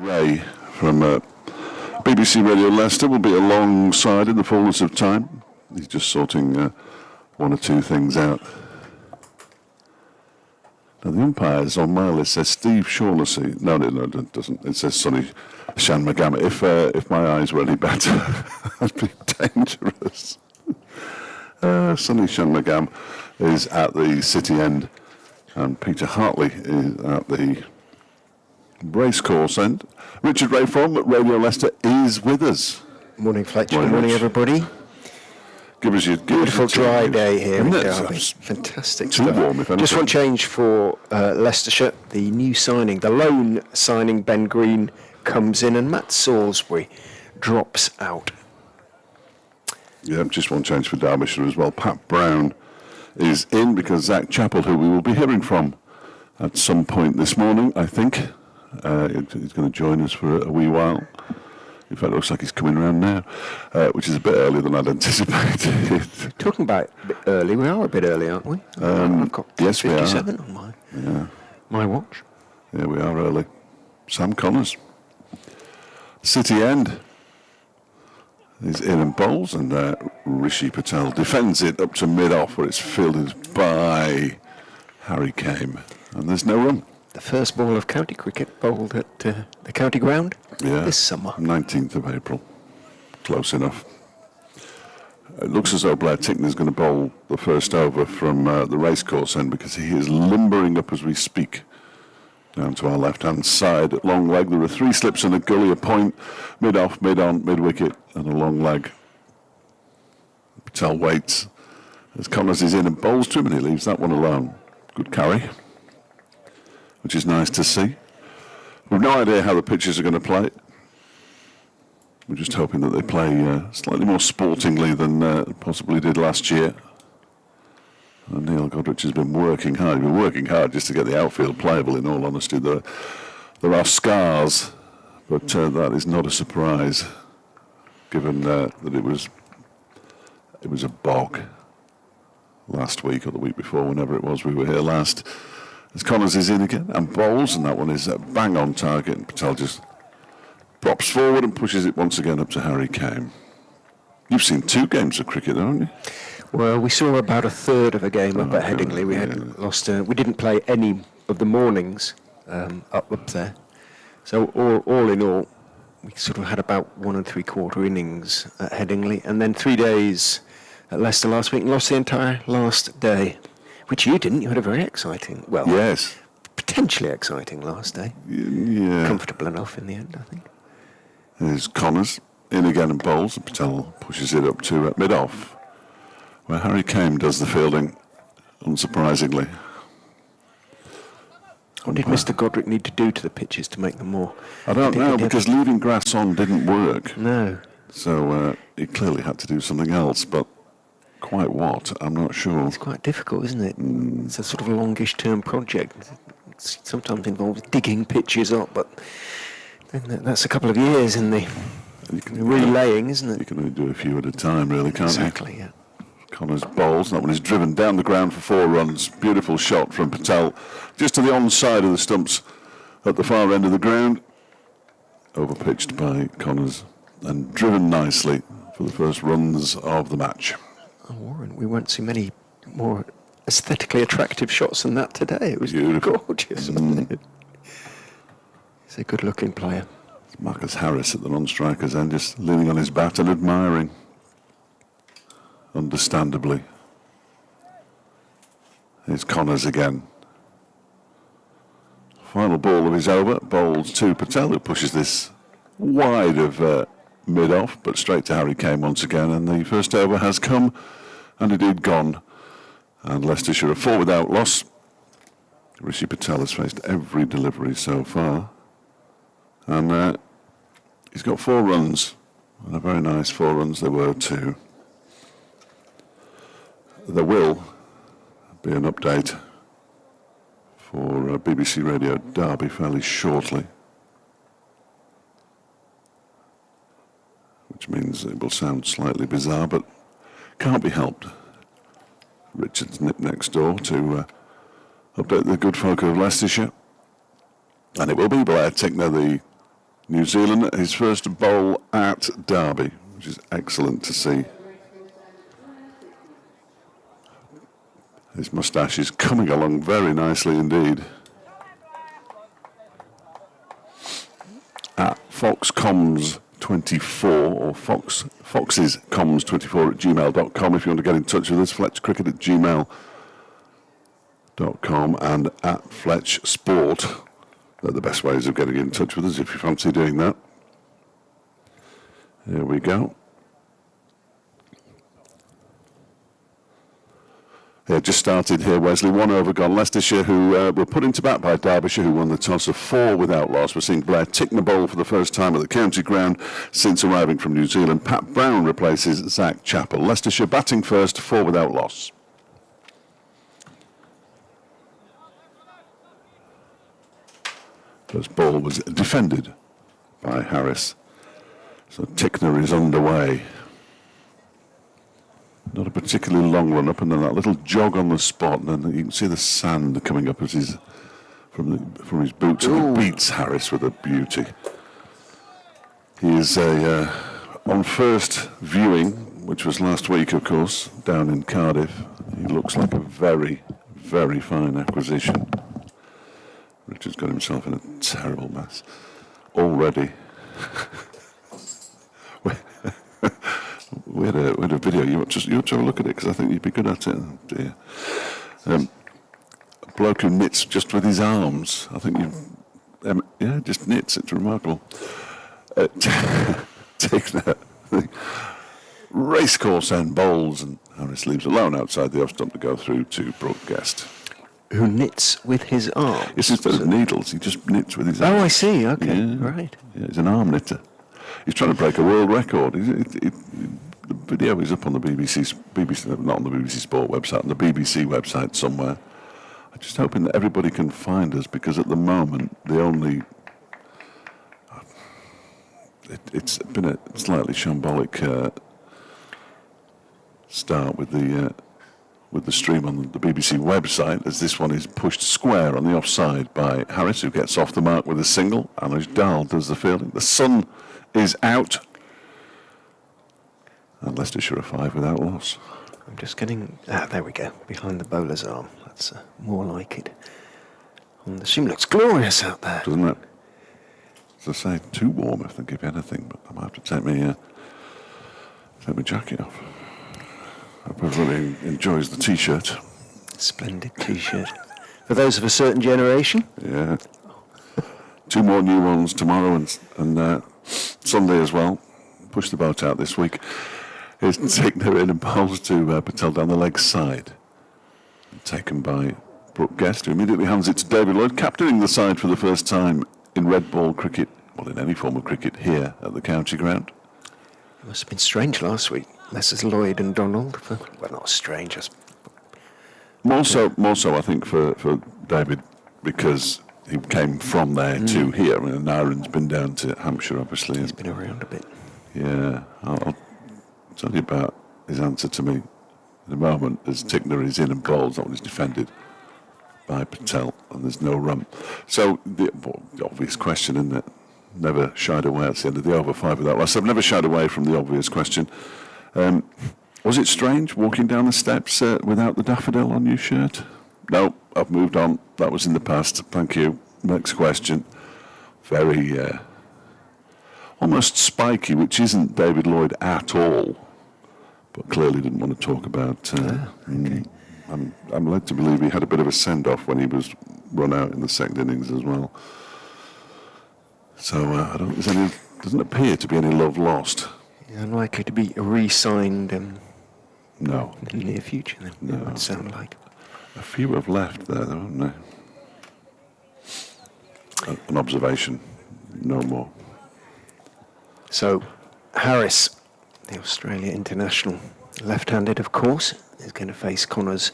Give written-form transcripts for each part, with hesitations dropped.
Ray from BBC Radio Leicester will be alongside in the fullness of time. He's just sorting one or two things out. Now, the umpires on my list says Steve Shaughnessy. No, it doesn't. It says Sonny Shanmugam. If my eyes were any better, that'd be dangerous. Sonny Shanmugam is at the City End, and Peter Hartley is at the racecourse end. Richard Ray from Radio Leicester is with us. Morning, Fletcher. Good morning, everybody. Give us your beautiful dry day here in Derby. Fantastic Too stuff. warm, if anything. Just one change for Leicestershire. The new signing, the loan signing, Ben Green, comes in, and Matt Salisbury drops out. Yeah, just one change for Derbyshire as well. Pat Brown is in because Zack Chapel, who we will be hearing from at some point this morning, I think, he's going to join us for a wee while. In fact, it looks like he's coming around now, which is a bit earlier than I'd anticipated. Talking about a bit early, we are a bit early, aren't we? I've got yes, 57 on my watch. Yeah, we are early. Sam Connors. City End is in and bowls, and Rishi Patel defends it up to mid-off, where it's fielded by Harry Kame, and there's no run. The first ball of county cricket bowled at the county ground this summer. 19th of April. Close enough. It looks as though Blair Tickner is going to bowl the first over from the racecourse end, because he is limbering up as we speak down to our left-hand side at long leg. There are 3 slips and a gully, a point, mid-off, mid-on, mid-wicket, and a long leg. Patel waits as Connors is in and bowls to him, and he leaves that one alone. Good carry, which is nice to see. We've no idea how the pitches are going to play. We're just hoping that they play slightly more sportingly than possibly did last year. And Neil Godrich has been working hard. He's been working hard just to get the outfield playable, in all honesty. There are scars, but that is not a surprise, given that it was a bog last week or the week before, whenever it was we were here last. As Connors is in again and bowls, and that one is bang on target, and Patel just props forward and pushes it once again up to Harry Kame. You've seen 2 games of cricket, haven't you? Well, we saw about a third of a game up at Headingley. We had lost. We didn't play any of the mornings up there. So all in all, we sort of had about 1 3/4 innings at Headingley, and then 3 days at Leicester last week, and lost the entire last day, which you didn't. You had a very exciting, yes, potentially exciting last day. Yeah, comfortable enough in the end, I think. There's Connors in again and bowls, and Patel pushes it up to mid-off, where Harry Kame does the fielding, unsurprisingly. What did Mr. Godric need to do to the pitches to make them more? I don't know, because leaving grass on didn't work. No. So he clearly had to do something else, but quite what, I'm not sure. It's quite difficult, isn't it? It's a sort of longish term project. It sometimes involves digging pitches up, but then that's a couple of years in the relaying, isn't it? You can only do a few at a time, really, can't you? Exactly, yeah. Connors bowls. That one is driven down the ground for 4 runs. Beautiful shot from Patel, just to the onside of the stumps at the far end of the ground. Overpitched by Connors and driven nicely for the first runs of the match. Oh, Warren, we won't see many more aesthetically attractive shots than that today. It was beautiful. Gorgeous, wasn't it? He's a good-looking player. It's Marcus Harris at the non-striker's end, just leaning on his bat and admiring. Understandably. Here's Connors again. Final ball of his over, bowls to Patel, who pushes this wide of mid-off, but straight to Harry Kame once again, and the first over has come, and indeed gone. And Leicestershire are 4 without loss. Rishi Patel has faced every delivery so far, and he's got 4 runs, and a very nice 4 runs there were too. There will be an update for BBC Radio Derby fairly shortly, which means it will sound slightly bizarre, but can't be helped. Richard's nipped next door to update the good folk of Leicestershire, and it will be Blair Tickner, the New Zealand, his first bowl at Derby, which is excellent to see. His moustache is coming along very nicely indeed. At foxcoms24 or foxescoms24@gmail.com if you want to get in touch with us. FletchCricket@gmail.com and at Fletch Sport. They're the best ways of getting in touch with us if you fancy doing that. Here we go. Yeah, just started here, Wesley. 1 over gone. Leicestershire, who were put into bat by Derbyshire, who won the toss of 4 without loss. We're seeing Blair Tickner bowl for the first time at the county ground since arriving from New Zealand. Pat Brown replaces Zack Chapel. Leicestershire batting first, 4 without loss. First ball was defended by Harris. So Tickner is underway. Not a particularly long run up, and then that little jog on the spot, and then you can see the sand coming up as he's from his boots, and he beats Harris with a beauty. He is on first viewing, which was last week, of course, down in Cardiff. He looks like a very, very fine acquisition. Richard's got himself in a terrible mess already. We had a video. You ought to have a look at it because I think you'd be good at it. Oh dear. A bloke who knits just with his arms. I think yeah, just knits. It's remarkable. Tickner, racecourse end bowls, and Harris leaves alone outside the off stump to go through to Brooke Guest. Who knits with his arms? Yes, instead of needles, he just knits with his arms. Oh, I see. Okay, yeah. right. Yeah, he's an arm knitter. He's trying to break a world record. The video is up on the BBC, not on the BBC Sport website, on the BBC website somewhere. I'm just hoping that everybody can find us, because at the moment the only it's been a slightly shambolic start with the stream on the BBC website, as this one is pushed square on the offside by Harris, who gets off the mark with a single. Anish Dal does the fielding. The sun is out. And Leicestershire are 5 without loss. I'm just getting... there we go, behind the bowler's arm. That's more like it. And the stream looks glorious out there. Doesn't it? As I say, too warm if they give you anything, but I might have to take my jacket off. I hope everybody enjoys the T-shirt. Splendid T-shirt. For those of a certain generation? Yeah. 2 more new ones tomorrow and Sunday as well. Push the boat out this week. Here's Tickner in and bowls to Patel down the leg side. Taken by Brooke Guest, who immediately hands it to David Lloyd, captaining the side for the first time in red ball cricket, well, in any form of cricket here at the county ground. It must have been strange last week. Messrs. Lloyd and Donald. Well, not strange. More so, I think, for David, because he came from there to here. I mean, Naren's been down to Hampshire, obviously. He's been around a bit. Yeah, I'll tell you about his answer to me in a moment, as Tickner is in and bowls. That one is defended by Patel, and there's no run. So the obvious question, isn't it? Never shied away at the end of the over 5 without loss. I've never shied away from the obvious question. Was it strange walking down the steps without the daffodil on your shirt? No, I've moved on. That was in the past. Thank you. Next question. Very almost spiky, which isn't David Lloyd at all, but clearly didn't want to talk about. Okay. I'm led to believe he had a bit of a send-off when he was run out in the second innings as well. So doesn't appear to be any love lost. Unlikely to be re-signed No. in the near future, then. No. It would sound like. A few have left there, though, haven't they? An observation, no more. So, Harris, the Australia international, left-handed, of course, is going to face Connors.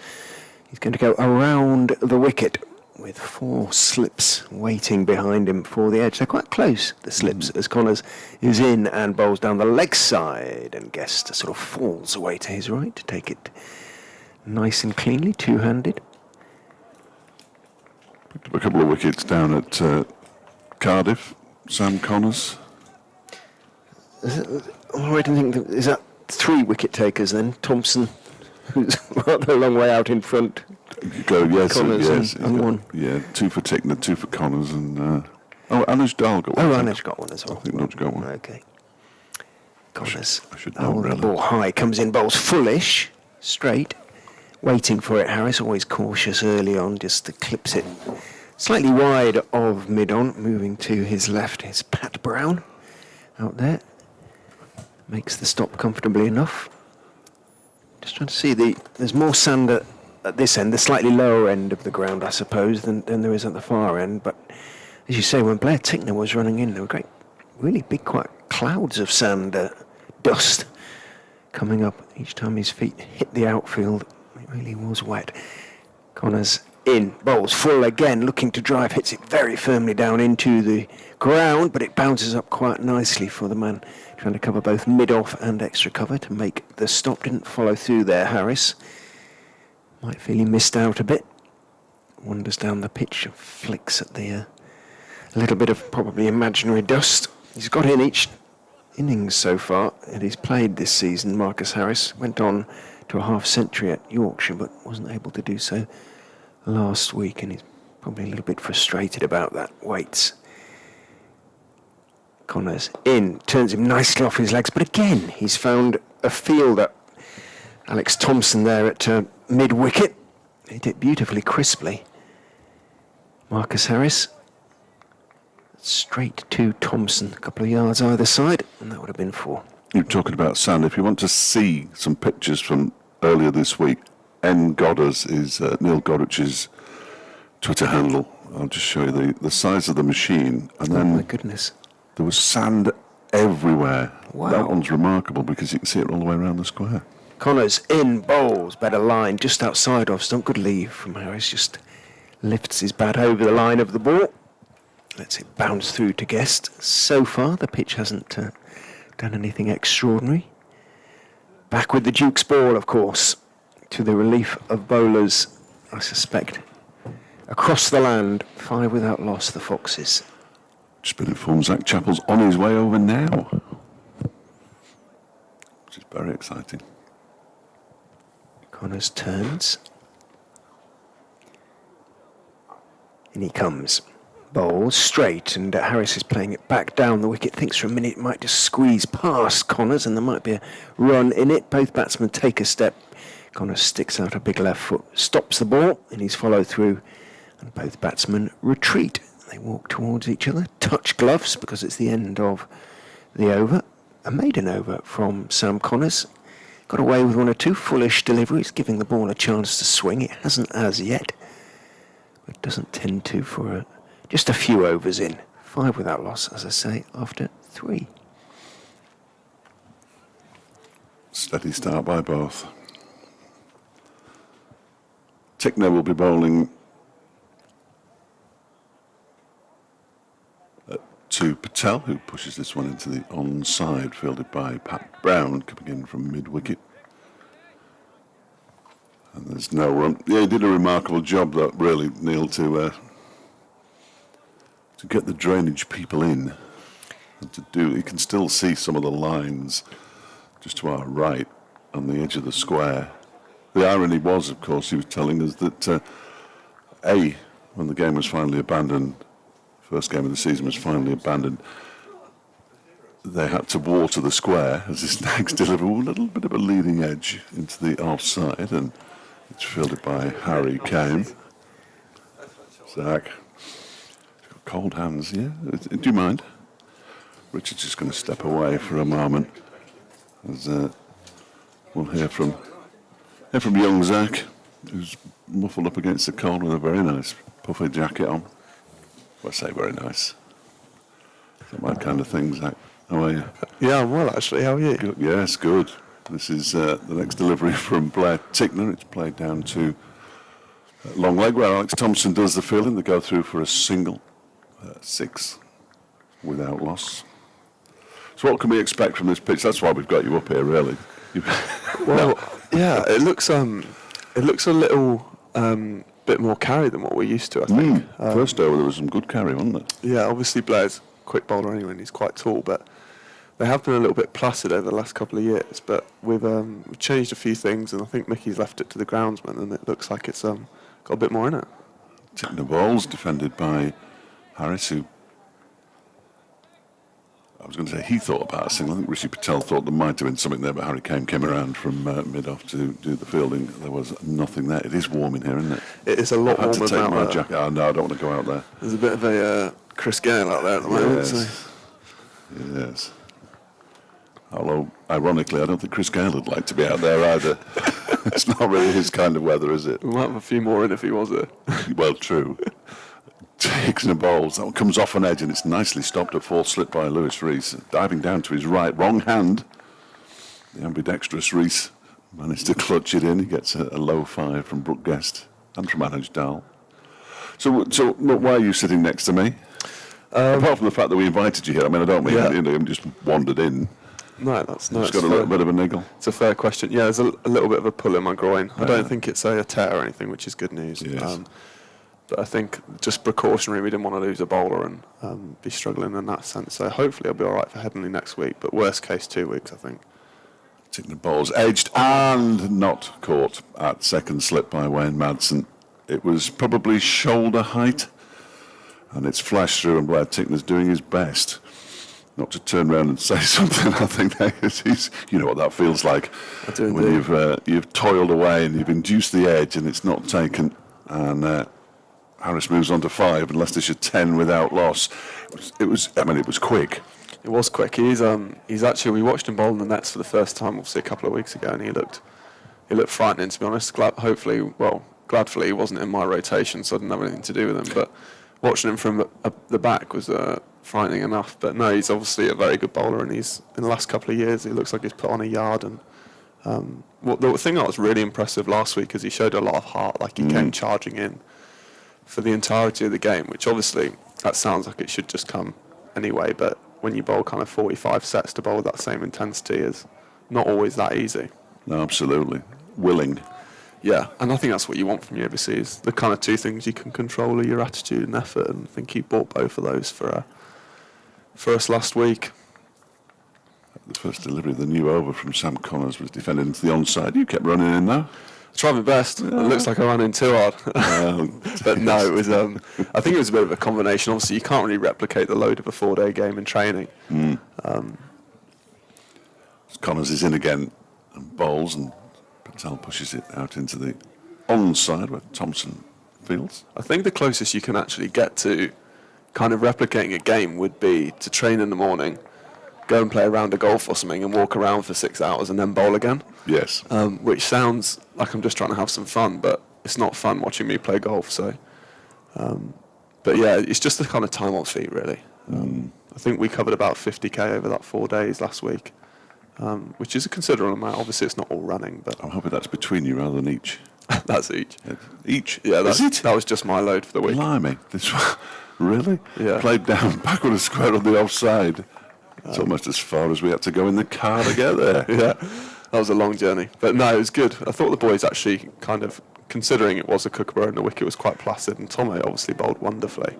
He's going to go around the wicket with 4 slips waiting behind him for the edge. They're quite close, the slips, as Connors is in and bowls down the leg side, and Guest sort of falls away to his right to take it nice and cleanly, two-handed. Picked up a couple of wickets down at Cardiff. Sam Connors. I don't think is that 3 wicket takers then? Thompson, who's rather a long way out in front. Yes, Connors yes. and Got, one. Yeah, 2 for Tickner, 2 for Connors, and Anuj Dal got one. Anuj got one as well. I think Anuj got one. Okay. Connors. I should know, The really. ball high, comes in, bowls fullish, straight. Waiting for it, Harris, always cautious early on, just to clips it slightly wide of mid-on, moving to his left. It's Pat Brown out there. Makes the stop comfortably enough. Just trying to see, there's more sand at this end, the slightly lower end of the ground, I suppose, than there is at the far end. But as you say, when Blair Tickner was running in, there were great, really big, quite clouds of sand, dust coming up each time his feet hit the outfield. It really was wet. Connors in, bowls full again, looking to drive, hits it very firmly down into the ground, but it bounces up quite nicely for the man trying to cover both mid-off and extra cover to make the stop. Didn't follow through there, Harris. Might feel he missed out a bit. Wanders down the pitch, flicks at the a little bit of probably imaginary dust. He's got in each innings so far that he's played this season. Marcus Harris went on to a half-century at Yorkshire, but wasn't able to do so last week, and he's probably a little bit frustrated about that. Waits. Connors in, turns him nicely off his legs, but again he's found a fielder. Alex Thompson there at mid-wicket. Hit it beautifully, crisply. Marcus Harris straight to Thompson, a couple of yards either side, and that would have been 4. You're talking about sand. If you want to see some pictures from earlier this week, N. Goddard is Neil Goddard's Twitter handle. I'll just show you the size of the machine. And then my goodness. There was sand everywhere. Wow. That one's remarkable because you can see it all the way around the square. Connors in, bowls, better line, just outside off stump. Good leave from Harris, just lifts his bat over the line of the ball. Lets it bounce through to Guest. So far, the pitch hasn't done anything extraordinary. Back with the Duke's ball, of course, to the relief of bowlers, I suspect. Across the land, 5 without loss, the Foxes. Just been informed Zack Chapel's on his way over now, which is very exciting. Connors turns. In he comes. Bowls straight, and Harris is playing it back down the wicket. Thinks for a minute it might just squeeze past Connors, and there might be a run in it. Both batsmen take a step. Connors sticks out a big left foot, stops the ball, and he's followed through, and both batsmen retreat. They walk towards each other, touch gloves because it's the end of the over. A maiden over from Sam Connors. Got away with 1 or 2 foolish deliveries, giving the ball a chance to swing. It hasn't as yet, but it doesn't tend to for just a few overs in. 5 without loss, as I say, after 3. Steady start by both. Tickner will be bowling to Patel, who pushes this one into the onside, fielded by Pat Brown, coming in from mid-wicket. And there's no run. Yeah, he did a remarkable job, that really, Neil, to get the drainage people in. And to do, you can still see some of the lines just to our right on the edge of the square. The irony was, of course, he was telling us that, when the game was finally abandoned, first game of the season was finally abandoned, they had to water the square as this next delivery, a little bit of a leading edge into the offside, and it's fielded by Harry Kane. Zack, he's got cold hands, yeah? Do you mind? Richard's just going to step away for a moment, as we'll hear from young Zack, who's muffled up against the cold with a very nice puffy jacket on. Well, I say very nice. Is that my kind of thing, Zack? How are you? Yeah, I'm well, actually. How are you? Good. Yes, good. This is the next delivery from Blair Tickner. It's played down to long leg, where Alex Thompson does the fielding. They go through for a single, 6 without loss. So what can we expect from this pitch? That's why we've got you up here, really. Well, yeah, it looks a little bit more carry than what we're used to, I think. First over there was some good carry, wasn't it? Yeah, obviously Blair's quick bowler anyway, and he's quite tall, but they have been a little bit placid over the last couple of years. But we've changed a few things, and I think Mickey's left it to the groundsman, and it looks like it's got a bit more in it. Tickner balls, defended by Harris, who, I was going to say he thought about a single. I think Rishi Patel thought there might have been something there, but Harry came around from mid-off to do the fielding. There was nothing there. It is warm in here, isn't it? It is a lot I had warmer to take than my out jacket. Oh, no, I don't want to go out there. There's a bit of a Chris Gale out there at the moment. Yes. So. Yes. Although, ironically, I don't think Chris Gale would like to be out there either. It's not really his kind of weather, is it? We might have a few more in if he was there. Well, true. Tickner bowls. That one comes off an edge and it's nicely stopped at fourth slip by Lewis Rees. Diving down to his right, wrong hand. The ambidextrous Rees managed to clutch it in. He gets a low 5 from Brooke Guest and from Manoj Dal. So look, why are you sitting next to me? Apart from the fact that we invited you here, I mean, I don't mean you just wandered in. No, that's Just got a little bit of a niggle. It's a fair question. Yeah, there's a little bit of a pull in my groin. I don't think it's a tear or anything, which is good news. Yes. But I think just precautionary, we didn't want to lose a bowler and be struggling in that sense. So hopefully I'll be all right for Headingley next week. But worst case, 2 weeks, I think. Tickner balls edged and not caught at second slip by Wayne Madsen. It was probably shoulder height, and it's flashed through, and Blair Tickner's doing his best not to turn around and say something. I think you know what that feels like I do when you've toiled away and you've induced the edge and it's not taken, and Harris moves on to 5 and Leicestershire 10 without loss. It was quick. It was quick. He's actually, we watched him bowl in the nets for the first time, obviously a couple of weeks ago, and he looked frightening, to be honest. Gladfully he wasn't in my rotation, so I didn't have anything to do with him. But watching him from the back was frightening enough. But no, he's obviously a very good bowler, and he's in the last couple of years he looks like he's put on a yard. And the thing that was really impressive last week is he showed a lot of heart. Like he came charging in for the entirety of the game, which obviously that sounds like it should just come anyway. But when you bowl kind of 45 sets, to bowl with that same intensity is not always that easy. No, absolutely. Willing. Yeah, and I think that's what you want from your overseas. The kind of two things you can control are your attitude and effort, and I think he bought both of those for us last week. The first delivery of the new over from Sam Connors was defended into the onside. You kept running in though. Tried my best. It looks like I ran in too hard. But no, it was. I think it was a bit of a combination. Obviously, you can't really replicate the load of a 4-day game in training. Connors is in again and bowls, and Patel pushes it out into the onside where Thompson fields. I think the closest you can actually get to kind of replicating a game would be to train in the morning, go and play a round of golf or something, and walk around for 6 hours and then bowl again. Yes. Which sounds like I'm just trying to have some fun, but it's not fun watching me play golf. So, but yeah, it's just the kind of time on feet, really. I think we covered about 50k over that 4 days last week, which is a considerable amount. Obviously, it's not all running, but I'm hoping that's between you rather than each. That's each. Each? Yeah, Is it? that was just my load for the week. Blimey. This one, really? Yeah. Played down backward and square on the offside. It's almost as far as we had to go in the car to get there. Yeah, that was a long journey. But no, it was good. I thought the boys actually kind of, considering it was a Kookaburra and the wicket was quite placid, and Tomo obviously bowled wonderfully.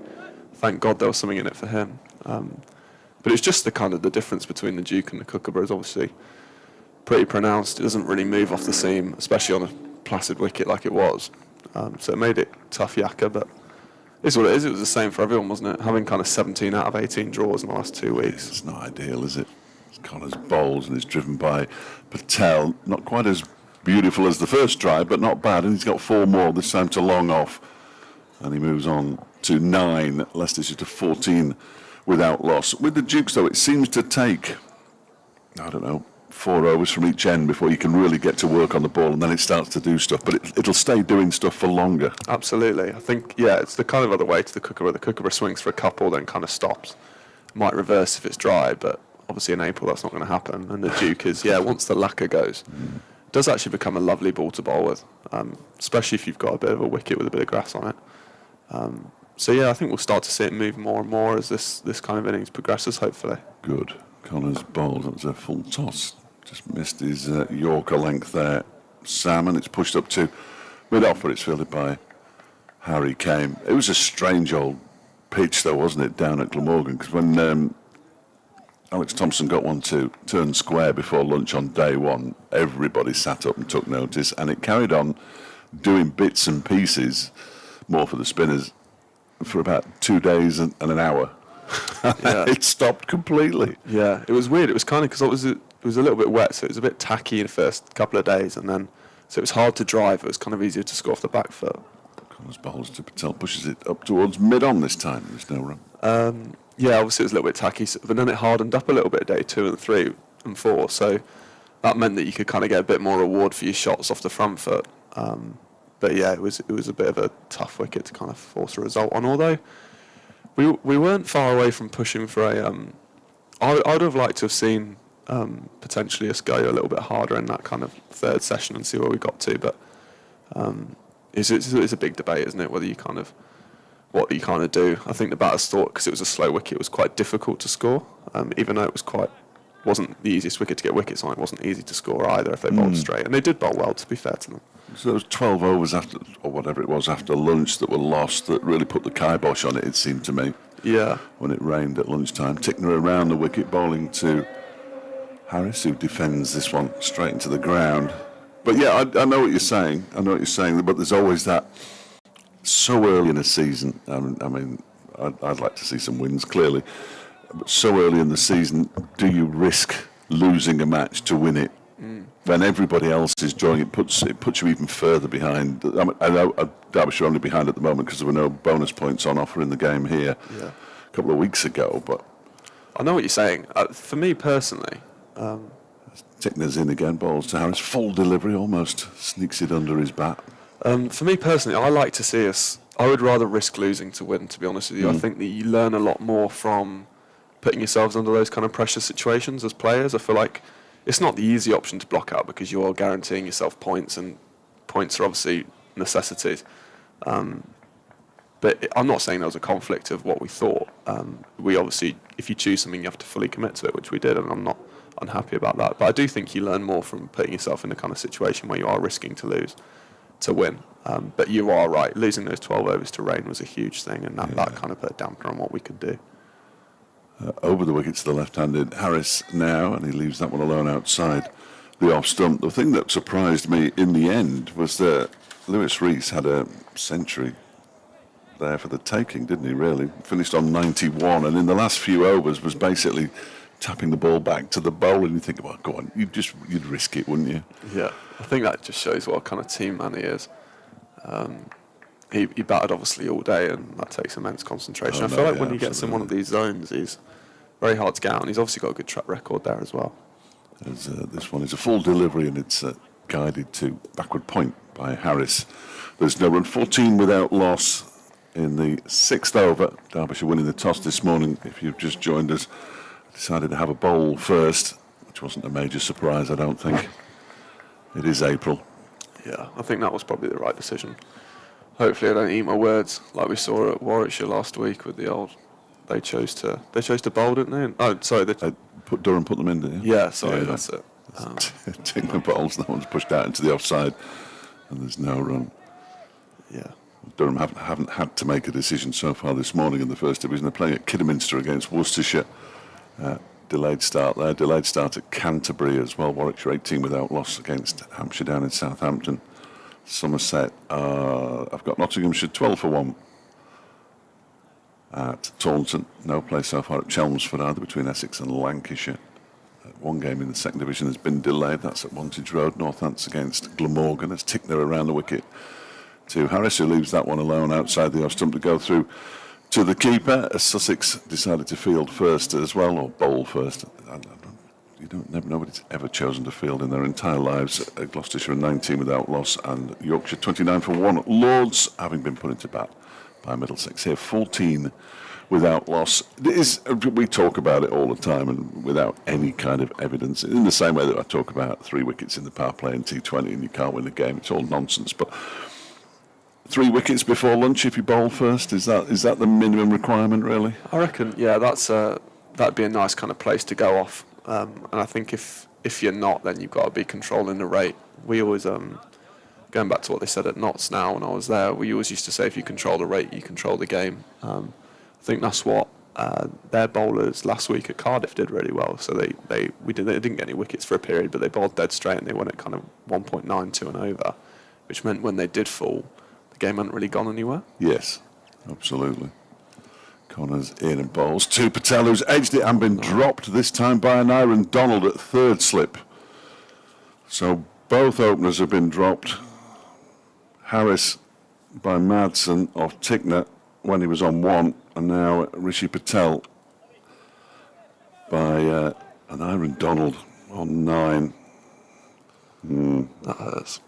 Thank God there was something in it for him. But it's just the kind of the difference between the Duke and the Kookaburra is obviously pretty pronounced. It doesn't really move off the seam, especially on a placid wicket like it was. So it made it tough yakka, but it's what it is. It was the same for everyone, wasn't it? Having kind of 17 out of 18 draws in the last 2 weeks. It's not ideal, is it? Connors bowls and is driven by Patel. Not quite as beautiful as the first drive, but not bad. And he's got 4 more, this time to long off. And he moves on to 9. Leicestershire to 14 without loss. With the Dukes, though, it seems to take, 4 overs from each end before you can really get to work on the ball, and then it starts to do stuff. But it'll stay doing stuff for longer. Absolutely. I think, it's the kind of other way to the Kookaburra. The Kookaburra swings for a couple, then kind of stops. Might reverse if it's dry, but obviously in April that's not going to happen. And the Duke is, once the lacquer goes, it does actually become a lovely ball to bowl with, especially if you've got a bit of a wicket with a bit of grass on it. I think we'll start to see it move more and more as this kind of innings progresses, hopefully. Good. Connors bowled. That was a full toss. Just missed his Yorker length there. Salmon, it's pushed up to mid-off, but it's fielded by Harry Kane. It was a strange old pitch, though, wasn't it, down at Glamorgan? Because when Alex Thompson got one to turn square before lunch on day one, everybody sat up and took notice, and it carried on doing bits and pieces, more for the spinners, for about 2 days and an hour. Yeah. It stopped completely. Yeah, it was weird. It was kind of because it was a little bit wet, so it was a bit tacky in the first couple of days, and then so it was hard to drive. It was kind of easier to score off the back foot. Connors bowls to Patel, pushes it up towards mid-on this time. There's no run. Yeah, obviously it was a little bit tacky, but then it hardened up a little bit day 2 and 3 and 4, so that meant that you could kind of get a bit more reward for your shots off the front foot. But yeah, it was a bit of a tough wicket to kind of force a result on. Although we weren't far away from pushing for a. I'd have liked to have seen potentially us go a little bit harder in that kind of third session and see where we got to. But it's a big debate, isn't it? Whether you kind of what you kind of do. I think the batters thought because it was a slow wicket, it was quite difficult to score, even though it wasn't the easiest wicket to get wickets on. It wasn't easy to score either if they bowled straight, and they did bowl well, to be fair to them. So there was 12 overs after, or whatever it was, after lunch that were lost that really put the kibosh on it, it seemed to me. Yeah. When it rained at lunchtime. Tickner around the wicket, bowling to Harris, who defends this one straight into the ground. But yeah, I know what you're saying. But there's always that so early in a season. I mean, I'd like to see some wins, clearly. But so early in the season, do you risk losing a match to win it? When everybody else is drawing, it puts you even further behind. I know Derbyshire are only behind at the moment because there were no bonus points on offer in the game here a couple of weeks ago. But I know what you're saying. For me personally, Tickner's in again, balls to Harris, full delivery, almost sneaks it under his bat. for me personally, I like to see us. I would rather risk losing to win. To be honest with you, I think that you learn a lot more from putting yourselves under those kind of pressure situations as players. I feel like it's not the easy option to block out because you're guaranteeing yourself points, and points are obviously necessities. But I'm not saying there was a conflict of what we thought. We obviously, if you choose something, you have to fully commit to it, which we did, and I'm not unhappy about that. But I do think you learn more from putting yourself in a kind of situation where you are risking to lose to win. But you are right, losing those 12 overs to rain was a huge thing, and that kind of put a damper on what we could do. Over the wicket to the left-handed Harris now, and he leaves that one alone outside the off stump. The thing that surprised me in the end was that Lewis Rees had a century there for the taking, didn't he, really? Finished on 91, and in the last few overs was basically tapping the ball back to the bowler, and you think, well, go on, you'd risk it, wouldn't you? Yeah, I think that just shows what kind of team man he is. He batted obviously all day, and that takes immense concentration. I feel like when he gets in one of these zones, he's very hard to get out, and he's obviously got a good track record there as well. This one is a full delivery, and it's guided to backward point by Harris. There's no run, 14 without loss in the 6th over. Derbyshire winning the toss this morning. If you've just joined us, decided to have a bowl first, which wasn't a major surprise, I don't think. It is April. Yeah, I think that was probably the right decision. Hopefully I don't eat my words like we saw at Warwickshire last week with the old. They chose to bowl, didn't they? Oh, sorry. Durham put them in, didn't you? Yeah, sorry, that's it. Taking the bowls, that one's pushed out into the offside, and there's no run. Yeah. Durham haven't had to make a decision so far this morning in the first division. They're playing at Kidderminster against Worcestershire. Delayed start there. Delayed start at Canterbury as well. Warwickshire 18 without loss against Hampshire down in Southampton. Somerset, I've got Nottinghamshire 12 for 1 at Taunton. No play so far at Chelmsford either, between Essex and Lancashire. One game in the second division has been delayed. That's at Wantage Road. Northants against Glamorgan as Tickner around the wicket to Harris, who leaves that one alone outside the off stump to go through to the keeper, as Sussex decided to field first as well, or bowl first. Nobody's ever chosen to field in their entire lives. Gloucestershire 19 without loss, and Yorkshire 29 for 1. Lords having been put into bat by Middlesex here, 14 without loss. We talk about it all the time and without any kind of evidence, in the same way that I talk about 3 wickets in the power play in T20 and you can't win the game. It's all nonsense. But 3 wickets before lunch if you bowl first, is that the minimum requirement, really? I reckon, yeah, that'd be a nice kind of place to go off. And I think if you're not, then you've got to be controlling the rate. We always, going back to what they said at Notts now when I was there, we always used to say if you control the rate, you control the game. I think that's what their bowlers last week at Cardiff did really well. So they didn't get any wickets for a period, but they bowled dead straight and they won it kind of 1.92 and over, which meant when they did fall, the game hadn't really gone anywhere. Yes, absolutely. Connors in and bowls to Patel, who's edged it and been dropped this time by an Aaron Donald at third slip. So both openers have been dropped. Harris by Madsen off Tickner when he was on 1, and now Rishi Patel by an Aaron Donald on 9. That hurts.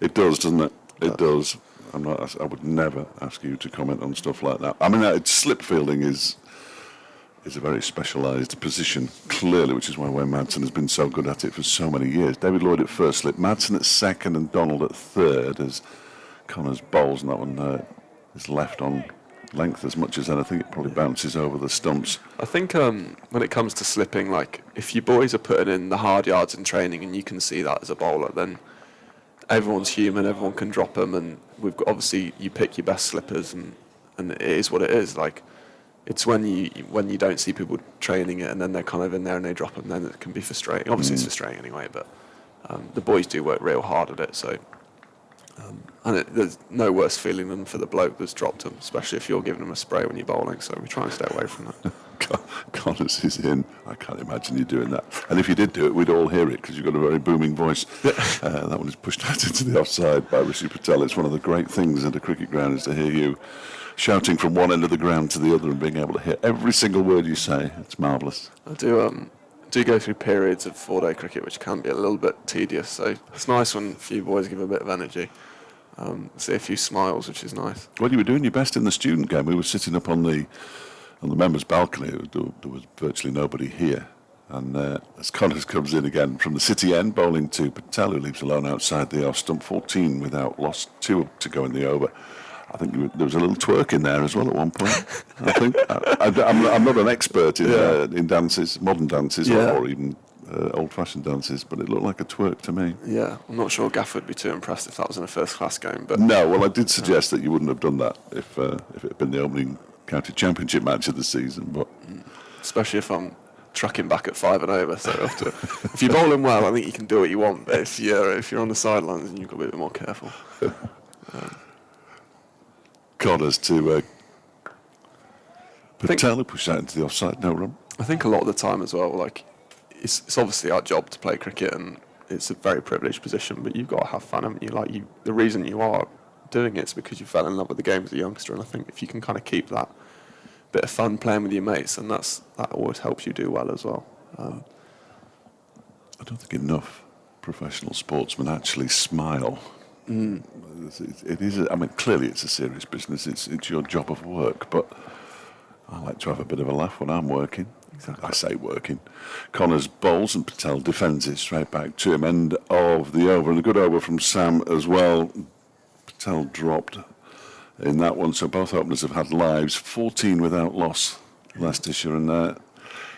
It does, doesn't it? It does. I would never ask you to comment on stuff like that. I mean, slip fielding is a very specialised position, clearly, which is why Wayne Madsen has been so good at it for so many years. David Lloyd at first slip, Madsen at second, and Donald at third as Connors bowls, and that one is left on length as much as anything. It probably bounces over the stumps. I think when it comes to slipping, like if you boys are putting in the hard yards in training and you can see that as a bowler, then everyone's human, everyone can drop them, and we've got, obviously you pick your best slippers, and it is what it is. Like it's when you don't see people training it and then they're kind of in there and they drop them, then it can be frustrating. Obviously it's frustrating anyway, but the boys do work real hard at it. So there's no worse feeling than for the bloke that's dropped them, especially if you're giving them a spray when you're bowling. So we try and stay away from that. Connors is in. I can't imagine you doing that. And if you did do it, we'd all hear it because you've got a very booming voice. That one is pushed out into the offside by Rishi Patel. It's one of the great things at a cricket ground is to hear you shouting from one end of the ground to the other and being able to hear every single word you say. It's marvellous. I do go through periods of 4-day cricket which can be a little bit tedious. So it's nice when a few boys give a bit of energy. See a few smiles, which is nice. Well, you were doing your best in the student game. We were sitting up on the members' balcony. There was virtually nobody here. And as Connors comes in again from the city end, bowling to Patel, who leaves alone outside the off stump, 14 without loss, 2 to go in the over. I think there was a little twerk in there as well at one point. I think I'm not an expert in dances, modern dances, or even old-fashioned dances, but it looked like a twerk to me. Yeah, I'm not sure Gaff would be too impressed if that was in a first-class game. But no, well, I did suggest that you wouldn't have done that if it had been the opening county championship match of the season. But especially if I'm trucking back at 5 and over, so if you're bowling well, I think you can do what you want. But if you're on the sidelines, then you've got to be a bit more careful. Connors to Patel, who pushed out into the offside, no run. I think a lot of the time as well, like it's obviously our job to play cricket, and it's a very privileged position. But you've got to have fun, haven't you? Like the reason you are doing it is because you fell in love with the game as a youngster, and I think if you can kind of keep that bit of fun playing with your mates, and that always helps you do well as well. I don't think enough professional sportsmen actually smile. It is. I mean, clearly it's a serious business. It's your job of work, but I like to have a bit of a laugh when I'm working. Exactly. I say working. Connors bowls and Patel defends it straight back to him. End of the over, and a good over from Sam as well. Patel dropped in that one, so both openers have had lives. 14 without loss, Leicestershire, and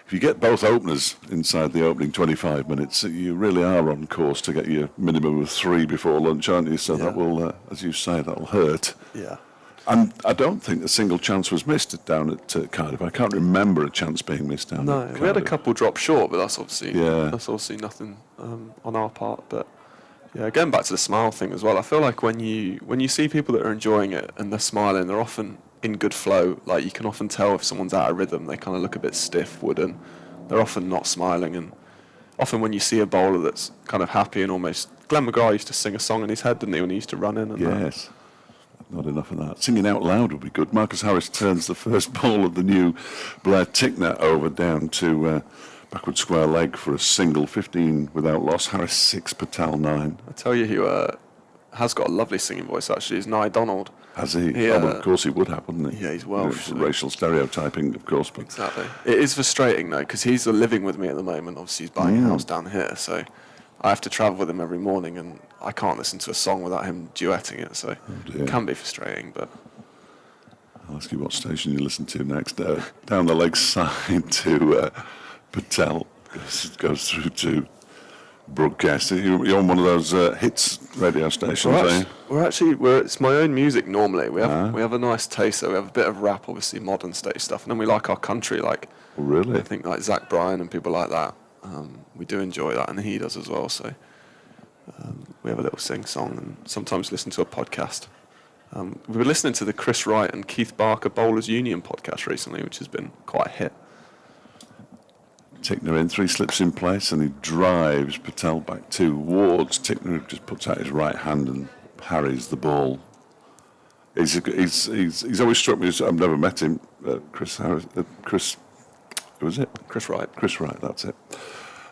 if you get both openers inside the opening 25 minutes, you really are on course to get your minimum of 3 before lunch, aren't you? So that will, as you say, that'll hurt. Yeah. And I don't think a single chance was missed down at Cardiff. I can't remember a chance being missed down at Cardiff. No, we had a couple drop short, but that's obviously nothing on our part. But yeah, going back to the smile thing as well, I feel like when you see people that are enjoying it and they're smiling, they're often in good flow. Like you can often tell if someone's out of rhythm, they kind of look a bit stiff, wooden. They're often not smiling, and often when you see a bowler that's kind of happy and almost... Glenn McGrath used to sing a song in his head, didn't he, when he used to run in? And yes. Not enough of that. Singing out loud would be good. Marcus Harris turns the first ball of the new Blair Tickner over down to backward square leg for a single, 15 without loss. Harris 6, Patel 9. I tell you who has got a lovely singing voice, actually, is Nye Donald. Has he? Well, of course he would have, wouldn't he? Yeah, he's Welsh. Racial stereotyping, of course. But exactly. It is frustrating, though, because he's living with me at the moment. Obviously, he's buying a house down here, so I have to travel with him every morning, and I can't listen to a song without him duetting it, so it can be frustrating. But I'll ask you what station you listen to next. Down the leg side to Patel. Goes through to broadcast. You're on one of those hits radio stations, It's my own music normally. We have a nice taste. So we have a bit of rap, obviously modern stage stuff, and then we like our country, like Really? I think like Zach Bryan and people like that. We do enjoy that, and he does as well. So we have a little sing song, and sometimes listen to a podcast. We were listening to the Chris Wright and Keith Barker Bowlers Union podcast recently, which has been quite a hit. Tickner in, 3 slips in place, and he drives Patel back towards Tickner, who just puts out his right hand and parries the ball. He's always struck me as, I've never met him, Chris, who was it? Chris Wright. Chris Wright, that's it.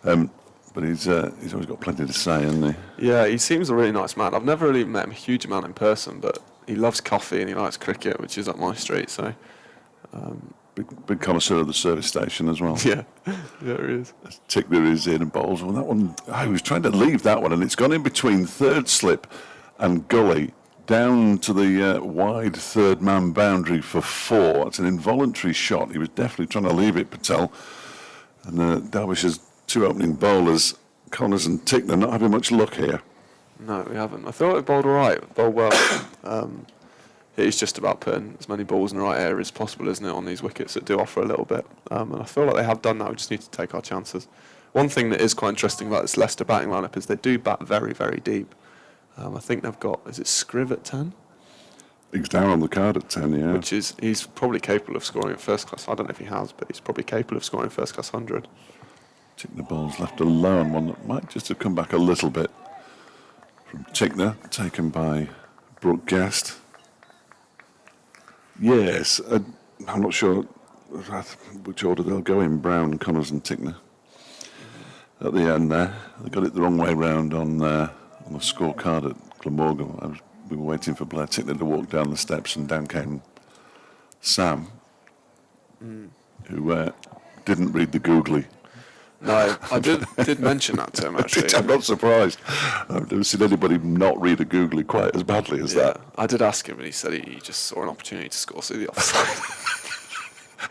But he's always got plenty to say, hasn't he? Yeah, he seems a really nice man. I've never really met him a huge amount in person, but he loves coffee and he likes cricket, which is up my street, so... Big connoisseur of the service station as well. Yeah, he is. Tickner is in and bowls. Well, that one, I was trying to leave that one, and it's gone in between third slip and gully down to the wide third man boundary for 4. It's an involuntary shot. He was definitely trying to leave it, Patel. And Derbyshire's 2 opening bowlers, Connors and Tickner, not having much luck here. No, we haven't. I thought we bowled all right, bowled well. It is just about putting as many balls in the right area as possible, isn't it, on these wickets that do offer a little bit. And I feel like they have done that. We just need to take our chances. One thing that is quite interesting about this Leicester batting lineup is they do bat very, very deep. I think they've got, is it Scriv at 10? He's down on the card at 10, yeah. Which is, he's probably capable of scoring at first class. I don't know if he has, but he's probably capable of scoring first class 100. Tickner ball's left alone, one that might just have come back a little bit from Tickner, taken by Brookgast. Yes, I'm not sure which order they'll go in, Brown, Connors and Tickner. At the end there, they got it the wrong way round on the scorecard at Glamorgan. We were waiting for Blair Tickner to walk down the steps, and down came Sam, who didn't read the googly. No, I did mention that to him, actually. I'm not surprised. I've never seen anybody not read a googly quite as badly as that. I did ask him, and he said he just saw an opportunity to score through the offside.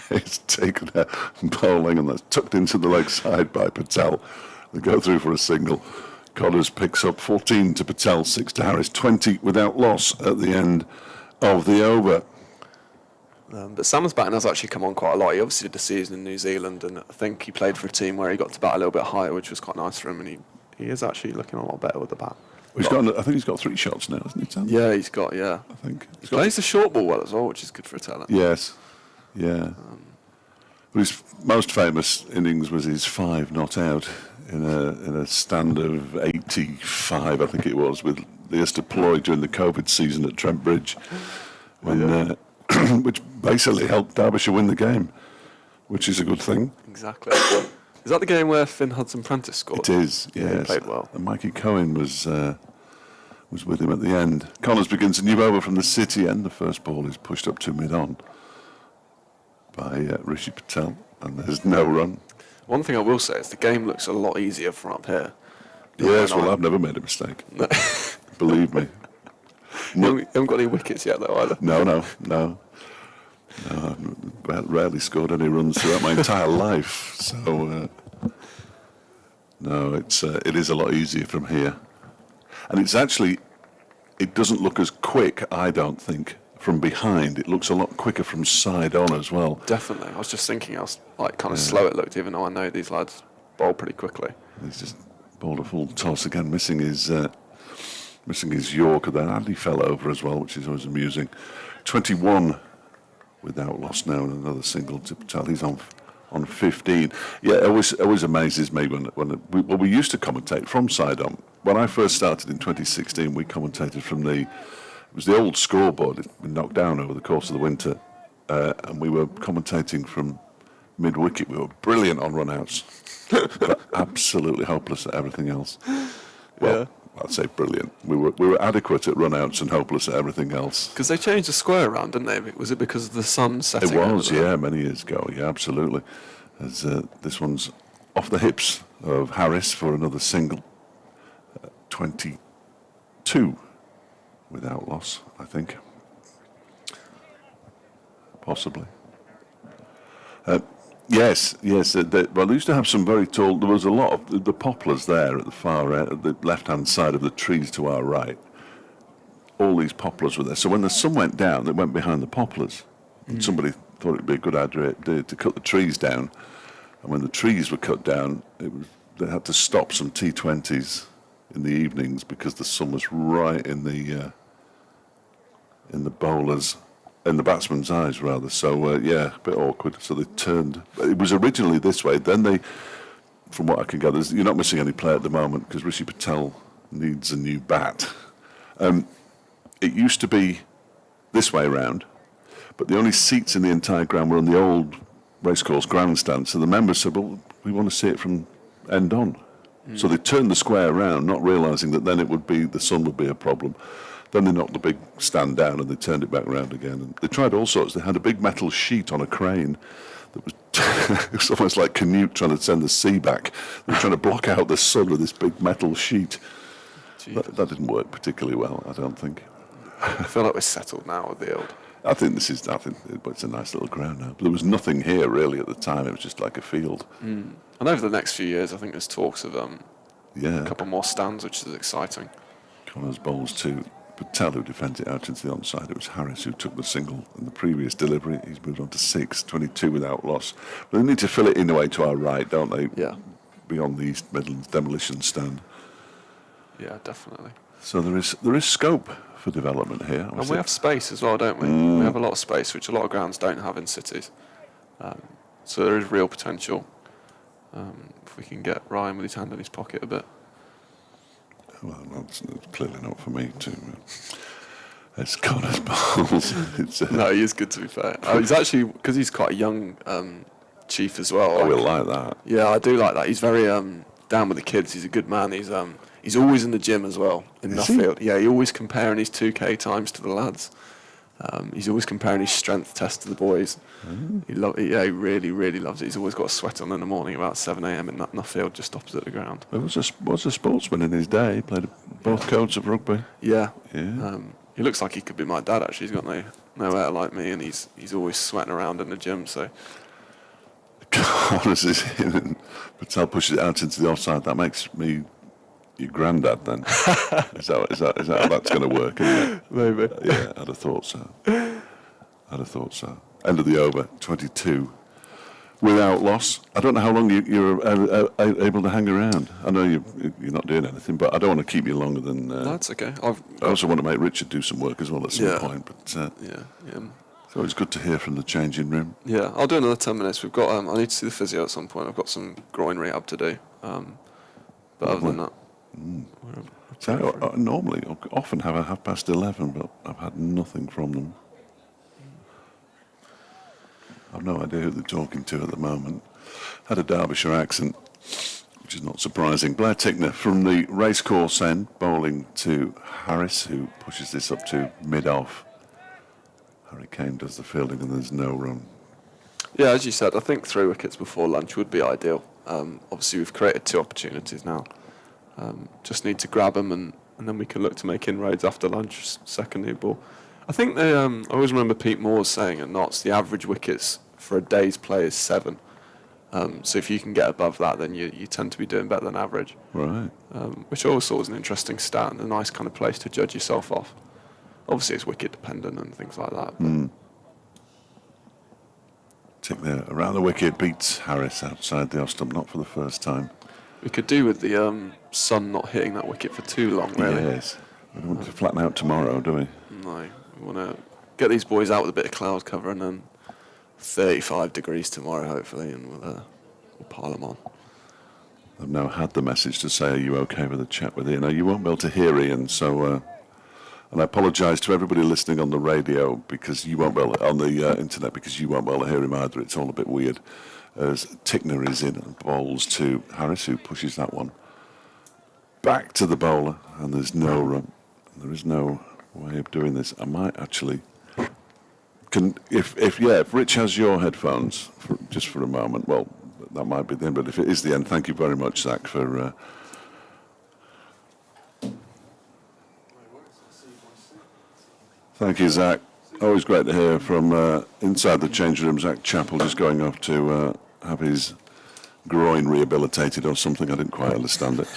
He's taken a bowling, and that's tucked into the leg side by Patel. They go through for a single. Connors picks up 14 to Patel, 6 to Harris, 20 without loss at the end of the over. But Sam's batting has actually come on quite a lot. He obviously did the season in New Zealand, and I think he played for a team where he got to bat a little bit higher, which was quite nice for him, and he is actually looking a lot better with the bat. Well, I think he's got 3 shots now, hasn't he, Sam? Yeah, he's got, I think. He plays the short ball well as well, which is good for a talent. Yes, yeah. His most famous innings was his 5 not out in a stand of 85, I think it was, with the deployed during the COVID season at Trent Bridge, when... which basically helped Derbyshire win the game, which is a good thing. Exactly. Is that the game where Finn Hudson-Prentice scored? It is, yes. Yeah, he played well. And Mikey Cohen was with him at the end. Connors begins a new over from the city end. The first ball is pushed up to mid-on by Rishi Patel, and there's no run. One thing I will say is the game looks a lot easier from up here. Yes, well, I've never made a mistake. No. Believe me. You haven't got any wickets yet, though, either. No. I've rarely scored any runs throughout my entire life. So, no, it is a lot easier from here. And it's actually, it doesn't look as quick, I don't think, from behind. It looks a lot quicker from side on as well. Definitely. I was just thinking how kind of slow it looked, even though I know these lads bowl pretty quickly. He's just bowled a full toss again, missing his Yorker. Then Andy fell over as well, which is always amusing. 21 without loss now, and another single to Patel. He's on 15. Yeah, it always amazes me when we used to commentate from side on. When I first started in 2016, we commentated from it was the old scoreboard. It's been knocked down over the course of the winter, and we were commentating from mid-wicket. We were brilliant on run-outs, but absolutely hopeless at everything else. Well, yeah. I'd say brilliant. We were adequate at run-outs and hopeless at everything else. Because they changed the square around, didn't they? Was it because of the sun setting? It was, yeah, many years ago. Yeah, absolutely. As this one's off the hips of Harris for another single. 22 without loss, I think. Possibly. Yes, yes. Well, they used to have some very tall. There was a lot of the poplars there at the far end, at the left-hand side of the trees to our right. All these poplars were there. So when the sun went down, it went behind the poplars. And somebody thought it'd be a good idea to cut the trees down. And when the trees were cut down, they had to stop some T20s in the evenings because the sun was right in the bowlers. In the batsman's eyes, rather. So, yeah, a bit awkward. So they turned. It was originally this way. Then they, from what I can gather, you're not missing any play at the moment because Rishi Patel needs a new bat. It used to be this way around, but the only seats in the entire ground were on the old racecourse grandstand. So the members said, well, we want to see it from end on. So they turned the square around, not realising that then the sun would be a problem. Then they knocked the big stand down and they turned it back around again. And they tried all sorts. They had a big metal sheet on a crane that was it was almost like Canute trying to send the sea back. They were trying to block out the sun with this big metal sheet. That didn't work particularly well, I don't think. I feel like we're settled now with the old. I think it's a nice little ground now. But there was nothing here really at the time. It was just like a field. And over the next few years, I think there's talks of a couple more stands, which is exciting. Connors bowls to Patel, who defends it out into the onside. It was Harris who took the single in the previous delivery. He's moved on to 6, 22 without loss. But they need to fill it in the way to our right, don't they? Yeah. Beyond the East Midlands demolition stand. Yeah, definitely. So there is scope for development here. And we have space as well, don't we? We have a lot of space, which a lot of grounds don't have in cities. So there is real potential if we can get Ryan with his hand in his pocket a bit. Well, that's clearly not for me to. It's Connor's balls. No, he is good, to be fair. He's actually, because he's quite a young chief as well. I will like that. Yeah, I do like that. He's very down with the kids. He's a good man. He's always in the gym as well in Nuffield. Yeah, he's always comparing his 2K times to the lads. He's always comparing his strength test to the boys. He really, really loves it. He's always got a sweat on in the morning about 7 a.m. in that Nuffield just opposite the ground. He was a sportsman in his day. He played both codes of rugby. Yeah. Yeah. He looks like he could be my dad, actually. He's got no hair like me, and he's always sweating around in the gym. So Connors is in and Patel pushes it out into the offside. That makes me your granddad then. Is that how that's going to work, isn't it? maybe. Yeah, I'd have thought so. End of the over, 22. Without loss. I don't know how long you're able to hang around. I know you're not doing anything, but I don't want to keep you longer than... That's okay. I also want to make Richard do some work as well at some point. But yeah. it's always good to hear from the changing room. Yeah, I'll do another 10 minutes. We've got. I need to see the physio at some point. I've got some groin rehab to do. But other than that... So I normally often have a 11:30, but I've had nothing from them. I've no idea who they're talking to at the moment. Had a Derbyshire accent, which is not surprising. Blair Tickner from the racecourse end, bowling to Harris, who pushes this up to mid-off. Harry Kane does the fielding and there's no run. Yeah, as you said, I think 3 wickets before lunch would be ideal. Obviously, we've created 2 opportunities now. Just need to grab them and then we can look to make inroads after lunch, second new ball. I think I always remember Pete Moores saying at Notts the average wickets for a day's play is 7. So if you can get above that, then you tend to be doing better than average. Right. Which I always thought was an interesting stat and a nice kind of place to judge yourself off. Obviously, it's wicket dependent and things like that. Tickner around the wicket, beats Harris outside the off stump, not for the first time. We could do with the sun not hitting that wicket for too long, really. Yes. We don't want to flatten out tomorrow, do we? No. We want to get these boys out with a bit of cloud cover and then 35 degrees tomorrow, hopefully, and we'll pile them on. I've now had the message to say, are you okay with a chat with Ian? Now, you won't be able to hear Ian, so... and I apologise to everybody listening on the radio because you won't be able to, on the internet because you won't be able to hear him either. It's all a bit weird. As Tickner is in and bowls to Harris, who pushes that one back to the bowler, and there's no run. There is no way of doing this. I might actually if Rich has your headphones just for a moment. Well, that might be the end. But if it is the end, thank you very much, Zack, for. Thank you, Zack. Always great to hear from inside the change room. Zack Chapel just going off to have his groin rehabilitated or something. I didn't quite understand it.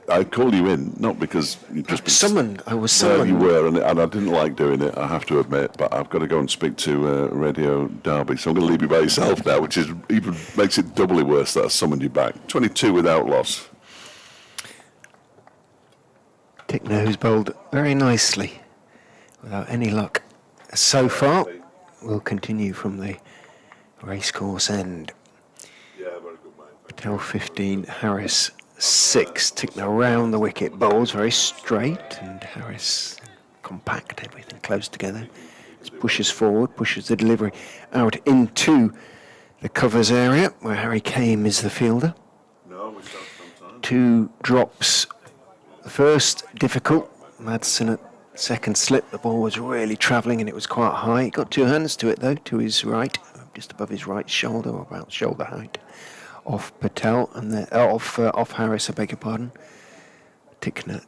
I called you in not because you just been Summoned. I was Well, summoned. you were, and I didn't like doing it, I have to admit, but I've got to go and speak to Radio Derby, so I'm going to leave you by yourself now, which is even makes it doubly worse that I summoned you back. 22 without loss. Tickner, who's bowled very nicely, without any luck so far, will continue from the racecourse end. Yeah, very good, mate. Patel 15, Harris 6. Tickner round the wicket, bowls very straight, and Harris compact, everything close together. Just pushes forward, pushes the delivery out into the covers area, where Harry Kame is the fielder. No, we start sometime. 2 drops. The first difficult, Madsen at second slip, the ball was really travelling and it was quite high. He got 2 hands to it though, to his right, just above his right shoulder, or about shoulder height, off Patel, and then off Harris, I beg your pardon. Tickner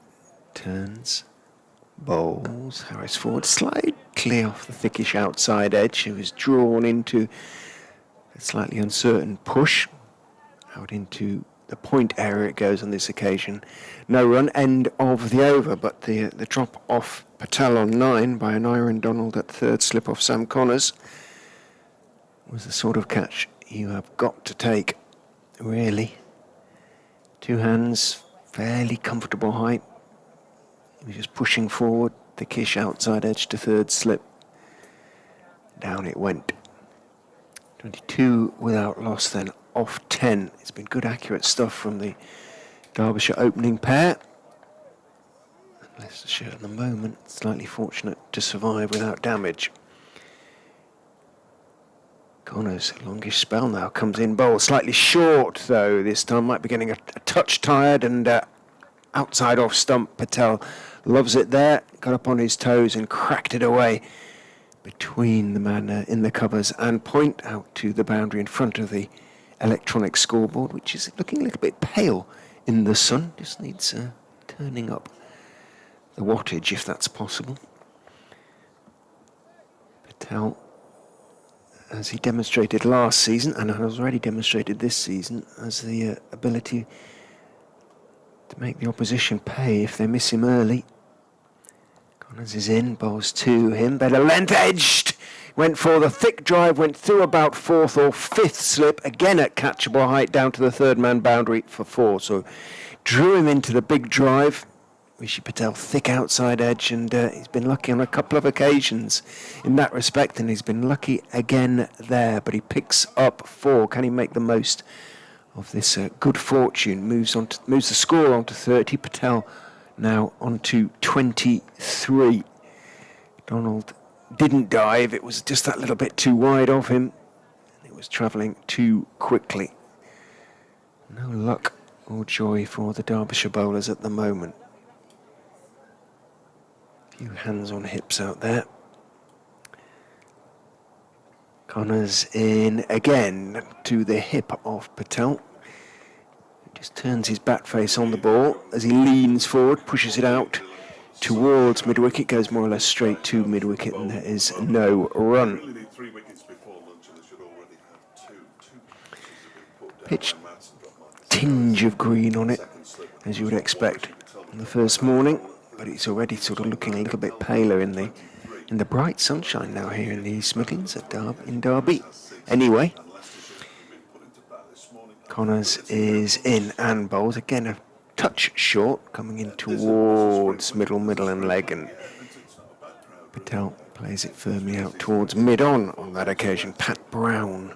turns, bowls, Harris forward, slightly off the thickish outside edge. He was drawn into a slightly uncertain push, out into the point area it goes on this occasion. No run, end of the over, but the drop off Patel on 9 by an Iron Donald at third slip off Sam Connors was the sort of catch you have got to take, really. 2 hands, fairly comfortable height. He was just pushing forward, the kish outside edge to third slip. Down it went. 22 without loss then, off 10. It's been good accurate stuff from the Derbyshire opening pair. And Leicestershire at the moment slightly fortunate to survive without damage. Connors, longish spell now, comes in bowl. Slightly short though this time, might be getting a touch tired, and outside off stump. Patel loves it there, got up on his toes and cracked it away between the man in the covers and point out to the boundary in front of the electronic scoreboard, which is looking a little bit pale in the sun. Just needs turning up the wattage if that's possible. Patel, as he demonstrated last season, and has already demonstrated this season, has the ability to make the opposition pay if they miss him early. Connors is in, bowls to him, better length edged, went for the thick drive, went through about 4th or 5th slip, again at catchable height down to the third man boundary for 4, so drew him into the big drive. Rishi Patel, thick outside edge, and he's been lucky on a couple of occasions in that respect, and he's been lucky again there, but he picks up 4. Can he make the most of this good fortune? Moves the score on to 30. Patel now on to 23. Donald didn't dive, it was just that little bit too wide of him. It was travelling too quickly. No luck or joy for the Derbyshire bowlers at the moment. Few hands on hips out there. Connors in again to the hip of Patel. Just turns his back face on the ball as he leans forward, pushes it out towards mid-wicket, goes more or less straight to mid-wicket, and there is no run. Pitch tinge of green on it, as you would expect on the first morning, but it's already sort of looking a little bit paler in the bright sunshine now here in the East Midlands in Derby. Anyway, Connors is in and bowls again, a touch short, coming in towards middle and leg, and Patel plays it firmly out towards mid-on that occasion. Pat Brown,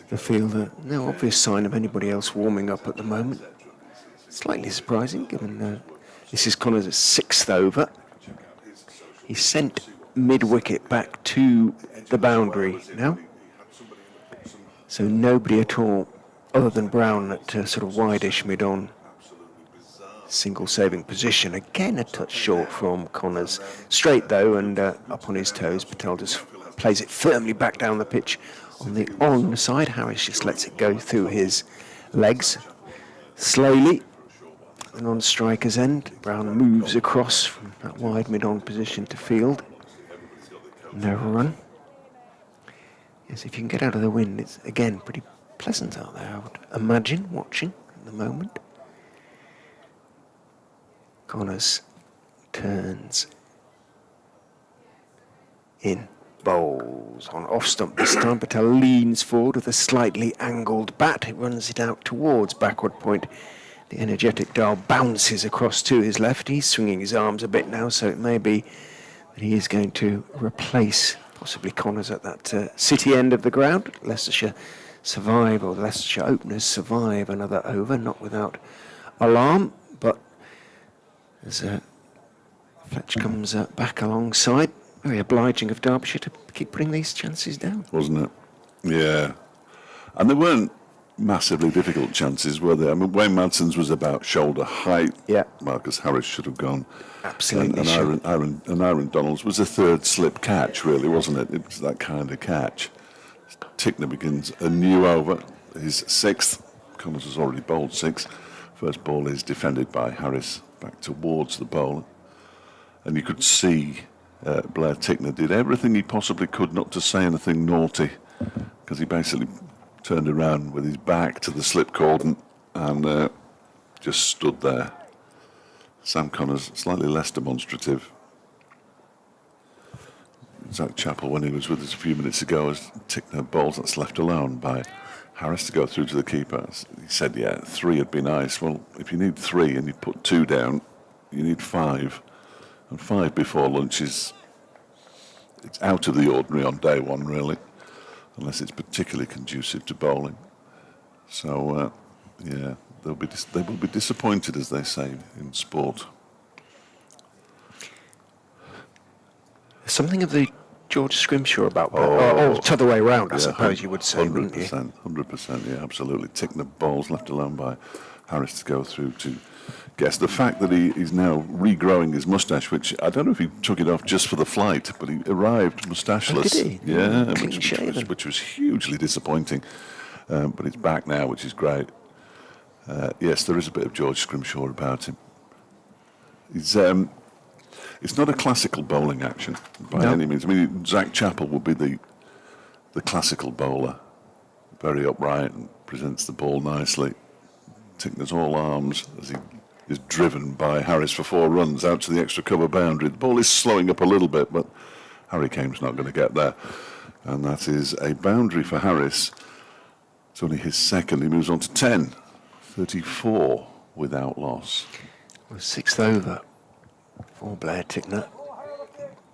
the fielder, no obvious sign of anybody else warming up at the moment. Slightly surprising, given this is Connors' 6th over. He sent mid-wicket back to the boundary now, so nobody at all other than Brown at sort of wide-ish mid-on, single saving position. Again a touch short from Connors. Straight though, and up on his toes. Patel just plays it firmly back down the pitch on the on side. Harris just lets it go through his legs slowly. And on striker's end, Brown moves across from that wide mid-on position to field. No run. Yes, if you can get out of the wind, it's again pretty pleasant out there, I would imagine, watching at the moment. Connors turns in, bowls on off stump this time. Patel leans forward with a slightly angled bat. It runs it out towards backward point. The energetic Dahl bounces across to his left. He's swinging his arms a bit now, so it may be that he is going to replace possibly Connors at that city end of the ground. Leicestershire survive, or the Leicestershire openers survive another over, not without alarm, but as Fletch comes back alongside, very obliging of Derbyshire to keep putting these chances down. Wasn't it? Yeah. And they weren't massively difficult chances, were they? I mean, Wayne Madson's was about shoulder height. Yeah. Marcus Harris should have gone. Absolutely. And Aaron Donald's was a third slip catch, really, wasn't it? It was that kind of catch. Tickner begins a new over, his sixth. Connors has already bowled six. First ball is defended by Harris back towards the bowler. And you could see Blair Tickner did everything he possibly could not to say anything naughty, because he basically turned around with his back to the slip cordon and just stood there. Sam Connors slightly less demonstrative. Zack Chapel, when he was with us a few minutes ago, as Tickner bowls, that's left alone by Harris to go through to the keeper. He said, yeah, 3 would be nice. Well, if you need 3 and you put 2 down, you need 5. And 5 before lunch it's out of the ordinary on day one, really, unless it's particularly conducive to bowling. So, yeah, they will be disappointed, as they say in sport. Something of the George Scrimshaw about that. Or t'other way round, I suppose you would say, wouldn't you? 100%, yeah, absolutely. Tickner bowls left alone by Harris to go through to guess. The fact that he's now regrowing his moustache, which I don't know if he took it off just for the flight, but he arrived moustacheless. Oh, did he? Yeah, which was hugely disappointing. But it's back now, which is great. Yes, there is a bit of George Scrimshaw about him. It's not a classical bowling action by any means. I mean, Zack Chapel would be the classical bowler, very upright and presents the ball nicely. Tickner's all arms as he is driven by Harris for 4 runs out to the extra cover boundary. The ball is slowing up a little bit, but Harry Kane's not going to get there. And that is a boundary for Harris. It's only his second. He moves on to 10, 34 without loss. Well, 6th over for Blair Tickner.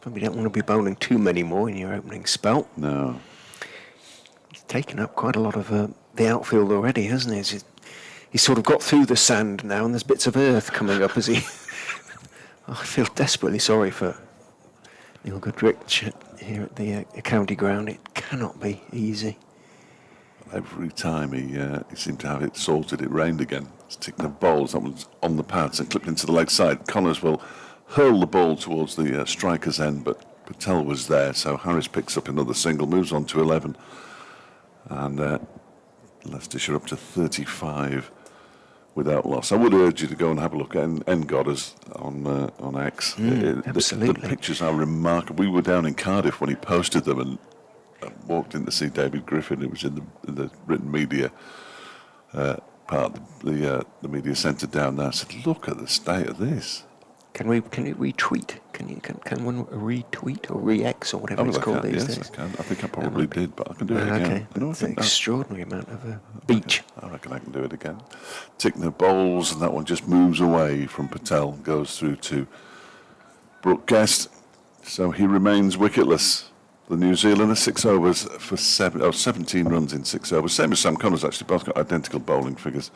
Probably don't want to be bowling too many more in your opening spell. No. He's taken up quite a lot of the outfield already, hasn't he? He's sort of got through the sand now, and there's bits of earth coming up as he... I feel desperately sorry for Neil Goodrich here at the county ground. It cannot be easy. Every time he seemed to have it sorted, it rained again. It's Tickner bowls, that one's on the pads and clipped into the leg side. Connors will hurl the ball towards the striker's end, but Patel was there, so Harris picks up another single, moves on to 11. And Leicestershire up to 35 without loss. I would urge you to go and have a look at Godders on X. Absolutely. The pictures are remarkable. We were down in Cardiff when he posted them and walked in to see David Griffin. It was in the written media part, the media centre down there. I said, look at the state of this. Can we retweet? Can one retweet or re-X or whatever it's called these days? Yes, I can. I think I probably did, but I can do it again. Okay, that's an extraordinary amount of beach. I reckon I can do it again. Tickner bowls, and that one just moves away from Patel, goes through to Brooke Guest. So he remains wicketless. The New Zealander, 6 overs for 17 runs in 6 overs. Same as Sam Connors, actually. Both got identical bowling figures.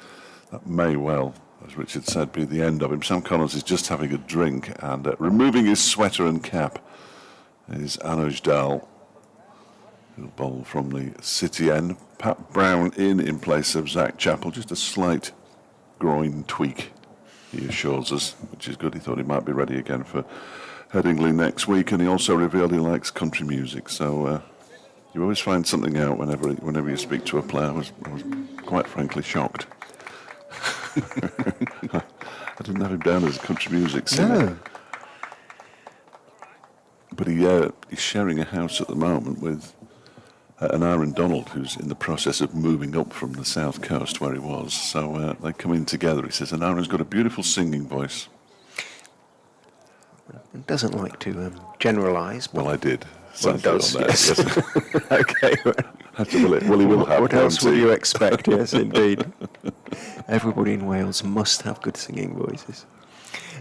That may well, as Richard said, be the end of him. Sam Connors is just having a drink, and removing his sweater and cap is Anuj Dahl, who'll bowl from the city end. Pat Brown in place of Zack Chapel. Just a slight groin tweak, he assures us, which is good. He thought he might be ready again for Headingley next week, and he also revealed he likes country music. So you always find something out whenever you speak to a player. I was quite frankly shocked. I didn't have him down as a country music singer. No. But he's sharing a house at the moment with and Aaron Donald, who's in the process of moving up from the south coast where he was. So they come in together, he says, and Aaron's got a beautiful singing voice. He doesn't like to generalise. Well, I did. Well, it does, yes. Okay. Well, he will have. What else would you expect? Yes, indeed. Everybody in Wales must have good singing voices.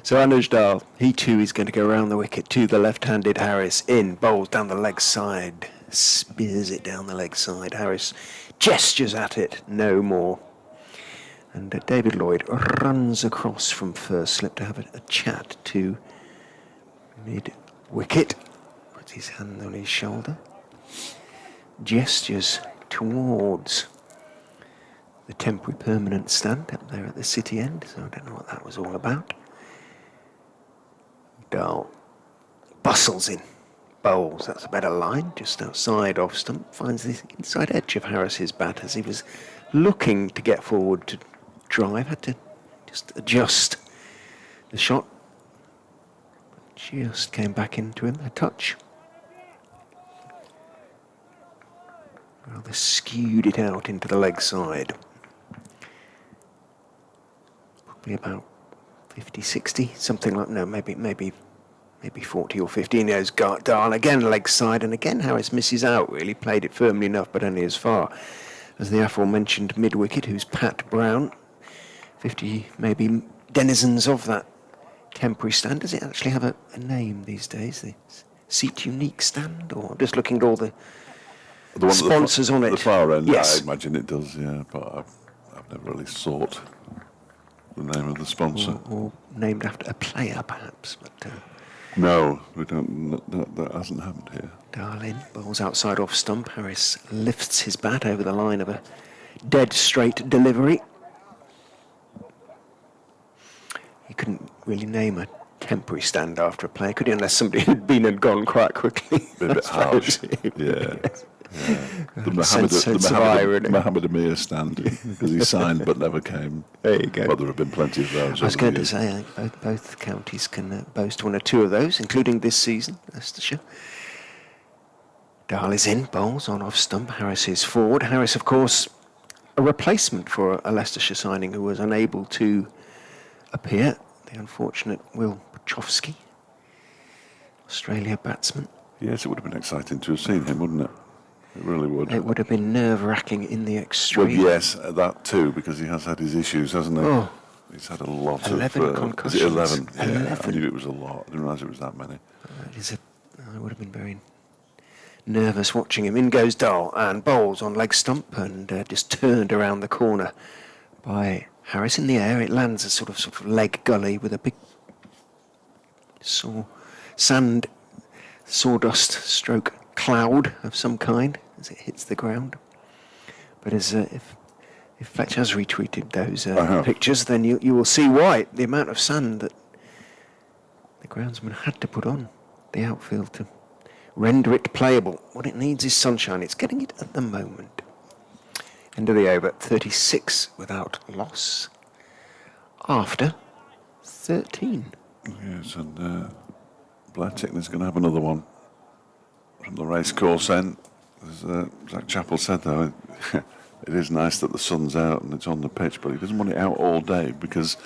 So Anuj Dal, he too is going to go around the wicket to the left-handed Harris. In, bowls down the leg side, spears it down the leg side. Harris gestures at it, no more. And David Lloyd runs across from first slip to have a chat to mid-wicket. Puts his hand on his shoulder. Gestures towards the temporary permanent stand up there at the city end. So I don't know what that was all about. Dahl bustles in, bowls, that's a better line, just outside off stump, finds the inside edge of Harris's bat as he was looking to get forward to drive, had to just adjust the shot. Just came back into him, a touch. Rather skewed it out into the leg side. Probably about 50, 60, something like, no, maybe 40 or 50. And there's Dahl again, leg side, and again Harris misses out, really. Played it firmly enough, but only as far as the aforementioned mid-wicket, who's Pat Brown. 50, maybe, denizens of that temporary stand. Does it actually have a name these days? The Seat Unique stand? Or I'm just looking at all the one sponsors on it. The far end, yes. I imagine it does, yeah, but I've never really sought the name of the sponsor. Or named after a player, perhaps. But no, we don't. That hasn't happened here. Darlin bowls outside off stump. Harris lifts his bat over the line of a dead straight delivery. He couldn't really name a temporary stand after a player, could he? Unless somebody had been and gone quite quickly. A bit harsh. Yeah. The Mohammed Amir stand, because he signed but never came. There you go. Well, there have been plenty of those. I was going to say, both counties can boast one or two of those, including this season, Leicestershire. Dahl is in, bowls on off stump. Harris is forward. Harris, of course, a replacement for a Leicestershire signing who was unable to appear. The unfortunate Will Puchowski, Australia batsman. Yes, it would have been exciting to have seen him, wouldn't it? It really would. It would have been nerve-wracking in the extreme. Well, yes, that too, because he has had his issues, hasn't he? Oh, he's had a lot 11 of... concussions. Is it 11? Yeah, 11. I knew it was a lot. I didn't realise it was that many. I would have been very nervous watching him. In goes Dahl and bowls on leg stump and just turned around the corner by Harris in the air. It lands a sort of leg gully with a big sawdust stroke cloud of some kind as it hits the ground. But as if Fletch has retweeted those pictures, then you will see why. The amount of sand that the groundsman had to put on the outfield to render it playable. What it needs is sunshine. It's getting it at the moment. End of the over, 36 without loss after 13. Yes, and Blair Tickner's going to have another one from the racecourse end. As Zack Chapel said, though, it is nice that the sun's out and it's on the pitch, but he doesn't want it out all day because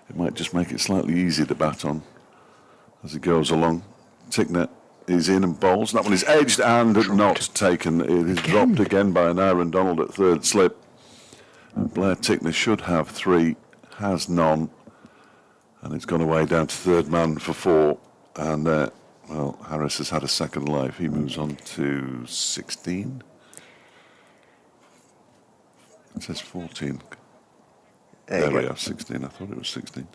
it might just make it slightly easier to bat on as it goes along. Tickner is in and bowls. That one is edged and not taken. It is dropped again by an Aaron Donald at third slip. And Blair Tickner should have 3, has none, and it's gone away down to third man for 4. And well, Harris has had a second life. He moves on to 16. It says 14. There we are, 16. I thought it was 16.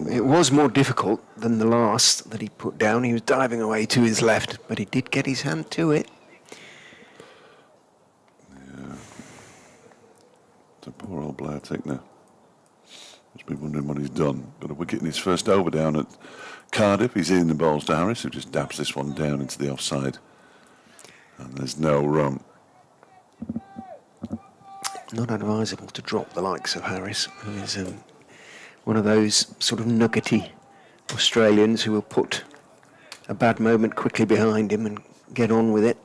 It was more difficult than the last that he put down. He was diving away to his left, but he did get his hand to it. Yeah. So poor old Blair Tickner. Must be wondering what he's done. Got a wicket in his first over down at Cardiff. He's in the bowls to Harris, who just dabs this one down into the offside. And there's no run. Not advisable to drop the likes of Harris, who is one of those sort of nuggety Australians who will put a bad moment quickly behind him and get on with it.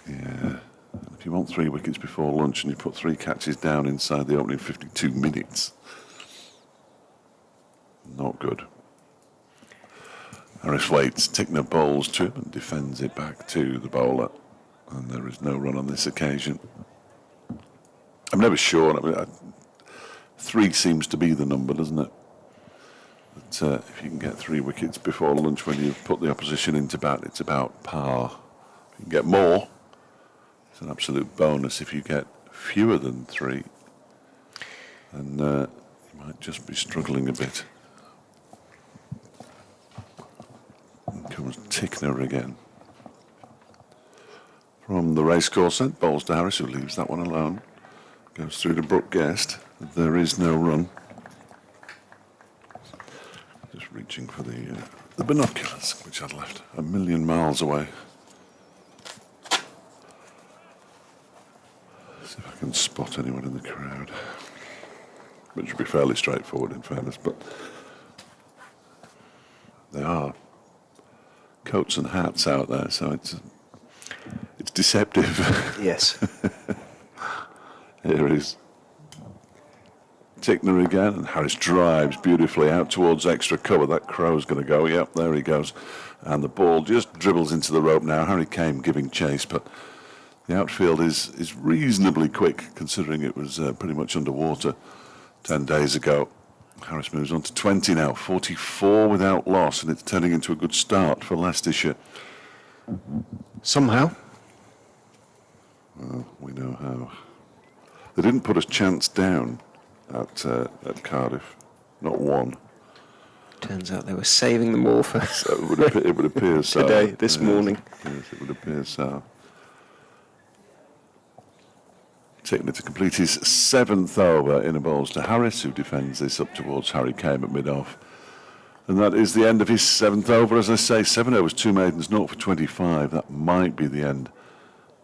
Yeah. If you want 3 wickets before lunch and you put 3 catches down inside the opening 52 minutes, not good. Harris waits, Tickner bowls to him and defends it back to the bowler. And there is no run on this occasion. I'm never sure. I mean, 3 seems to be the number, doesn't it? But if you can get 3 wickets before lunch when you've put the opposition into bat, it's about par. If you can get more, it's an absolute bonus. If you get fewer than 3, then you might just be struggling a bit. And comes Tickner again. From the racecourse end, bowls to Harris, who leaves that one alone. Goes through to Brooke Guest. There is no run. Just reaching for the binoculars, which I'd left a million miles away. See if I can spot anyone in the crowd. Which would be fairly straightforward, in fairness, but there are coats and hats out there, so it's deceptive. Yes. Here is Tickner again, and Harris drives beautifully out towards extra cover. That crow's going to go. Yep, there he goes. And the ball just dribbles into the rope now. Harry Kane giving chase, but the outfield is reasonably quick, considering it was pretty much underwater 10 days ago. Harris moves on to 20 now, 44 without loss, and it's turning into a good start for Leicestershire. Somehow. Well, we know how. They didn't put a chance down at Cardiff, not one. Turns out they were saving them all for So it would appear so. today, this morning. Yes, it would appear so. Tickner to complete his 7th over in a bowls to Harris, who defends this up towards Harry Kane at mid-off. And that is the end of his 7th over. As I say, 7 overs, 2 maidens, 0 for 25. That might be the end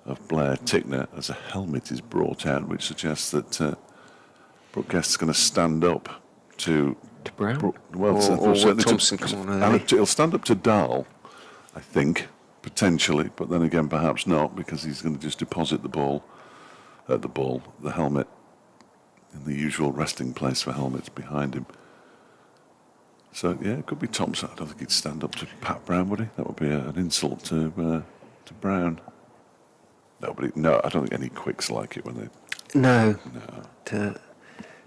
of Blair Tickner as a helmet is brought out, which suggests that Brooke Guest's going to stand up to Brown? Well, or certainly Thompson come on early. he'll stand up to Dahl, I think, potentially, but then again perhaps not, because he's going to just deposit the helmet, in the usual resting place for helmets behind him. So yeah, it could be Thompson. I don't think he'd stand up to Pat Brown, would he? That would be an insult to Brown. No, I don't think any quicks like it when they... No.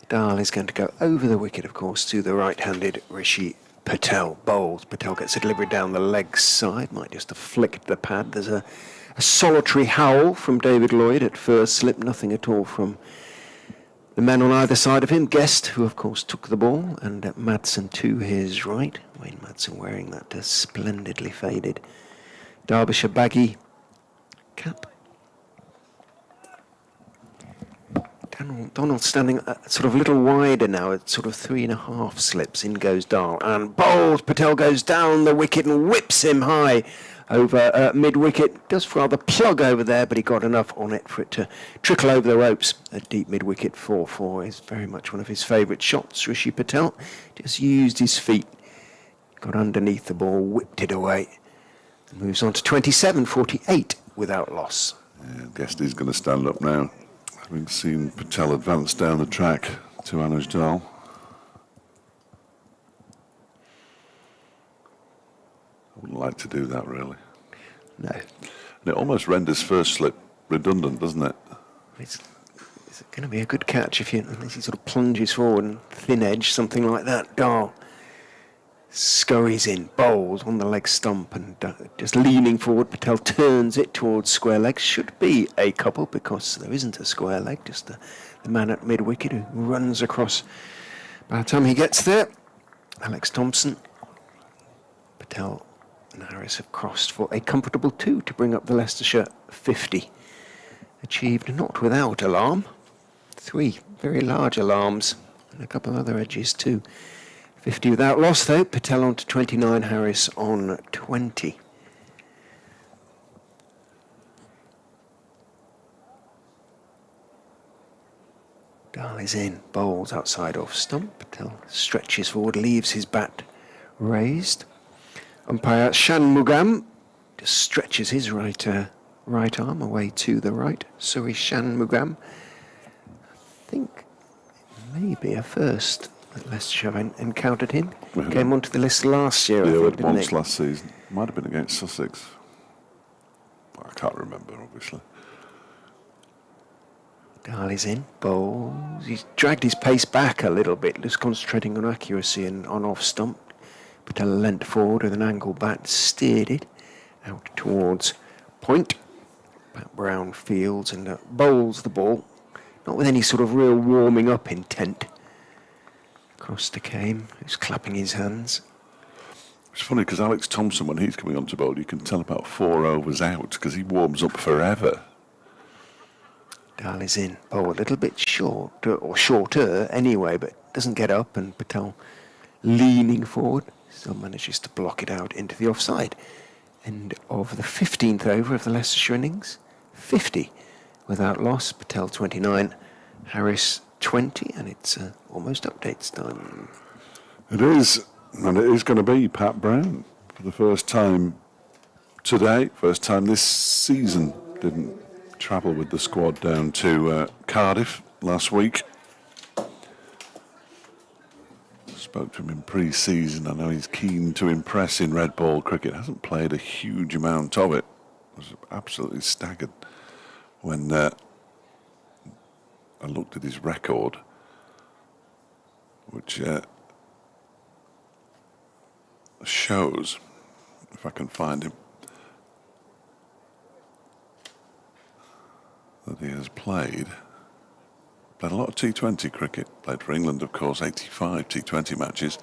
Dahl is going to go over the wicket, of course, to the right-handed Rishi Patel. Bowls. Patel gets a delivery down the leg side. Might just have flicked the pad. There's a solitary howl from David Lloyd at first slip. Nothing at all from the men on either side of him. Guest, who, of course, took the ball. And Madsen to his right. Wayne Madsen wearing that splendidly faded Derbyshire baggy cap. Donald standing sort of a little wider now, at sort of 3.5 slips. In goes Dahl and bowls. Patel goes down the wicket and whips him high over mid-wicket. Does rather plug over there, but he got enough on it for it to trickle over the ropes. A deep mid-wicket 4-4 is very much one of his favourite shots. Rishi Patel just used his feet, got underneath the ball, whipped it away. Moves on to 27, 48 without loss. Yeah, Guest is going to stand up now, having seen Patel advance down the track to Anuj Dahl. I wouldn't like to do that, really. No. And it almost renders first slip redundant, doesn't it? It's going to be a good catch unless he sort of plunges forward and thin edge, something like that. Dahl scurries in, bowls on the leg stump, and just leaning forward. Patel turns it towards square leg. Should be a couple, because there isn't a square leg, just the man at mid-wicket who runs across. By the time he gets there, Alex Thompson, Patel and Harris have crossed for a comfortable 2 to bring up the Leicestershire 50. Achieved not without alarm. 3 very large alarms, and a couple other edges too. 50 without loss, though. Patel on to 29, Harris on 20. Dahl is in, bowls outside off stump. Patel stretches forward, leaves his bat raised. Umpire Shanmugam just stretches his right arm away to the right. Suri Shanmugam. I think maybe a first that Leicestershire have encountered him. Came onto the list last year, I think, didn't once he? last season. Might have been against Sussex. I can't remember, obviously. Darley's in, bowls. He's dragged his pace back a little bit, just concentrating on accuracy and on off stump. But leant forward with an angle bat, steered it out towards point. Pat Brown fields and bowls the ball, not with any sort of real warming up intent. Costa came, who's clapping his hands. It's funny because Alex Thompson, when he's coming onto bowl, you can tell about 4 overs out because he warms up forever. Darley's in, bowl a little bit short, or shorter anyway, but doesn't get up, and Patel leaning forward still manages to block it out into the offside. End of the 15th over of the Leicestershire innings. 50 without loss. Patel 29, Harris 20, and it's almost updates time. It is, and it is going to be Pat Brown for the first time today, first time this season. Didn't travel with the squad down to Cardiff last week. Spoke to him in pre-season. I know he's keen to impress in red ball cricket. Hasn't played a huge amount of it. Was absolutely staggered when I looked at his record, which shows, if I can find him, that he has played a lot of T20 cricket. Played for England, of course, 85 T20 matches.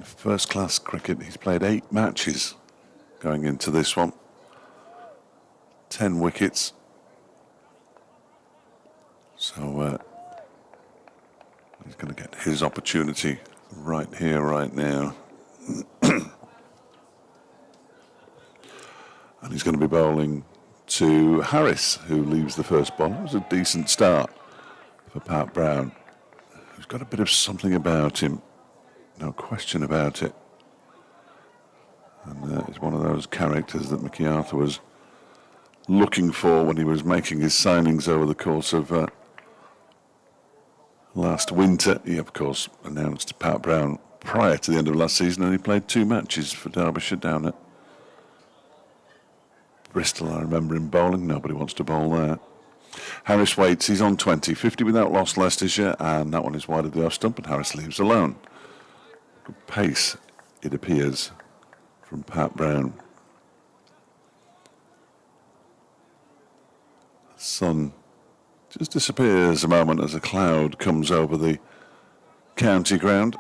First class cricket, he's played 8 matches going into this one. 10 wickets. So he's going to get his opportunity right here, right now. And he's going to be bowling to Harris, who leaves the first ball. It was a decent start for Pat Brown, who's got a bit of something about him, no question about it. And it's one of those characters that Mickey Arthur was looking for when he was making his signings over the course of last winter. He, of course, announced Pat Brown prior to the end of last season, and he played 2 matches for Derbyshire down at Bristol. I remember him bowling. Nobody wants to bowl there. Harris waits. He's on 20. 50 without loss, Leicestershire, and that one is wide of the off stump, and Harris leaves alone. Good pace, it appears, from Pat Brown. The sun just disappears a moment as a cloud comes over the county ground.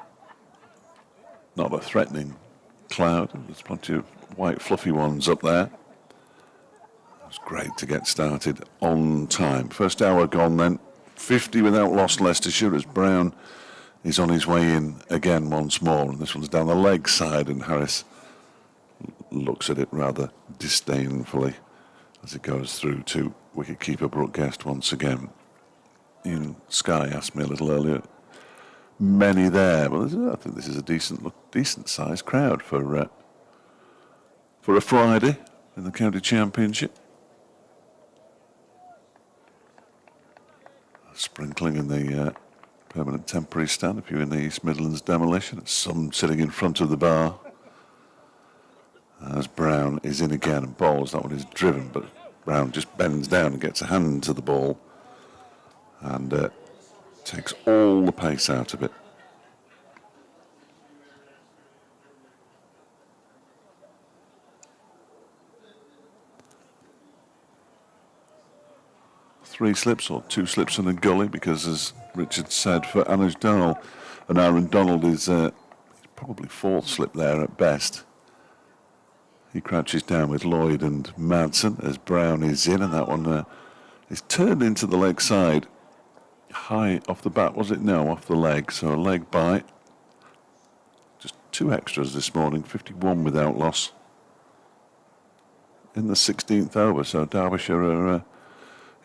Not a threatening cloud. There's plenty of white fluffy ones up there. It's great to get started on time. First hour gone then. 50 without loss, Leicestershire, as Brown is on his way in again once more. And this one's down the leg side, and Harris looks at it rather disdainfully as it goes through to wicketkeeper Brooke Guest once again. Ian Sky asked me a little earlier, many there. Well, I think this is a decent sized crowd for a Friday in the county championship. Sprinkling in the permanent temporary stand, a few in the East Midlands demolition, some sitting in front of the bar. As Brown is in again and bowls, that one is driven, but Brown just bends down and gets a hand to the ball and takes all the pace out of it. Three slips or 2 slips in a gully, because as Richard said, for Anuj Donald, and Aaron Donald is probably 4th slip there at best. He crouches down with Lloyd and Madsen as Brown is in, and that one is turned into the leg side. High off the bat, was it? No, off the leg, so a leg bite. Just 2 extras this morning, 51 without loss. In the 16th over, so Derbyshire are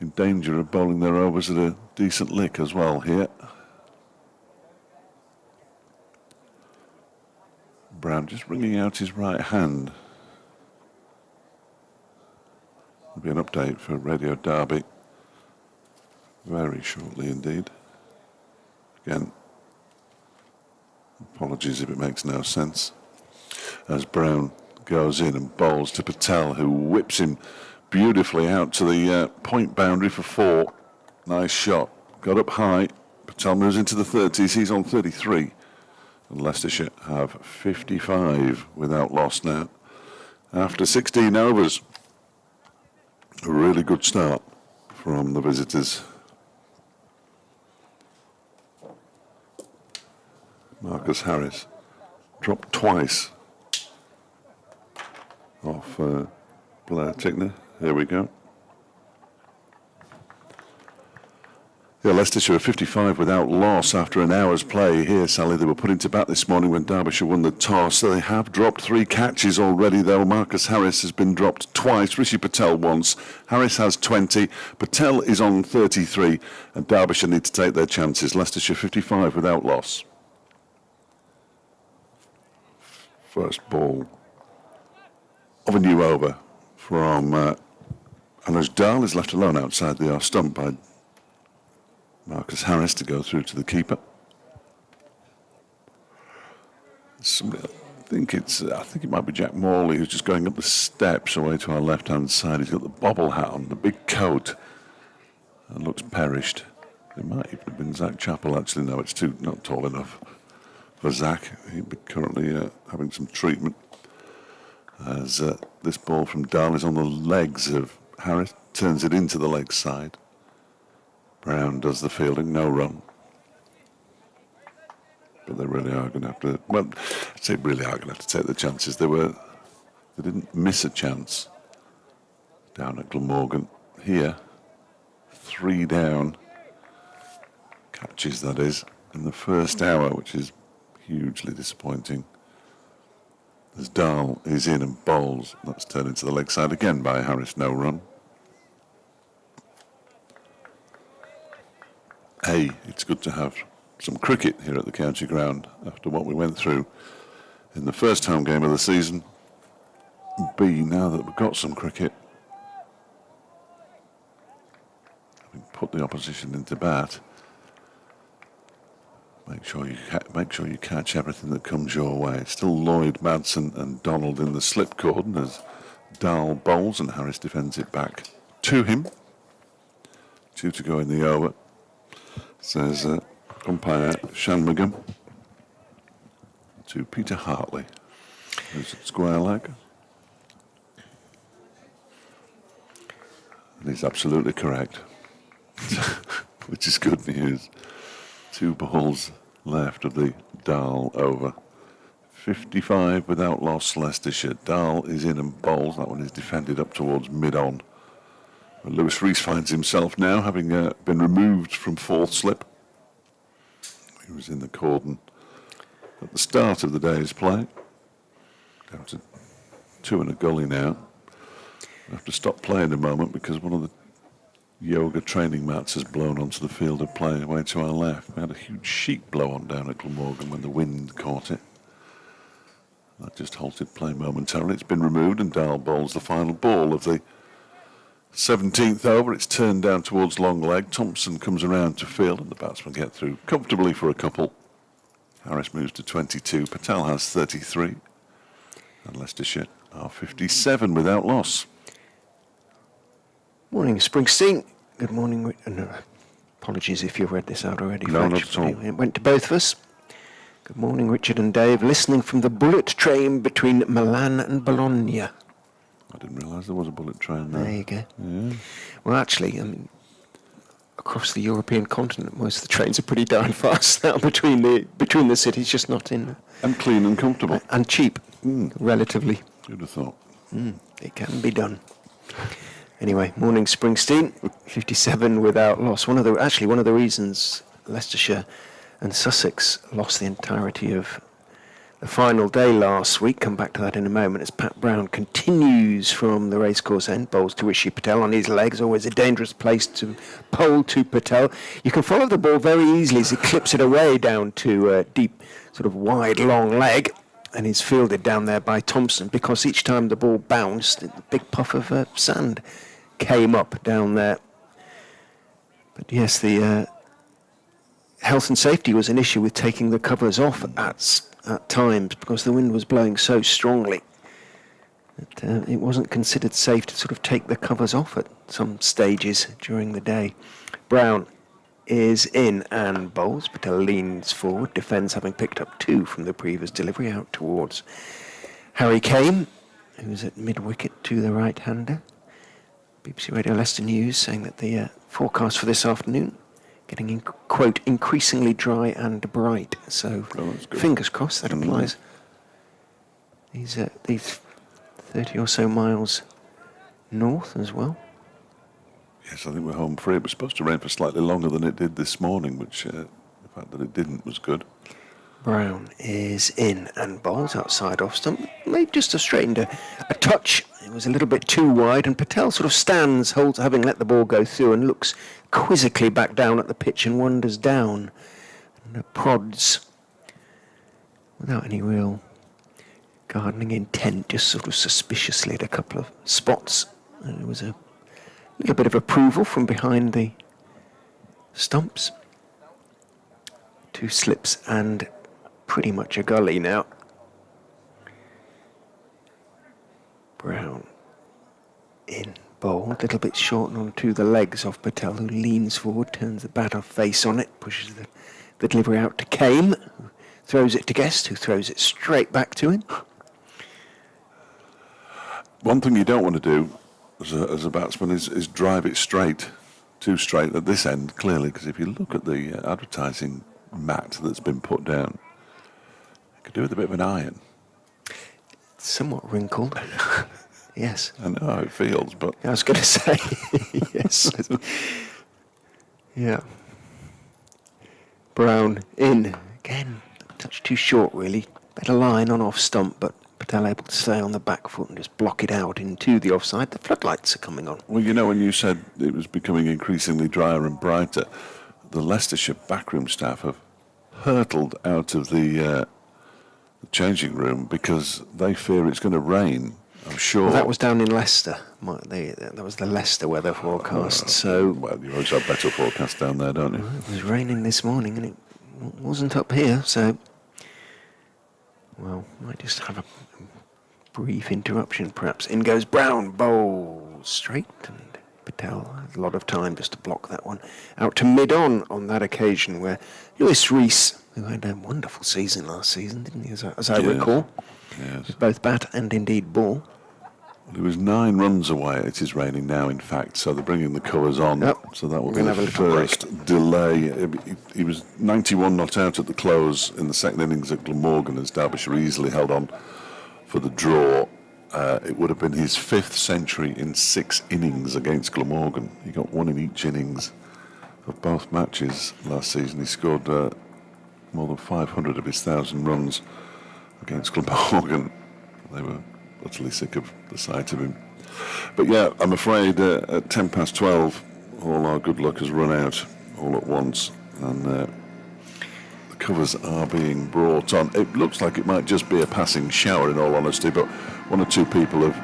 in danger of bowling their overs at a decent lick as well here. Brown, just wringing out his right hand. There'll be an update for Radio Derby very shortly indeed. Again, apologies if it makes no sense. As Brown goes in and bowls to Patel, who whips him beautifully out to the point boundary for 4. Nice shot. Got up high. Patel moves into the 30s. He's on 33. And Leicestershire have 55 without loss now. After 16 overs. A really good start from the visitors. Marcus Harris dropped twice off Blair Tickner. Here we go. Yeah, Leicestershire are 55 without loss after an hour's play here, Sally. They were put into bat this morning when Derbyshire won the toss. They have dropped 3 catches already, though. Marcus Harris has been dropped twice. Rishi Patel once. Harris has 20. Patel is on 33. And Derbyshire need to take their chances. Leicestershire 55 without loss. First ball of a new over from Anuj Dahl is left alone outside the off stump by Marcus Harris to go through to the keeper. I think it might be Jack Morley who's just going up the steps away to our left-hand side. He's got the bobble hat on, the big coat, and looks perished. It might even have been Zack Chapel. Actually, no, it's not tall enough for Zack. He'd be currently having some treatment. As this ball from Dahl is on the legs of Harris, turns it into the leg side. Brown does the fielding, no run. But they really are going to have to, well, I'd say really are going to have to take the chances. They didn't miss a chance down at Glamorgan. Here, 3 down, catches that is, in the first hour, which is hugely disappointing. As Dahl is in and bowls, that's turned into the leg side again by Harris, no run. It's good to have some cricket here at the county ground after what we went through in the first home game of the season. B, now that we've got some cricket, having put the opposition into bat, make sure you catch everything that comes your way. It's still Lloyd, Madsen and Donald in the slip cordon as Dahl bowls and Harris defends it back to him. 2 to go in the over. Says umpire Shanmugam to Peter Hartley, who's at square leg. And he's absolutely correct, which is good news. 2 balls left of the Dahl over. 55 without loss, Leicestershire. Dahl is in and bowls. That one is defended up towards mid-on. Lewis Rees finds himself now, having been removed from 4th slip. He was in the cordon at the start of the day's play. Down to 2 and a gully now. I have to stop playing a moment because one of the yoga training mats has blown onto the field of play away to our left. We had a huge sheet blow on down at Glamorgan when the wind caught it. That just halted play momentarily. It's been removed and Dahl bowls the final ball of the 17th over. It's turned down towards long leg. Thompson comes around to field and the batsmen get through comfortably for a couple. Harris moves to 22. Patel has 33. And Leicestershire are 57 without loss. Morning, Springsteen. Good morning. No, apologies if you've read this out already. No, not at all. It went to both of us. Good morning, Richard and Dave. Listening from the bullet train between Milan and Bologna. I didn't realise there was a bullet train there. There you go. Yeah. Well, actually, I mean, across the European continent, most of the trains are pretty darn fast now between the cities, just not in. And clean and comfortable. And cheap, relatively. Who'd have thought? It can be done. Anyway, morning, Springsteen. 57 without loss. One of the reasons Leicestershire and Sussex lost the entirety of the final day last week, come back to that in a moment, as Pat Brown continues from the racecourse end, bowls to Rishi Patel on his legs, always a dangerous place to bowl to Patel. You can follow the ball very easily as he clips it away down to deep, sort of wide, long leg, and is fielded down there by Thompson, because each time the ball bounced, a big puff of sand came up down there. But yes, the health and safety was an issue with taking the covers off at times, because the wind was blowing so strongly that it wasn't considered safe to sort of take the covers off at some stages during the day. Brown is in and bowls. Patel leans forward, defends, having picked up 2 from the previous delivery, out towards Harry Kane, who's at mid-wicket to the right-hander. BBC Radio Leicester News saying that the forecast for this afternoon getting, quote, increasingly dry and bright. So fingers crossed that applies. These 30 or so miles north as well. Yes, I think we're home free. It was supposed to rain for slightly longer than it did this morning, which the fact that it didn't was good. Brown is in and bowls outside off stump. Maybe just straightened a touch. It was a little bit too wide, and Patel sort of stands, holds, having let the ball go through, and looks quizzically back down at the pitch and wanders down and prods without any real gardening intent, just sort of suspiciously at a couple of spots. And it was a little bit of approval from behind the stumps. 2 slips and pretty much a gully now. Brown in bowl, a little bit short onto the legs of Patel, who leans forward, turns the bat off face on it, pushes the delivery out to Kane, who throws it to Guest, who throws it straight back to him. One thing you don't want to do as a batsman is drive it too straight at this end, clearly, because if you look at the advertising mat that's been put down, you could do with a bit of an iron. It's somewhat wrinkled. Yes. I know how it feels, but... I was going to say, yes. Yeah. Brown in. Again, a touch too short, really. Better line on off stump, but Patel able to stay on the back foot and just block it out into the offside. The floodlights are coming on. Well, you know, when you said it was becoming increasingly drier and brighter, the Leicestershire backroom staff have hurtled out of the changing room because they fear it's going to rain, I'm sure. Well, that was down in Leicester. That was the Leicester weather forecast. Well, you always have better forecasts down there, don't you? It was raining this morning and it wasn't up here, so... Well, might just have a brief interruption, perhaps. In goes Brown, bowls straight, and Patel has a lot of time just to block that one. Out to mid-on that occasion, where Lewis Rees, who had a wonderful season last season, didn't he, as I recall? Yes. With both bat and indeed ball. Well, he was 9 runs away. It is raining now, in fact, so they're bringing the colours on. Yep. So that will We're be gonna the have a little first delay. He was 91 not out at the close in the second innings at Glamorgan, as Derbyshire easily held on for the draw. It would have been his 5th century in 6 innings against Glamorgan. He got 1 in each innings of both matches last season. He scored more than 500 of his 1,000 runs against Glamorgan. They were utterly sick of the sight of him. But yeah, I'm afraid at 12:10, all our good luck has run out all at once, and the covers are being brought on. It looks like it might just be a passing shower, in all honesty, but one or two people have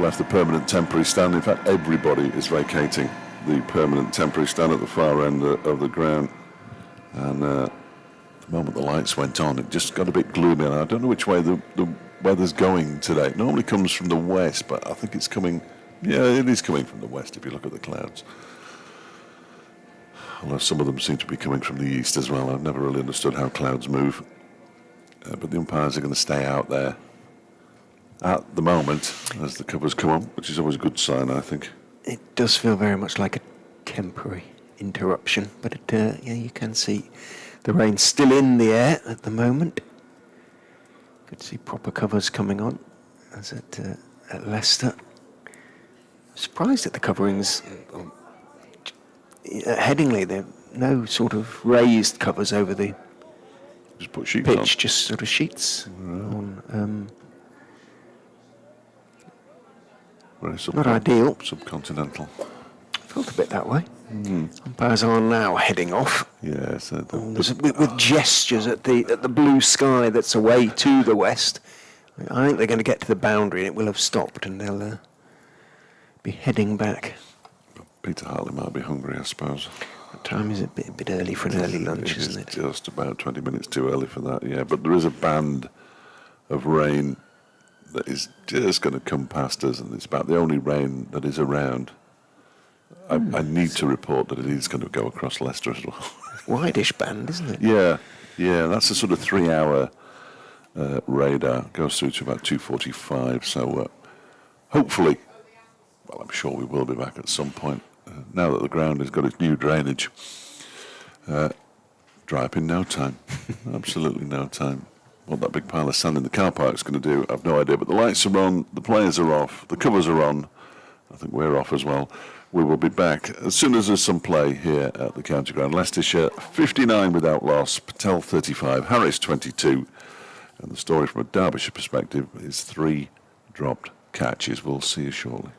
left the permanent temporary stand. In fact, everybody is vacating the permanent temporary stand at the far end of the ground. And the moment the lights went on, it just got a bit gloomy. And I don't know which way the weather's going today. It normally comes from the west, but I think it's coming... Yeah, it is coming from the west if you look at the clouds. Although some of them seem to be coming from the east as well. I've never really understood how clouds move. But the umpires are going to stay out there at the moment as the covers come on, which is always a good sign, I think. It does feel very much like a temporary interruption, but you can see the rain still in the air at the moment. Could see proper covers coming on, as at Leicester. Surprised at the coverings. At Headingley, there are no sort of raised covers over the just put sheets pitch, on. just sort of sheets on. Very not ideal. Subcontinental. Felt a bit that way. Umpires are now heading off. Yeah, so With gestures at the blue sky that's away to the west. I think they're going to get to the boundary and it will have stopped and they'll be heading back. Peter Hartley might be hungry, I suppose. The time is a bit early for an early lunch, isn't it? Just about 20 minutes too early for that, yeah. But there is a band of rain that is just going to come past us, and it's about the only rain that is around. I need to report that it is going to go across Leicester as well. Wide-ish band, isn't it? Yeah, that's a sort of 3-hour radar. Goes through to about 2:45, so hopefully, well, I'm sure we will be back at some point. Now that the ground has got its new drainage, dry up in no time. Absolutely no time. What that big pile of sand in the car park is going to do, I've no idea. But the lights are on, the players are off, the covers are on. I think we're off as well. We will be back as soon as there's some play here at the County Ground. Leicestershire 59 without loss, Patel 35, Harris 22. And the story from a Derbyshire perspective is 3 dropped catches. We'll see you shortly.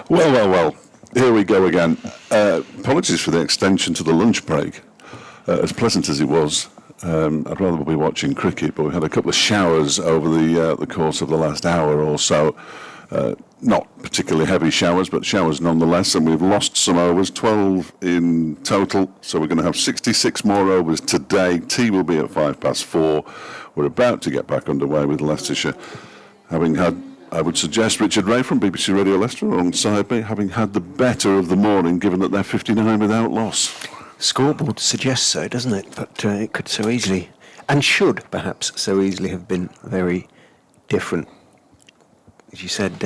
Well. Here we go again. Apologies for the extension to the lunch break. As pleasant as it was, I'd rather be watching cricket, but we had a couple of showers over the course of the last hour or so. Not particularly heavy showers, but showers nonetheless, and we've lost some overs, 12 in total, so we're going to have 66 more overs today. Tea will be at 4:05. We're about to get back underway with Leicestershire, having had, I would suggest, Richard Ray from BBC Radio Leicester alongside me, having had the better of the morning, given that they're 59 without loss. Scoreboard suggests so, doesn't it? But it could so easily, and should perhaps so easily have been very different. As you said,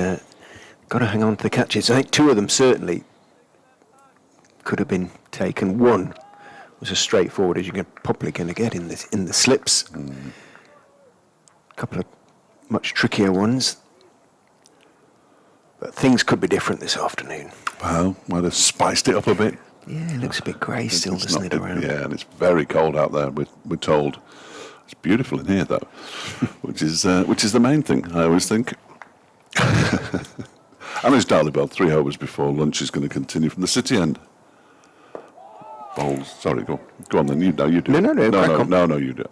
got to hang on to the catches. I think two of them certainly could have been taken. One was as straightforward as you're probably going to get in the slips. A couple of much trickier ones. But things could be different this afternoon. Well, might have spiced it up a bit. Yeah, it looks a bit grey still, doesn't it, around? Yeah, and it's very cold out there, we're told. It's beautiful in here, though, which is the main thing, I always think. And it's Darley Bell, 3 overs before lunch is going to continue from the city end. Bowls, sorry, go on then, you do. No, you do.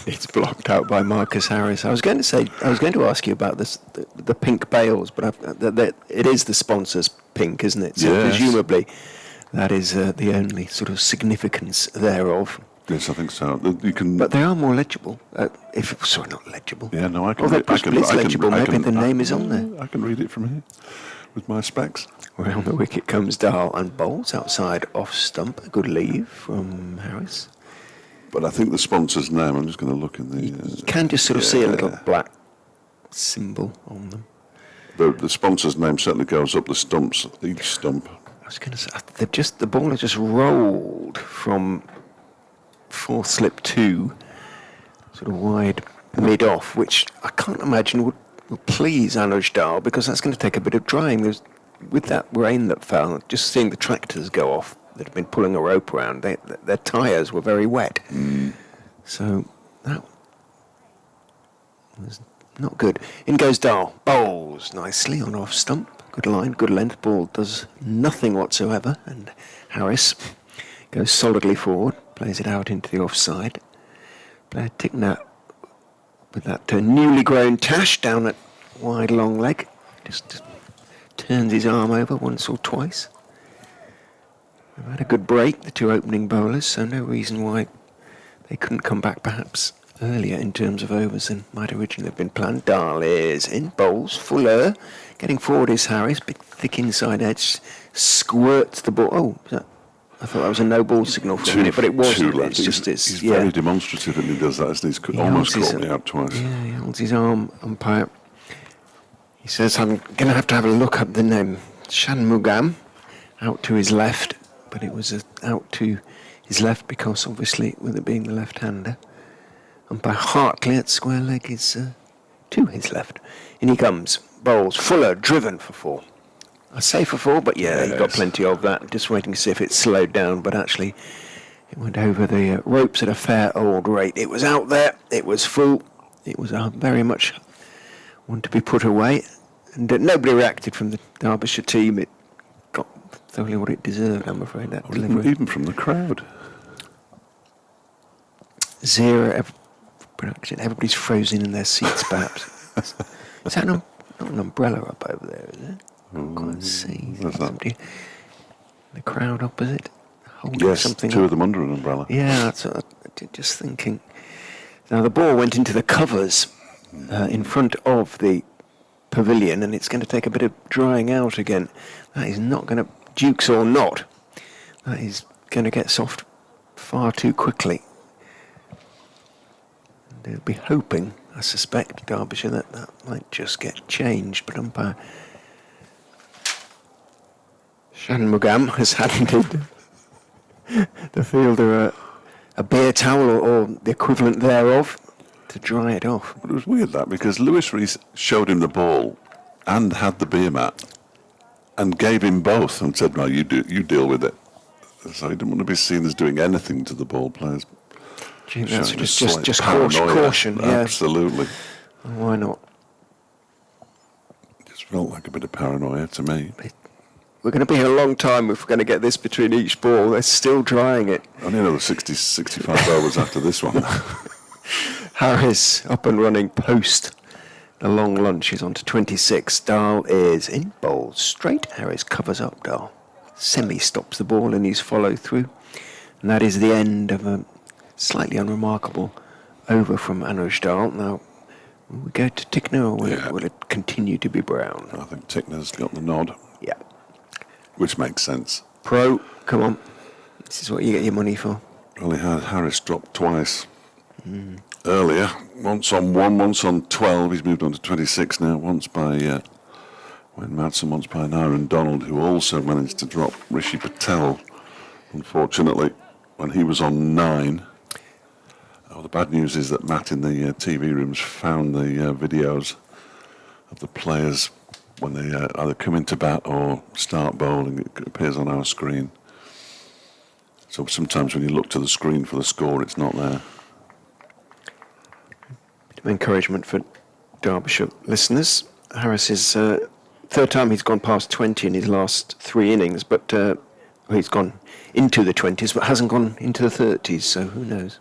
It's blocked out by Marcus Harris. I was going to ask you about this, the pink bales, but it is the sponsor's pink, isn't it? So yes. Presumably that is the only sort of significance thereof. Yes, I think so. You can, but they are more legible. Sorry, not legible. Yeah, no, I can. Oh, they're legible. Maybe the name is on there. I can read it from here with my specs. Round the wicket comes Dahl and bowls outside off stump. A good leave from Harris. But I think the sponsor's name, I'm just going to look in the... You can just sort of see a little black symbol on them. The sponsor's name certainly goes up the stumps, each stump. I was going to say, the ball has just rolled from 4th slip 2, sort of wide mid-off, which I can't imagine would please Anuj Dahl, because that's going to take a bit of drying. With that rain that fell, just seeing the tractors go off, that have been pulling a rope around, their tyres were very wet. So that was not good. In goes Dahl, bowls nicely on off stump. Good line, good length, ball does nothing whatsoever, and Harris goes solidly forward, plays it out into the offside. Blair Tickner with that newly grown tash down at wide long leg, just turns his arm over once or twice. They've had a good break, the two opening bowlers, so no reason why they couldn't come back perhaps earlier in terms of overs than might originally have been planned. Dahl is in, bowls, Fuller, getting forward is Harris, big thick inside edge, squirts the ball. Oh, I thought that was a no ball signal for a minute, but it wasn't. It's just he's very demonstrative and he does that, isn't he? He's almost caught me out twice. Yeah, he holds his arm, umpire. He says, I'm going to have a look up the name. Shanmugam, out to his left. But it was out to his left because, obviously, with it being the left-hander. And by Hartley at square leg is to his left. In he comes. Bowls. Fuller, driven for 4. I say for 4, but yeah, he got plenty of that. Just waiting to see if it slowed down. But actually, it went over the ropes at a fair old rate. It was out there. It was full. It was very much one to be put away. And nobody reacted from the Derbyshire team. It got totally what it deserved, I'm afraid, that delivery. Even from the crowd. 0 production. Everybody's frozen in their seats, perhaps. Is that not an umbrella up over there, is it? I can't see. Somebody, the crowd opposite holding something. Yes, 2 of them under an umbrella. Yeah, that's what I'm just thinking. Now, the ball went into the covers in front of the pavilion, and it's going to take a bit of drying out again. That is not going to, dukes or not, that is going to get soft far too quickly. And they'll be hoping, I suspect, Derbyshire, that might just get changed. But umpire Shanmugam has handed the fielder a beer towel or the equivalent thereof to dry it off. But it was weird that, because Lewis Rees showed him the ball and had the beer mat and gave him both and said, no, you deal with it. So he didn't want to be seen as doing anything to the ball players. Do you think that's just caution? Yeah. Absolutely. Why not? Just felt like a bit of paranoia to me. We're going to be here a long time if we're going to get this between each ball. They're still drying it. Only another 60, 65 overs after this one. Harris up and running post the long lunch. Is on to 26. Dahl is in bowls straight. Harris covers up Dahl. Semi stops the ball in his follow through. And that is the end of a slightly unremarkable over from Anuj Dahl. Now, will we go to Tickner or will it continue to be Brown? I think Tickner's got the nod. Yeah. Which makes sense. Pro, come on. This is what you get your money for. Well, he had Harris dropped twice earlier. Once on 1, once on 12. He's moved on to 26 now. Once by Wayne Madsen, once by Aaron Donald, who also managed to drop Rishi Patel, unfortunately, when he was on 9. Oh, the bad news is that Matt in the TV rooms found the videos of the players when they either come into bat or start bowling. It appears on our screen. So sometimes when you look to the screen for the score, it's not there. Bit of encouragement for Derbyshire listeners. Harris is third time he's gone past 20 in his last 3 innings, but he's gone into the 20s, but hasn't gone into the 30s, so who knows.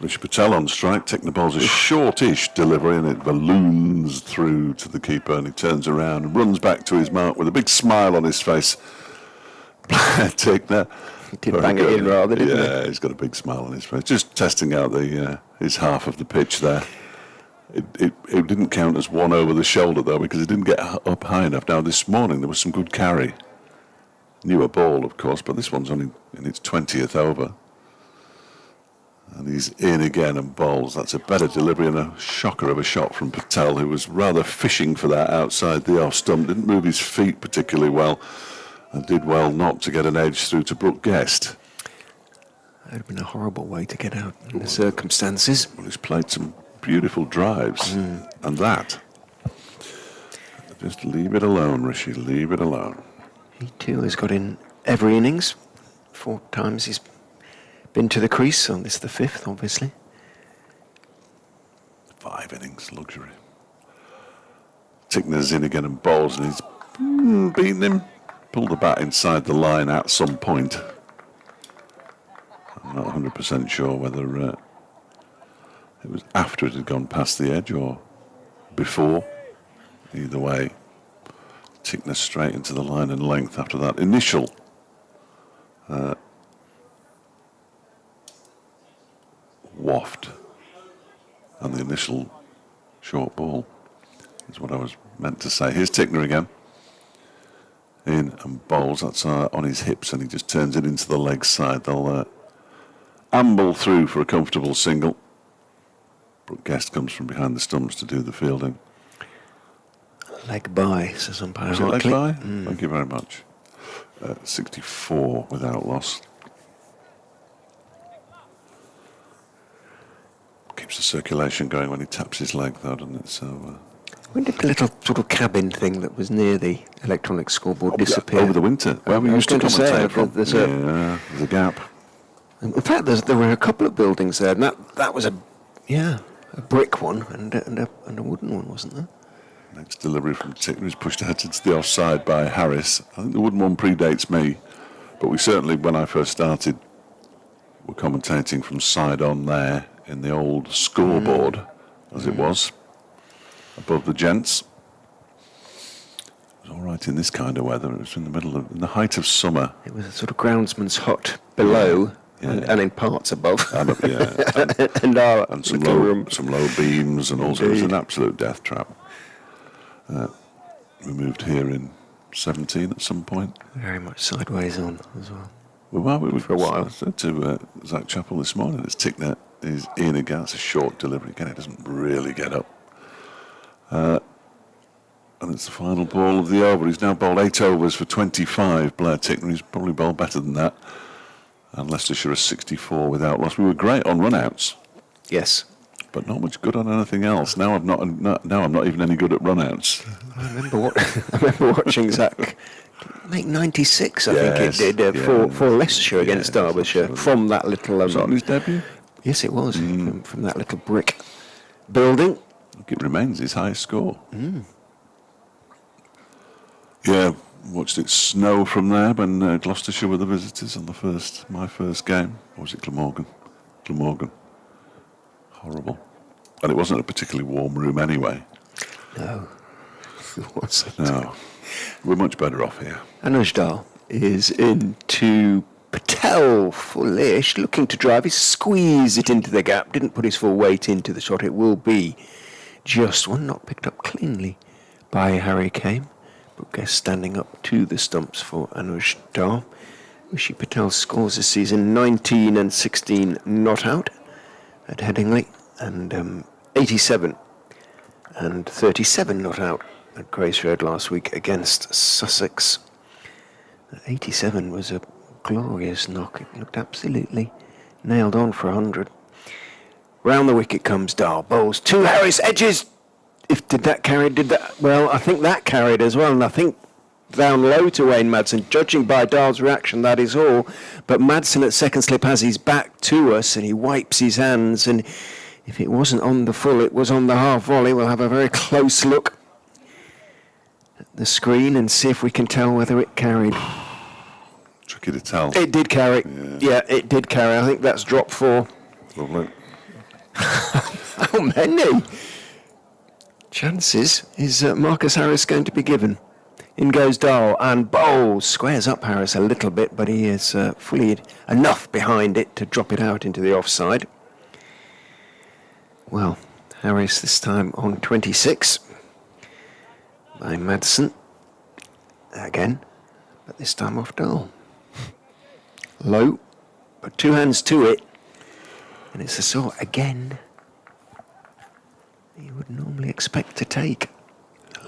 Rishi Patel on strike. Tickner bowls a shortish delivery and it balloons through to the keeper, and he turns around and runs back to his mark with a big smile on his face. Blair Tickner. He did bang it in rather, didn't he? Yeah, he's got a big smile on his face. Just testing out his half of the pitch there. It didn't count as one over the shoulder, though, because it didn't get up high enough. Now, this morning there was some good carry. Newer ball, of course, but this one's only in its 20th over. And he's in again and bowls. That's a better delivery and a shocker of a shot from Patel, who was rather fishing for that outside the off stump. Didn't move his feet particularly well and did well not to get an edge through to Brooke Guest. That would have been a horrible way to get out in the circumstances. Well, he's played some beautiful drives. And that. Just leave it alone, Rishi. Leave it alone. He too has got in every innings. 4 times he's been to the crease, so this is the 5th, obviously. 5 innings, luxury. Tickner's in again and bowls, and he's beaten him. Pulled the bat inside the line at some point. I'm not 100% sure whether it was after it had gone past the edge or before. Either way, Tickner straight into the line and length after that initial waft and the initial short ball is what I was meant to say. Here's Tickner again. In and bowls. That's on his hips, and he just turns it into the leg side. They'll amble through for a comfortable single. Brooke Guest comes from behind the stumps to do the fielding. Leg by, says umpire. Is it leg by? Thank you very much. 64 without loss. Keeps the circulation going when he taps his leg, though, doesn't it? So. When did the little sort of cabin thing that was near the electronic scoreboard disappear? Over the winter. Where we used to commentate from. There's a gap. In fact, there were a couple of buildings there, and that was a brick one and a wooden one, wasn't there? Next delivery from Tickner is pushed out into the offside by Harris. I think the wooden one predates me, but we certainly, when I first started, were commentating from side on there in the old scoreboard, as it was, above the gents. It was all right in this kind of weather. It was in the height of summer. It was a sort of groundsman's hut below. Yeah. And in parts above. And some low beams and also it was an absolute death trap. We moved here in 17 at some point. Very much sideways on as well. We for a while. I said to Zack Chapel this morning, it's Tickner is in again. It's a short delivery. Again, it doesn't really get up. And it's the final ball of the over. He's now bowled 8 overs for 25, Blair Tickner. He's probably bowled better than that. And Leicestershire are 64 without loss. We were great on run-outs. Yes. But not much good on anything else. Now I'm not even any good at run-outs. I remember watching Zack make 96, I think it did, for Leicestershire against Derbyshire from that little... was that on his debut? Yes, it was, from that little brick building. It remains his highest score. Yeah, watched it snow from there when Gloucestershire were the visitors on my first game. Or was it Glamorgan? Glamorgan. Horrible. And it wasn't a particularly warm room anyway. No, it wasn't. No, we're much better off here. Anujdal is into Patel, fullish, looking to drive. He squeezed it into the gap, didn't put his full weight into the shot. It will be just one, not picked up cleanly by Harry Kane. But guess standing up to the stumps for Anujdal. Rishi Patel scores this season 19 and 16 not out at Headingley, and 87 and 37 not out at Grace Road last week against Sussex. 87 was a glorious knock. It looked absolutely nailed on for 100. Round the wicket comes Dahl, bowls to Harris, edges. Did that carry? Well, I think that carried as well, and I think down low to Wayne Madsen. Judging by Dahl's reaction, that is all. But Madsen at second slip has his back to us, and he wipes his hands, and if it wasn't on the full, it was on the half volley. We'll have a very close look at the screen and see if we can tell whether it carried. Tricky to tell. It did carry. Yeah, it did carry. I think that's drop 4. Lovely. How many chances is Marcus Harris going to be given? In goes Dahl and bowls. Squares up Harris a little bit, but he is fully enough behind it to drop it out into the offside. Well, Harris this time on 26 by Madsen. Again, but this time off Dahl. Low, but 2 hands to it. And it's a sort, again, you would normally expect to take.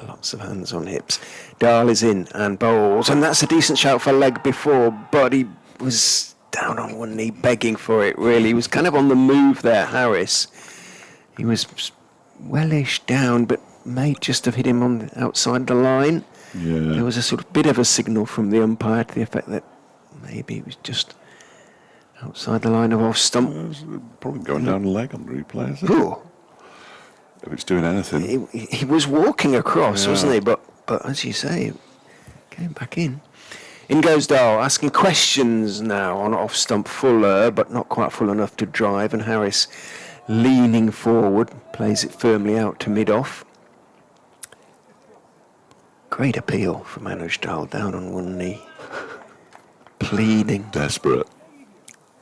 Lots of hands on hips. Dahl is in and bowls, and that's a decent shout for leg before, but he was down on one knee begging for it, really. He was kind of on the move there, Harris. He was wellish down, but may just have hit him on the outside the line. Yeah. There was a sort of bit of a signal from the umpire to the effect that maybe it was just outside the line of off stump. Probably going down the leg on the replay, isn't it? Ooh. If it's doing anything. He was walking across, wasn't he? But as you say, came back in. In goes Dahl, asking questions now on off stump fuller, but not quite full enough to drive. And Harris leaning forward, plays it firmly out to mid-off. Great appeal from Anujdal, down on one knee. Pleading. Desperate.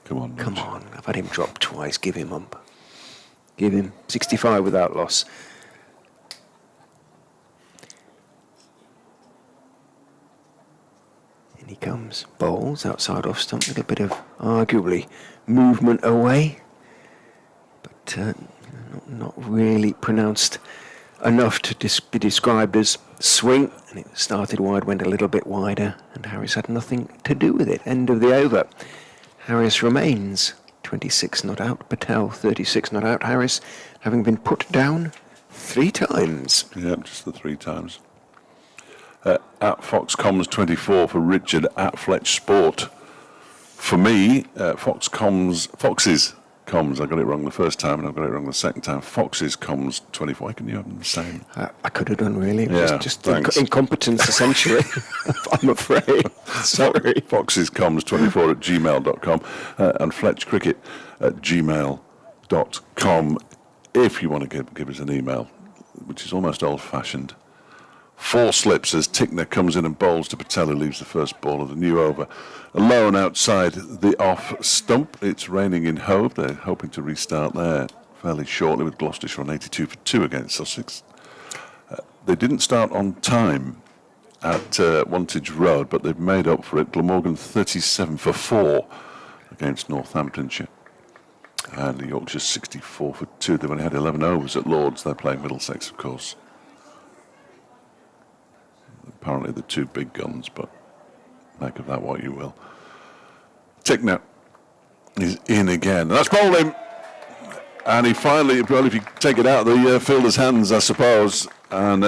Come on. Come on, I've had him drop twice, give him ump. Give him 65 without loss. In he comes, bowls outside off stump, a little bit of arguably movement away, but not really pronounced enough to be described as swing. And it started wide, went a little bit wider, and Harris had nothing to do with it. End of the over. Harris remains 26 not out, Patel 36 not out. Harris having been put down 3 times. Yeah, just the 3 times. At Foxcoms 24 for Richard at Fletch Sport. For me, Fox's comms, I got it wrong the first time and I got it wrong the second time. Fox's comms 24. Why can you have them the same? I could have done, really. It Yeah, was just thanks. incompetence, essentially. I'm afraid. Sorry. Fox's comms 24 at gmail.com and Fletch Cricket at gmail.com if you want to give us an email, which is almost old-fashioned. 4 slips as Tickner comes in and bowls to Patel, who leaves the first ball of the new over. Alone outside the off stump. It's raining in Hove. They're hoping to restart there fairly shortly with Gloucestershire on 82 for 2 against Sussex. They didn't start on time at Wantage Road, but they've made up for it. Glamorgan 37 for 4 against Northamptonshire. And the Yorkshire 64 for 2. They've only had 11 overs at Lord's. They're playing Middlesex, of course. Apparently the 2 big guns, but make of that what you will. Tickner is in again. That's bowled him. And he finally, well, if you take it out of the fielder's hands, I suppose, and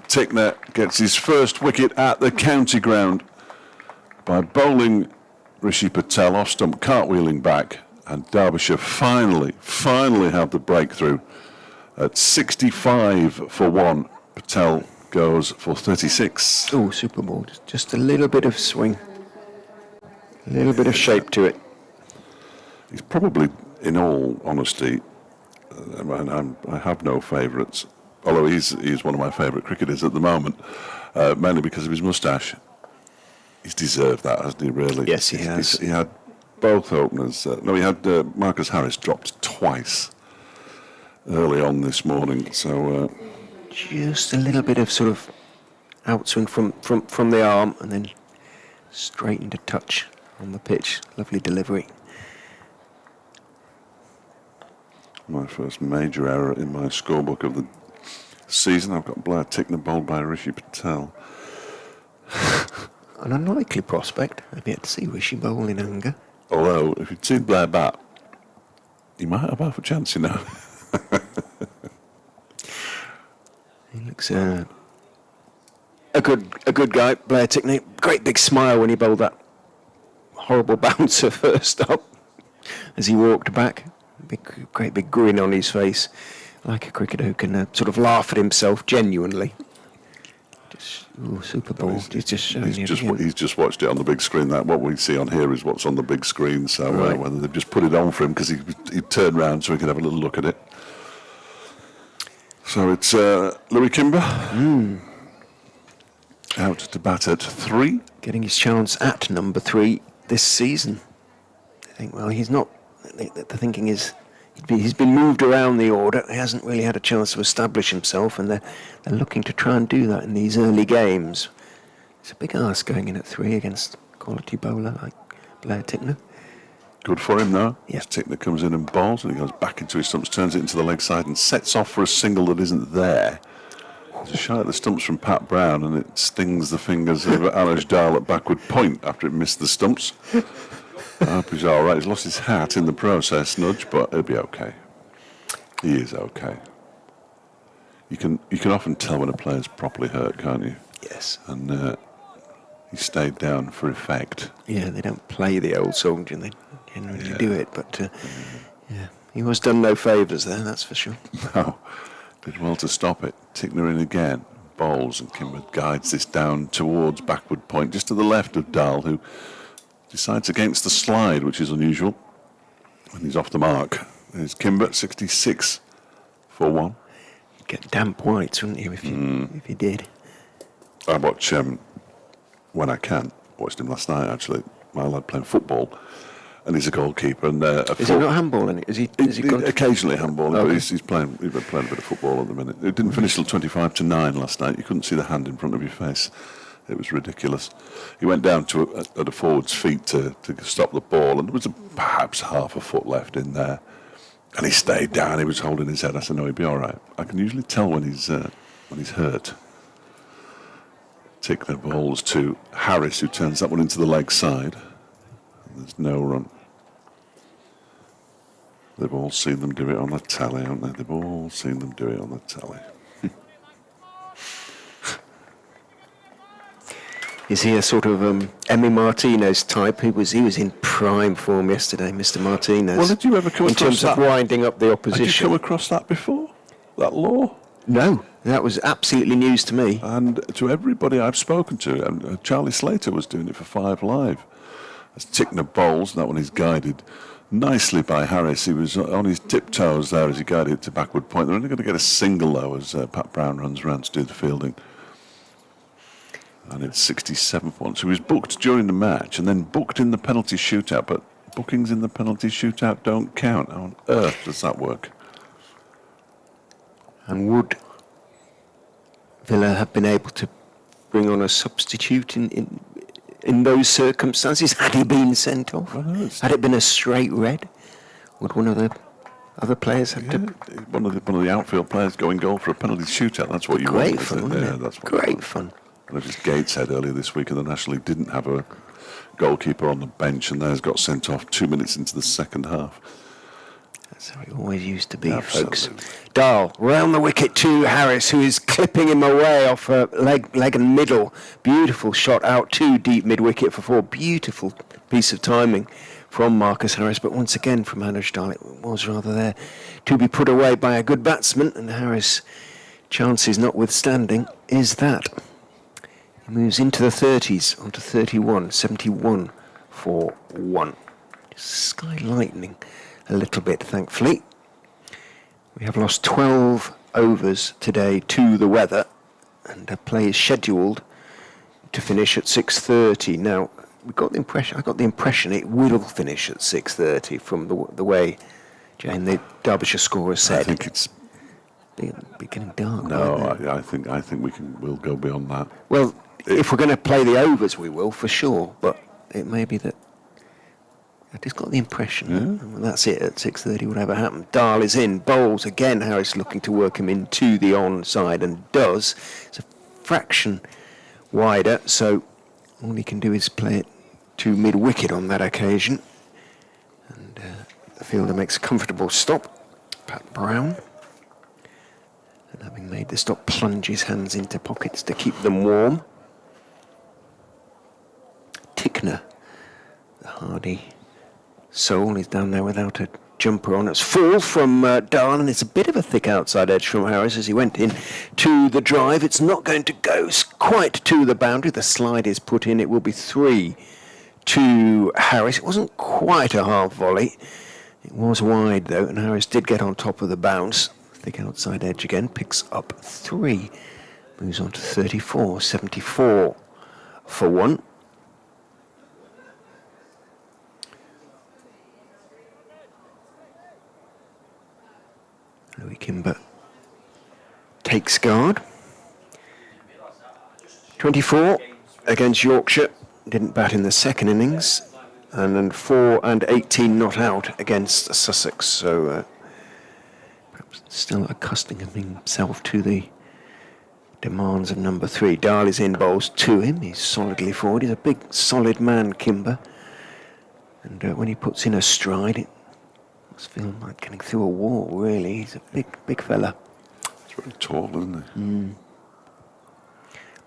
Tickner gets his first wicket at the county ground by bowling Rishi Patel off stump, cartwheeling back, and Derbyshire finally have the breakthrough at 65 for 1. Patel goes for 36. Oh, super ball. Just a little bit of swing. A little bit of shape to it. He's probably, in all honesty, I have no favourites, although he's one of my favourite cricketers at the moment, mainly because of his moustache. He's deserved that, hasn't he, really? Yes, he has. He had both openers. He had Marcus Harris dropped twice early on this morning, so... just a little bit of sort of outswing from the arm and then straight into touch on the pitch. Lovely delivery. My first major error in my scorebook of the season. I've got Blair Tickner bowled by Rishi Patel. An unlikely prospect. I've yet to see Rishi bowl in anger. Although, if you'd seen Blair bat, he might have half a chance, you know. He looks a good guy, Blair Tickner. Great big smile when he bowled that horrible bouncer first up as he walked back. Great big grin on his face, like a cricketer who can sort of laugh at himself genuinely. Super ball. He's just watched it on the big screen. That what we see on here is what's on the big screen. So right. Whether they've just put it on for him because he turned round so he could have a little look at it. So it's Louis Kimber out to bat at 3, getting his chance at number 3 this season. I think. Well, he's not. The thinking is he's been moved around the order. He hasn't really had a chance to establish himself, and they're looking to try and do that in these early games. It's a big ask going in at 3 against a quality bowler like Blair Tickner. Good for him, though. Yeah. As Tickner comes in and bowls, and he goes back into his stumps, turns it into the leg side, and sets off for a single that isn't there. There's a shot at the stumps from Pat Brown, and it stings the fingers of Alish Dahl at backward point after it missed the stumps. I hope he's all right. He's lost his hat in the process, Nudge, but he'll be okay. He is okay. You can often tell when a player's properly hurt, can't you? Yes. And he stayed down for effect. Yeah, they don't play the old soldier. They generally do it, but yeah, he was done no favours there, that's for sure. No, did well to stop it. Tickner in again, bowls, and Kimber guides this down towards backward point, just to the left of Dahl, who decides against the slide, which is unusual, and he's off the mark. There's Kimber, 66 for 1. You'd get damp whites, wouldn't you, if you did? I watch, when I can, watched him last night, actually. My lad playing football, and he's a goalkeeper. And is he not handballing it? Is he occasionally handballing, okay. but he's playing a bit of football at the minute. It didn't finish till 25-9 last night. You couldn't see the hand in front of your face. It was ridiculous. He went down at a forward's feet to stop the ball, and there was perhaps half a foot left in there. And he stayed down. He was holding his head. I said, no, he'll be all right. I can usually tell when he's hurt. Tickner bowls to Harris, who turns that one into the leg side. And there's no run. They've all seen them do it on the tally, haven't they? They've all seen them do it on the tally. Is he a sort of Emi Martinez type? He was in prime form yesterday, Mr. Martinez. Well, did you ever come in across terms that? Of winding up the opposition? Had you come across that before? That law? No, that was absolutely news to me. And to everybody I've spoken to, and Charlie Slater was doing it for 5 Live. As Tickner bowls, that one is guided nicely by Harris. He was on his tiptoes there as he guided it to backward point. They're only going to get a single, though, as Pat Brown runs round to do the fielding. And it's 67 points. So he was booked during the match and then booked in the penalty shootout, but bookings in the penalty shootout don't count. How on earth does that work? And would Villa have been able to bring on a substitute in those circumstances had he been sent off? Had it been a straight red? Would one of the other players have to... One of the outfield players go in goal for a penalty shootout. That's what you want. Great fun, wasn't it? That's what great fun. And as Gateshead earlier this week in the National League didn't have a goalkeeper on the bench, and theirs got sent off 2 minutes into the second half. That's how it always used to be, Absolutely. folks. Dahl, round the wicket to Harris, who is clipping him away off a leg and middle. Beautiful shot out to deep mid-wicket for 4. Beautiful piece of timing from Marcus Harris, but once again from Alish Dahl, it was rather there to be put away by a good batsman, and Harris chances notwithstanding, is that. He moves into the 30s, onto 31, 71 for 1. Sky lightening a little bit, thankfully. We have lost 12 overs today to the weather, and play is scheduled to finish at 6:30. Now, I got the impression it will finish at 6:30 from the way Jane, the Derbyshire scorer, said. I think it's beginning dark. no. I think we'll go beyond that. Well, if we're going to play the overs, we will for sure. But it may be that I just got the impression that that's it at 6:30. Whatever happened, Dahl is in, bowls again. Harris looking to work him into the onside and does. It's a fraction wider, so all he can do is play it to mid-wicket on that occasion. And the fielder makes a comfortable stop. Pat Brown. And having made the stop, plunges hands into pockets to keep them warm. Tickner, the hardy soul, is down there without a jumper on. It's full from Dahl, and it's a bit of a thick outside edge from Harris as he went in to the drive. It's not going to go quite to the boundary. The slide is put in. It will be 3 to Harris. It wasn't quite a half volley. It was wide, though, and Harris did get on top of the bounce. Thick outside edge again, picks up 3. Moves on to 34, 74 for 1. Louis Kimber takes guard. 24 against Yorkshire. Didn't bat in the second innings. And then 4 and 18 not out against Sussex. So perhaps still accustoming himself to the demands of number 3. Dahl is in, bowls to him. He's solidly forward. He's a big, solid man, Kimber. And when he puts in a stride, it must feel like getting through a wall, really. He's a big fella. He's very tall, isn't he?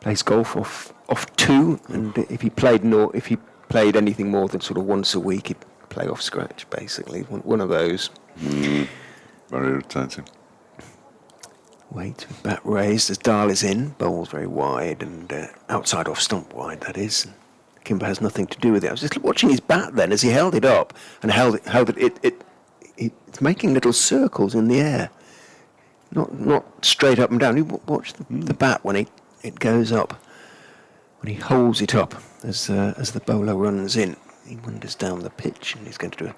Plays golf off 2, and if he played anything more than sort of once a week, he'd play off scratch, basically. One of those. Very irritating. Wait, with bat raised as Dahl is in. Bowls very wide and outside off stump wide, that is. And Kimber has nothing to do with it. I was just watching his bat then as he held it up and held it. It's making little circles in the air, not straight up and down. You watch the bat when it goes up, when he holds it up as the bowler runs in. He wanders down the pitch and he's going to do a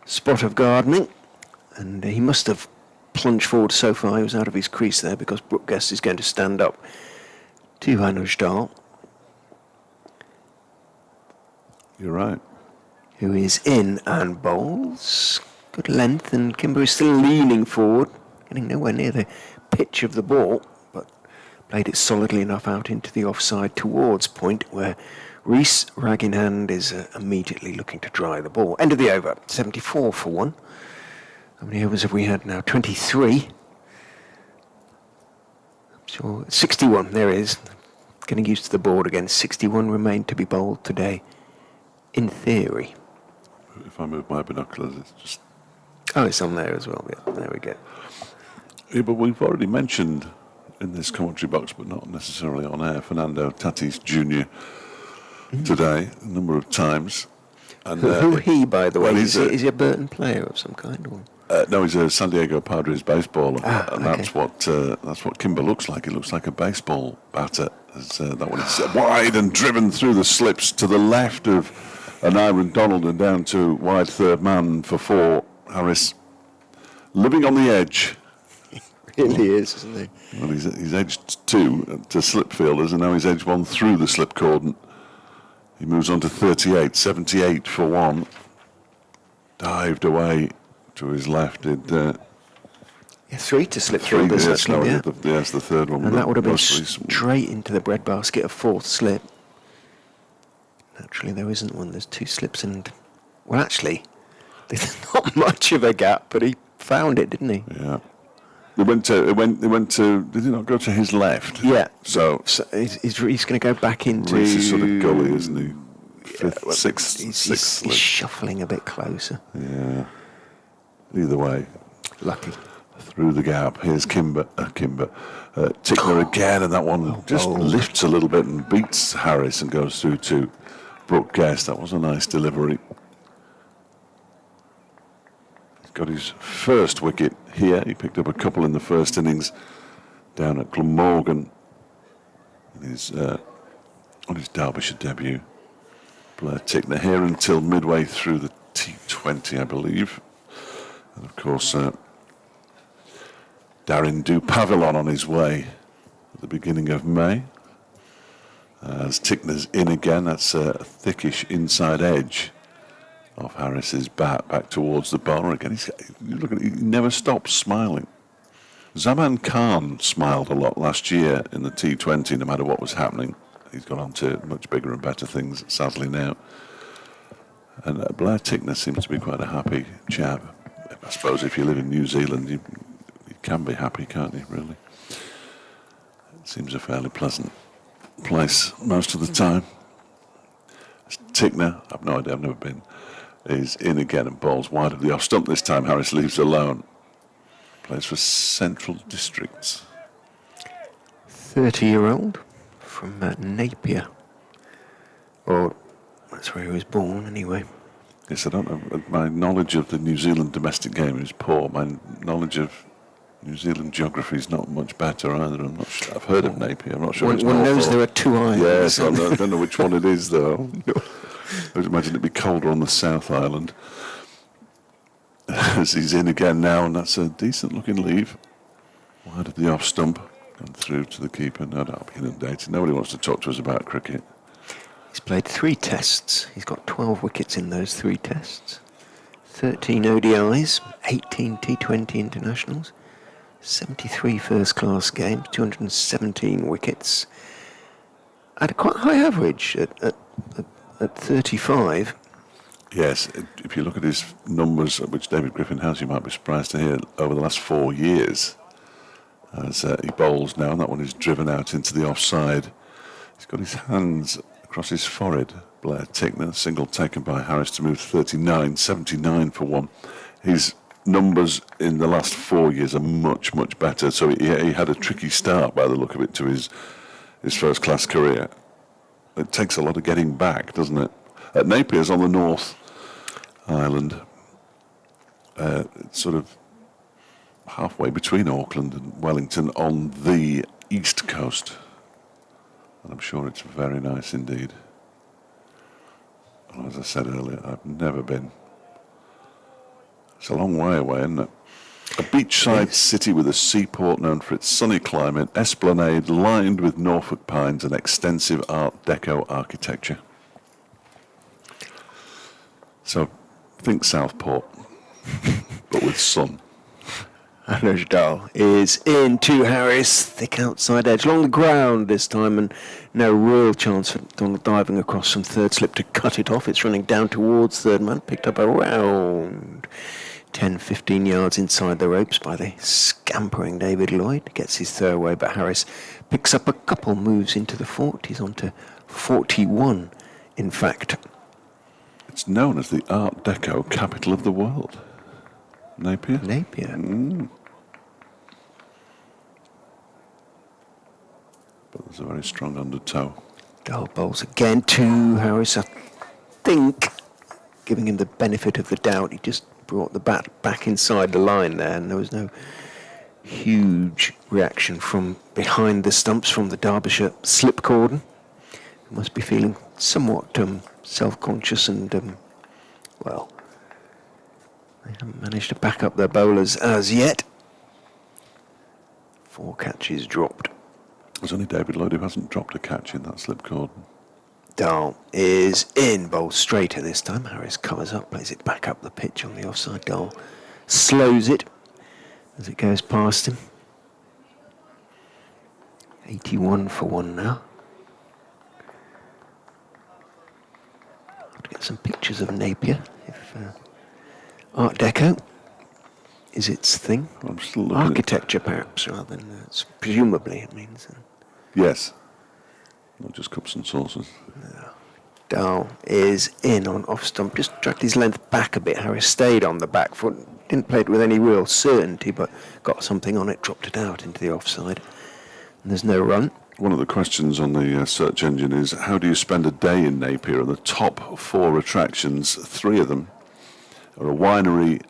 spot of gardening, and he must have plunged forward so far he was out of his crease there, because Brooke Guest is going to stand up to Anuj Dahl. You're right. Who is in and bowls. Good length, and Kimber is still leaning forward, getting nowhere near the pitch of the ball, but played it solidly enough out into the offside towards point, where Rees, rag in hand, is immediately looking to dry the ball. End of the over, 74 for 1. How many overs have we had now? 23. I'm sure 61, there it is. Getting used to the board again. 61 remain to be bowled today, in theory. If I move my binoculars, it's just... Oh, it's on there as well. Yeah, there we go. Yeah, but we've already mentioned in this commentary box, but not necessarily on air, Fernando Tatis Jr. Today, a number of times. And, who he, by the way? well, Is he a Burton player of some kind? Or? No, he's a San Diego Padres baseballer, and okay. that's what Kimber looks like. He looks like a baseball batter. That one is wide and driven through the slips to the left of Aaron Donald and down to wide third man for 4. Harris living on the edge. He really is, isn't he? Well, he's edged 2 to slip fielders, and now he's edged 1 through the slip cordon. He moves on to 38, 78 for 1. Dived away to his left. Did 3 to slip fielders, yes, actually. Yeah. Yes, the third one. And that would have been straight into the breadbasket of 4th slip. Naturally, there isn't one. There's 2 slips and... Well, actually, there's not much of a gap, but he found it, didn't he? Yeah. It went to. Did he not go to his left? Yeah. So he's going to go back into... Reece is sort of gully, isn't he? Sixth He's slip. shuffling a bit closer. Yeah. Either way. Lucky. through the gap. Here's Tickner again, and that one just lifts a little bit and beats Harris and goes through to Brooke Guest. That was a nice delivery. He's got his first wicket here. He picked up a couple in the first innings down at Glamorgan on his Derbyshire debut. Blair Tickner here until midway through the T20, I believe. And of course, Darren Pavillon on his way at the beginning of May. As Tickner's in again, that's a thickish inside edge of Harris's bat back towards the bowler again. He never stops smiling. Zaman Khan smiled a lot last year in the T20, no matter what was happening. He's gone on to much bigger and better things, sadly, now. And Blair Tickner seems to be quite a happy chap. I suppose if you live in New Zealand, you can be happy, can't you, really? It seems a fairly pleasant place most of the time. Tickner, I've no idea, I've never been, is in again and bowls wide of the off stump. This time Harris leaves alone. Plays for Central Districts. 30-year-old from Napier. Or that's where he was born, anyway. Yes, I don't know. My knowledge of the New Zealand domestic game is poor. My knowledge of New Zealand geography is not much better either. I'm not sure. I've heard of Napier. I'm not sure. One knows there are two islands. Yes, I don't know which one it is, though. I would imagine it'd be colder on the South Island. As he's in again now, and that's a decent-looking leave. Wide of the off stump, and through to the keeper. No doubt, be inundated. Nobody wants to talk to us about cricket. He's played 3 tests. He's got 12 wickets in those 3 tests. 13 ODIs, 18 T20 internationals, 73 first-class games, 217 wickets. At a quite high average at 35. Yes, if you look at his numbers, which David Griffin has, you might be surprised to hear, over the last 4 years, as he bowls now, and that one is driven out into the offside. He's got his hands across his forehead. Blair Tickner, single taken by Harris to move to 39, 79 for one. His numbers in the last 4 years are much, much better. So he had a tricky start, by the look of it, to his first-class career. It takes a lot of getting back, doesn't it? At Napier's on the North Island, it's sort of halfway between Auckland and Wellington on the east coast. And I'm sure it's very nice indeed. And as I said earlier, I've never been. It's a long way away, isn't it? A beachside city with a seaport known for its sunny climate, esplanade lined with Norfolk pines and extensive Art Deco architecture. So, think Southport, but with sun. Anujdal is in to Harris, thick outside edge, along the ground this time, and no real chance for Donald diving across from third slip to cut it off. It's running down towards third man, picked up around 10-15 yards inside the ropes by the scampering David Lloyd. Gets his throw away, but Harris picks up a couple moves into the 40s, on to 41, in fact. It's known as the Art Deco capital of the world. Napier? Napier. But there's a very strong undertow. Dull bowls again to Harris, I think, giving him the benefit of the doubt. He just brought the bat back inside the line there, and there was no huge reaction from behind the stumps from the Derbyshire slip cordon. He must be feeling somewhat self-conscious and, well, they haven't managed to back up their bowlers as yet. 4 catches dropped. There's only David Lloyd who hasn't dropped a catch in that slip cordon. Dahl is in, bowls straighter this time. Harris covers up, plays it back up the pitch on the offside. Dahl slows it as it goes past him. 81 for one now. I'll have to get some pictures of Napier if Art Deco is its thing. I'm still looking Architecture, perhaps, rather than presumably it means. Yes. Not just cups and saucers. No. Dahl is in on off stump, just dragged his length back a bit. Harris stayed on the back foot, didn't play it with any real certainty, but got something on it, dropped it out into the offside. And there's no run. One of the questions on the search engine is, how do you spend a day in Napier? And the top 4 attractions, 3 of them are a winery,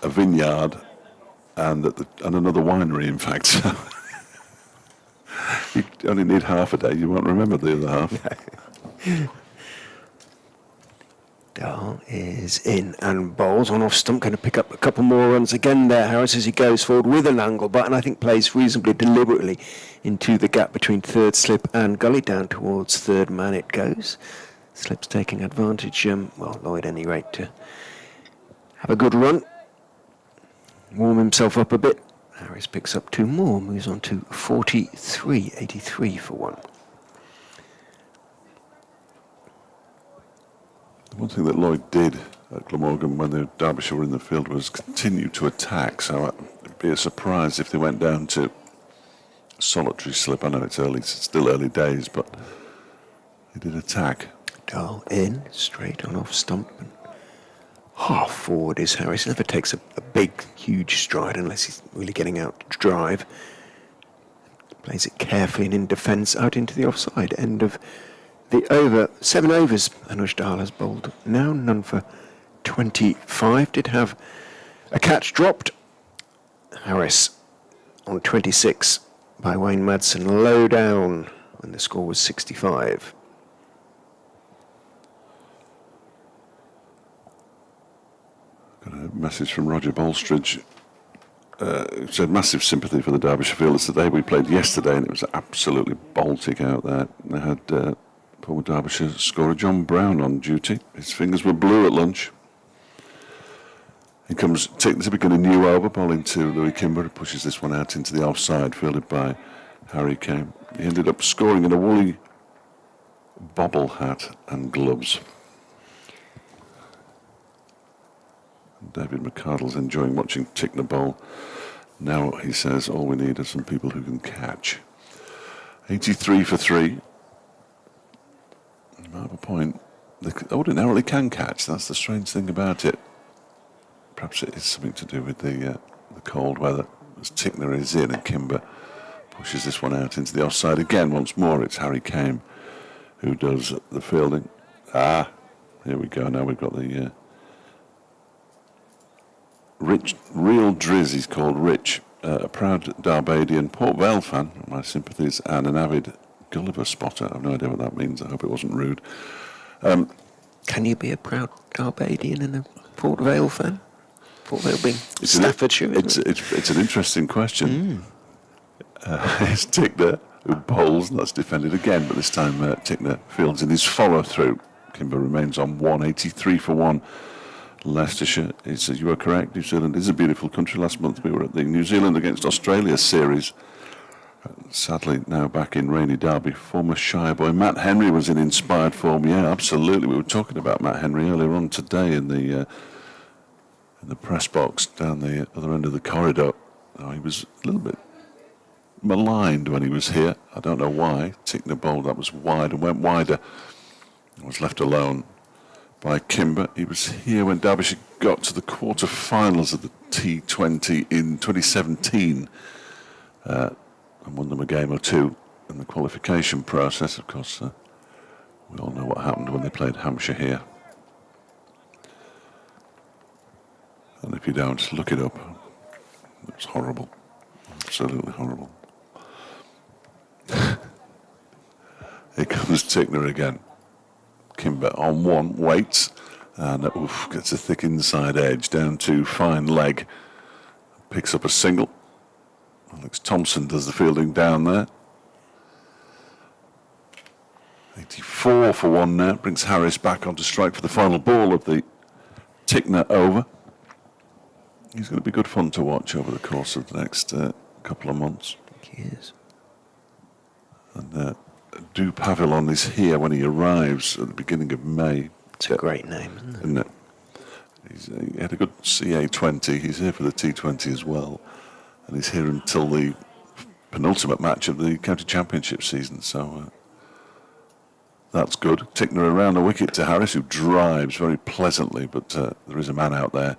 a vineyard, and another winery, in fact. You only need half a day. You won't remember the other half. Dahl is in and bowls on off stump, going to pick up a couple more runs again there, Harris, as he goes forward with an angle button. I think plays reasonably deliberately into the gap between third slip and gully. Down towards third man it goes. Slip's taking advantage, Lloyd, at any rate, to have a good run, warm himself up a bit. Harris picks up 2 more, moves on to 43.83 for 1. One thing that Lloyd did at Glamorgan when the Derbyshire were in the field was continue to attack, so it'd be a surprise if they went down to solitary slip. I know it's still early days, but he did attack. Dahl in, straight on off stump, and half forward is Harris. Never takes a big, huge stride unless he's really getting out to drive. Plays it carefully and in defence out into the offside. End of the over. 7 overs Anuj Dahl has bowled. Now none for 25. Did have a catch dropped. Harris on 26 by Wayne Madsen. Low down when the score was 65. Got a message from Roger Bolstridge. Who said massive sympathy for the Derbyshire fielders today. We played yesterday and it was absolutely Baltic out there. They had former Derbyshire scorer John Brown on duty. His fingers were blue at lunch. He comes, this will begin a new over, bowling to Louis Kimber, who pushes this one out into the offside, fielded by Harry Kane. He ended up scoring in a woolly bobble hat and gloves. David McCardle's enjoying watching Tickner bowl. Now, he says, all we need are some people who can catch. 83 for 3. You might have a point. They ordinarily can catch. That's the strange thing about it. Perhaps it is something to do with the cold weather. As Tickner is in and Kimber pushes this one out into the offside. Again, once more, it's Harry Kane who does the fielding. Here we go. Now we've got the... Rich, real Driz, he's called Rich, a proud Darbadian, Port Vale fan, my sympathies, and an avid Gulliver spotter. I've no idea what that means. I hope it wasn't rude. Can you be a proud Darbadian and a Port Vale fan? Port Vale being Staffordshire, it's an interesting question. It's Tickner who bowls, and that's defended again, but this time Tickner fields in his follow-through. Kimber remains on 183 for 1. Leicestershire, he says, you are correct. New Zealand is a beautiful country. Last month we were at the New Zealand against Australia series. Sadly, now back in rainy Derby. Former Shire boy Matt Henry was in inspired form. Yeah, absolutely. We were talking about Matt Henry earlier on today in the press box down the other end of the corridor. He was a little bit maligned when he was here. I don't know why. Tickner bowled that was wide and went wider. Was left alone by Kimber. He was here when Derbyshire got to the quarter-finals of the T20 in 2017 and won them a game or two in the qualification process. Of course, we all know what happened when they played Hampshire here. And if you don't, look it up. It's horrible. Absolutely horrible. Here comes Tickner again. Kimber on 1, waits, and gets a thick inside edge down to fine leg. Picks up a single. Alex Thompson does the fielding down there. 84 for 1 now. Brings Harris back onto strike for the final ball of the Tickner over. He's going to be good fun to watch over the course of the next couple of months. He is. And Du Pavillon is here when he arrives at the beginning of May. It's a great name, isn't it? He had a good CA20. He's here for the T20 as well. And he's here until the penultimate match of the County Championship season. So that's good. Tickner around a wicket to Harris, who drives very pleasantly. But there is a man out there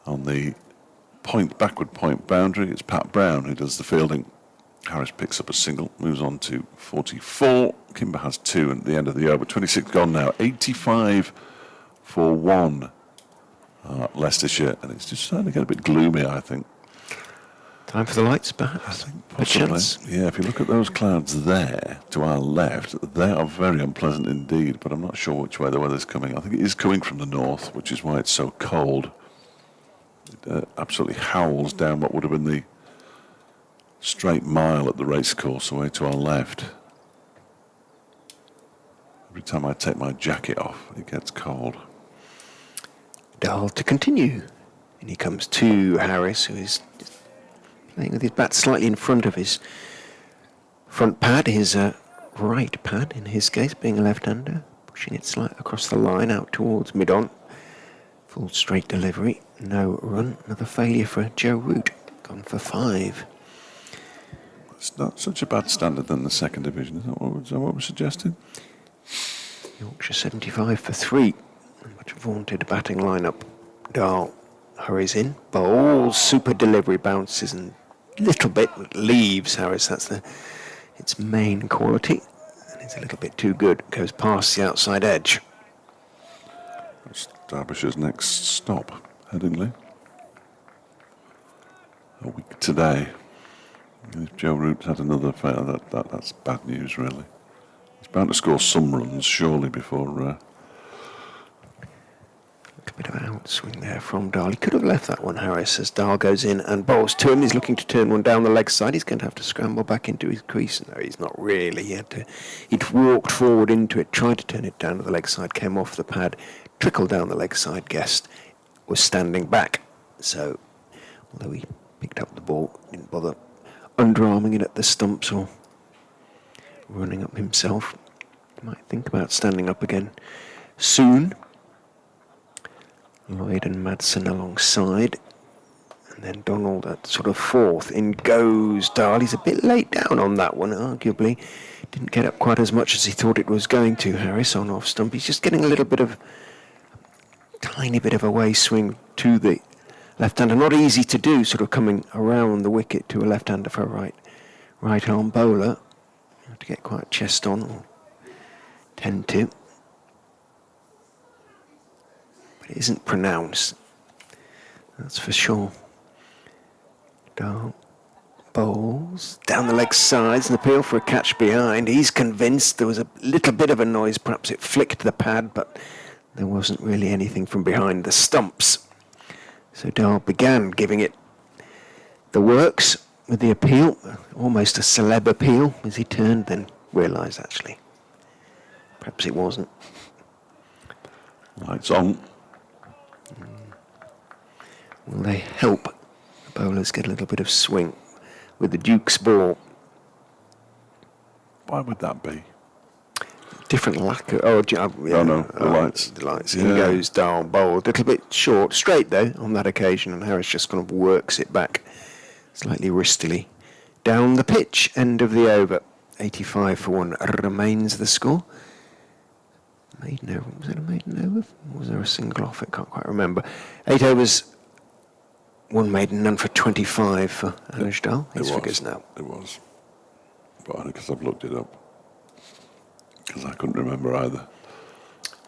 on the backward point boundary. It's Pat Brown who does the fielding. Harris picks up a single, moves on to 44. Kimber has 2 at the end of the over. 26 gone now. 85 for 1. Leicestershire, and it's just starting to get a bit gloomy, I think. Time for the lights, perhaps. I think possibly. Yeah, if you look at those clouds there to our left, they are very unpleasant indeed, but I'm not sure which way the weather's coming. I think it is coming from the north, which is why it's so cold. It absolutely howls down what would have been the straight mile at the racecourse away to our left. Every time I take my jacket off, it gets cold. Dahl to continue. And he comes to Harris, who is playing with his bat slightly in front of his front pad, his right pad in his case, being a left-hander, pushing it slightly across the line out towards mid-on. Full straight delivery, no run. Another failure for Joe Root, gone for 5. It's not such a bad standard than the second division, is that what was suggested? Yorkshire 75 for 3. Much vaunted batting lineup. Dahl hurries in, bowls, super delivery, bounces and little bit leaves Harris. That's its main quality, and it's a little bit too good. Goes past the outside edge. That's Derbyshire's next stop, Headingley. A week today. If Joe Root's had another fail, that's bad news, really. He's bound to score some runs, surely, before. A bit of an outswing there from Dahl. He could have left that one, Harris, as Dahl goes in and bowls to him. He's looking to turn one down the leg side. He's going to have to scramble back into his crease. No, he's not really. He'd walked forward into it, tried to turn it down to the leg side, came off the pad, trickled down the leg side. Guest was standing back. So, although he picked up the ball, didn't bother underarming it at the stumps or running up himself. Might think about standing up again soon. Lloyd and Madsen alongside, and then Donald at sort of 4th. In goes Dahl. He's a bit late down on that one, arguably. Didn't get up quite as much as he thought it was going to, Harris, on off stump. He's just getting a tiny bit of a way swing to the left-hander. Not easy to do, sort of coming around the wicket to a left-hander for a right-arm bowler. You have to get quite chest on, or tend to. It isn't pronounced, that's for sure. Dahl bowls down the leg sides and appeal for a catch behind. He's convinced there was a little bit of a noise, perhaps it flicked the pad, but there wasn't really anything from behind the stumps. So Dahl began giving it the works with the appeal, almost a celeb appeal, as he turned, then realised actually perhaps it wasn't. Lights on. Will they help the bowlers get a little bit of swing with the Duke's ball? Why would that be? Different lacquer. The lights. The lights. Yeah. In goes Dahl, bowled. A little bit short, straight though, on that occasion, and Harris just kind of works it back slightly wristily. Down the pitch, end of the over. 85 for 1 remains the score. Maiden over. Was it a maiden over? Or was there a single off? I can't quite remember. 8 overs. 1 maiden, none for 25 for Anish Dahl. His figures now. It was. But only because I've looked it up. Because I couldn't remember either.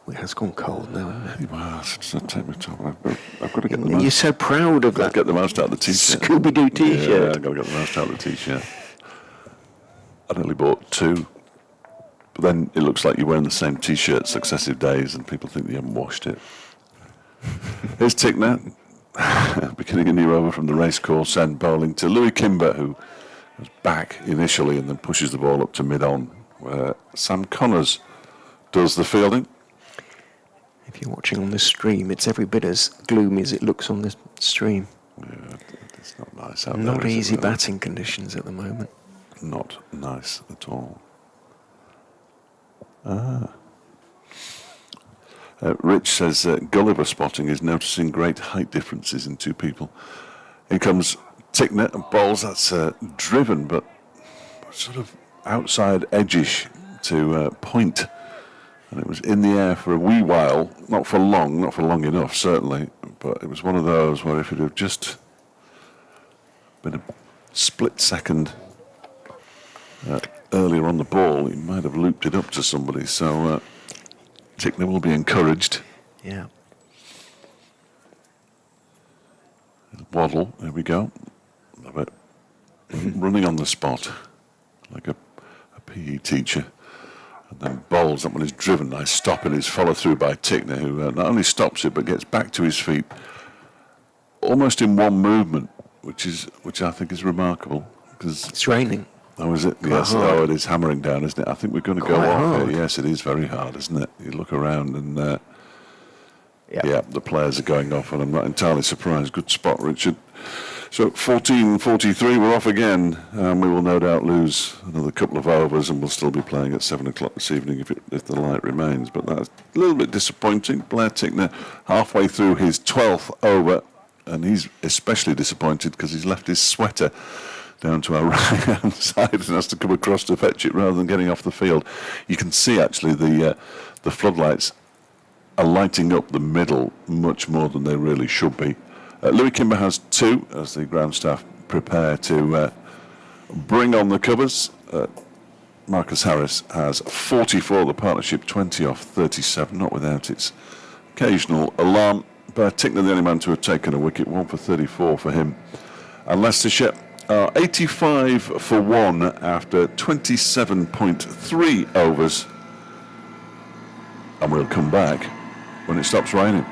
Well, it has gone cold now, hasn't it? Well, it's going to take me time. I've got to get the You're so proud of that. Get the most out of the t-shirt. Scooby-Doo t-shirt. Yeah, I've got to get the most out of the t-shirt. I nearly bought 2. But then it looks like you're wearing the same t-shirt successive days and people think that you haven't washed it. Here's Tickner. Beginning a new over from the racecourse and bowling to Louis Kimber, who was back initially and then pushes the ball up to mid-on, where Sam Connors does the fielding. If you're watching on the stream, it's every bit as gloomy as it looks on the stream. Yeah, it's not nice out there. Not easy batting conditions at the moment. Not nice at all. Rich says Gulliver spotting is noticing great height differences in 2 people. In comes Tickner and bowls. That's driven, but sort of outside edgish to point. And it was in the air for a wee while, not for long enough, certainly. but it was one of those where if it had just been a split second earlier on the ball, he might have looped it up to somebody. So Tickner will be encouraged. Yeah. Waddle, there we go. Love it. Running on the spot like a PE teacher. And then bowls. That one is driven. Nice stop and is followed through by Tickner, who not only stops it but gets back to his feet almost in one movement, which I think is remarkable. Because It's raining. oh, is it? Yes. hard. Oh, it is hammering down, isn't it? I think we're going to go Quite off hard. here. Yes, it is very hard, isn't it? You look around and Yeah. yeah, the players are going off, and I'm not entirely surprised. Good spot, Richard. So 14:43, we're off again. We will no doubt lose another couple of overs, and we'll still be playing at 7 o'clock this evening if the light remains. But that's a little bit disappointing. Blair Tickner halfway through his 12th over, and he's especially disappointed because he's left his sweater down to our right-hand side and has to come across to fetch it rather than getting off the field. You can see actually the floodlights are lighting up the middle much more than they really should be. Louis Kimber has 2 as the ground staff prepare to bring on the covers. Marcus Harris has 44, the partnership 20 off 37, not without its occasional alarm. But Tickner, the only man to have taken a wicket, 1 for 34 for him. And Leicestershire are 85 for 1 after 27.3 overs. And we'll come back when it stops raining.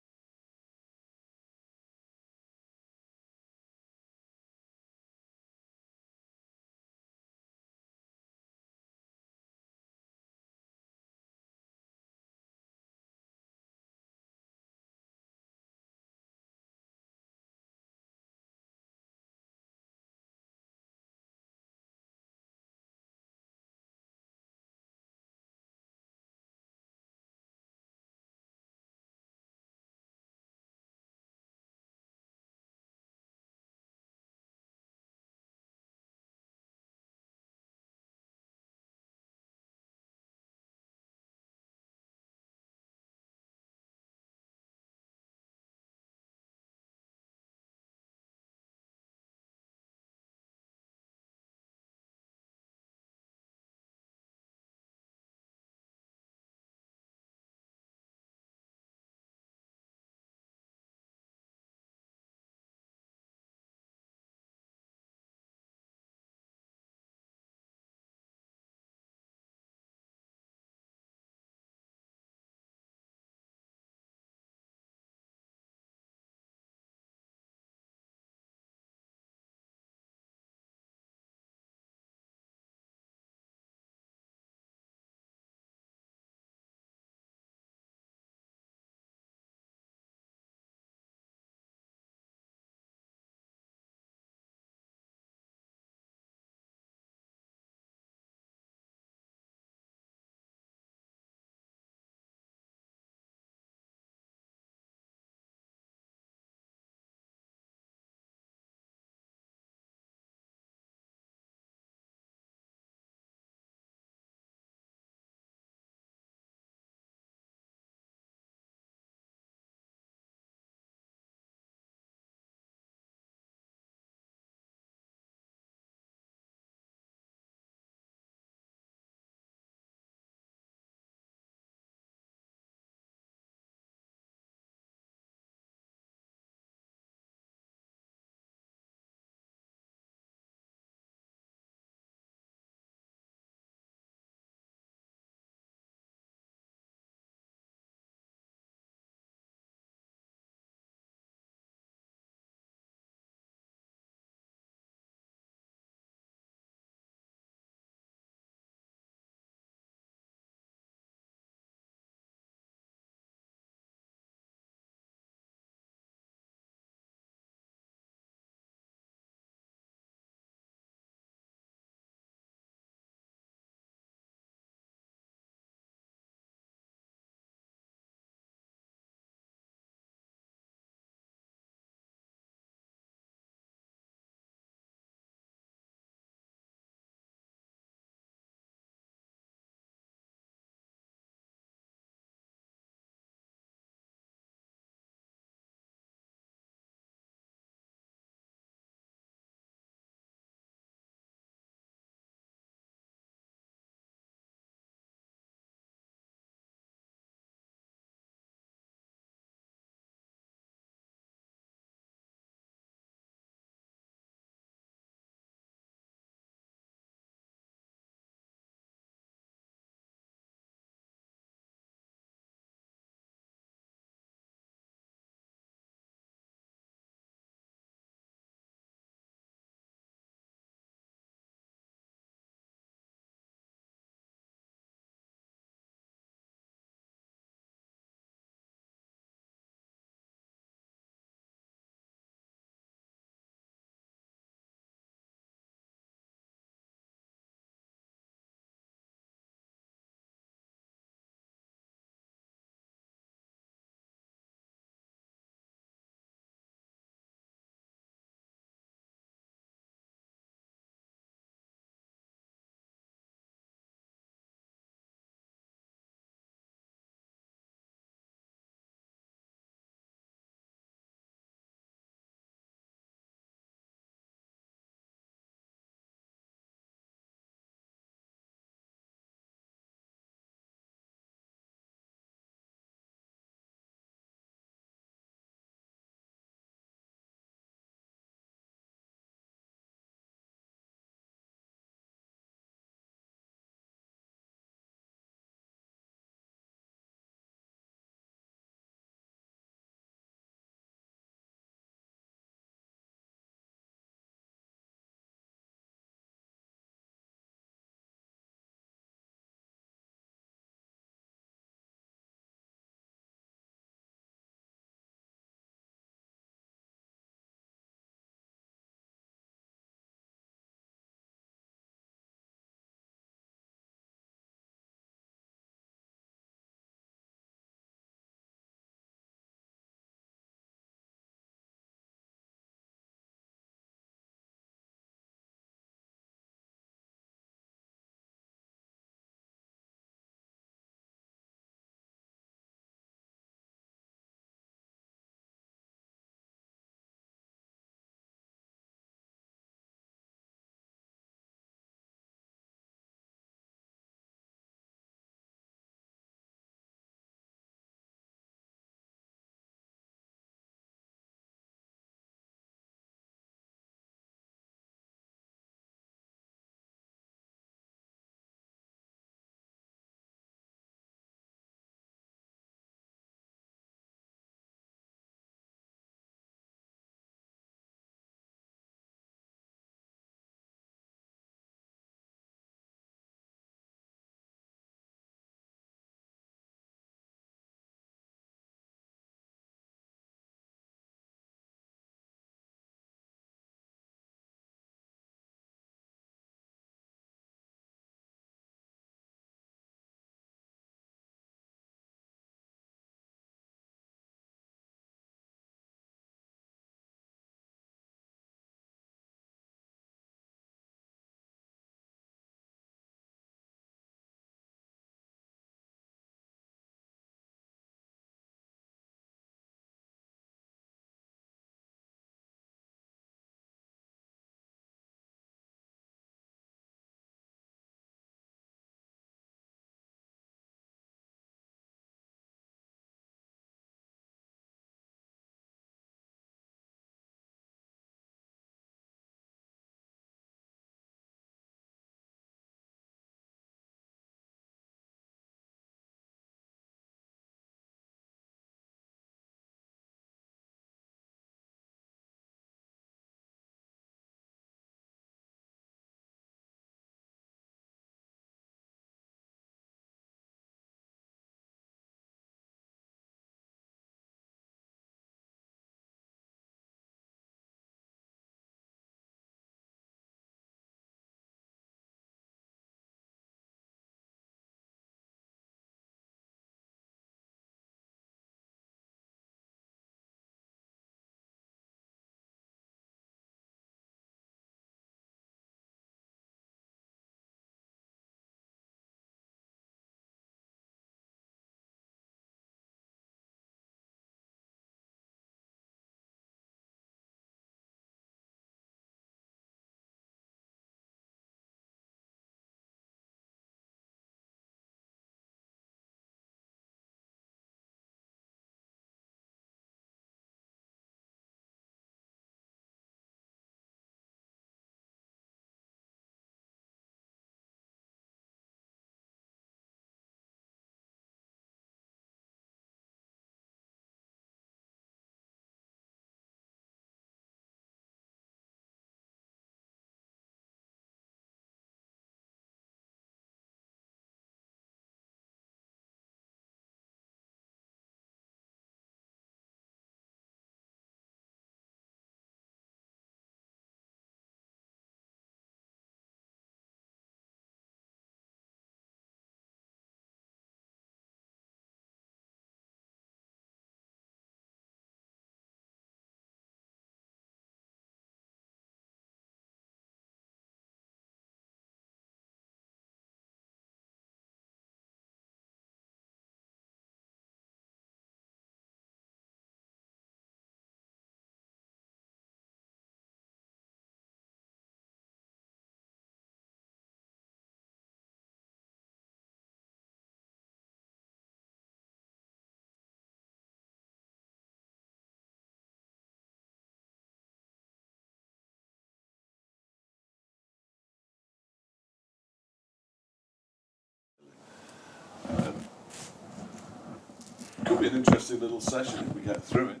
Should be an interesting little session if we get through it.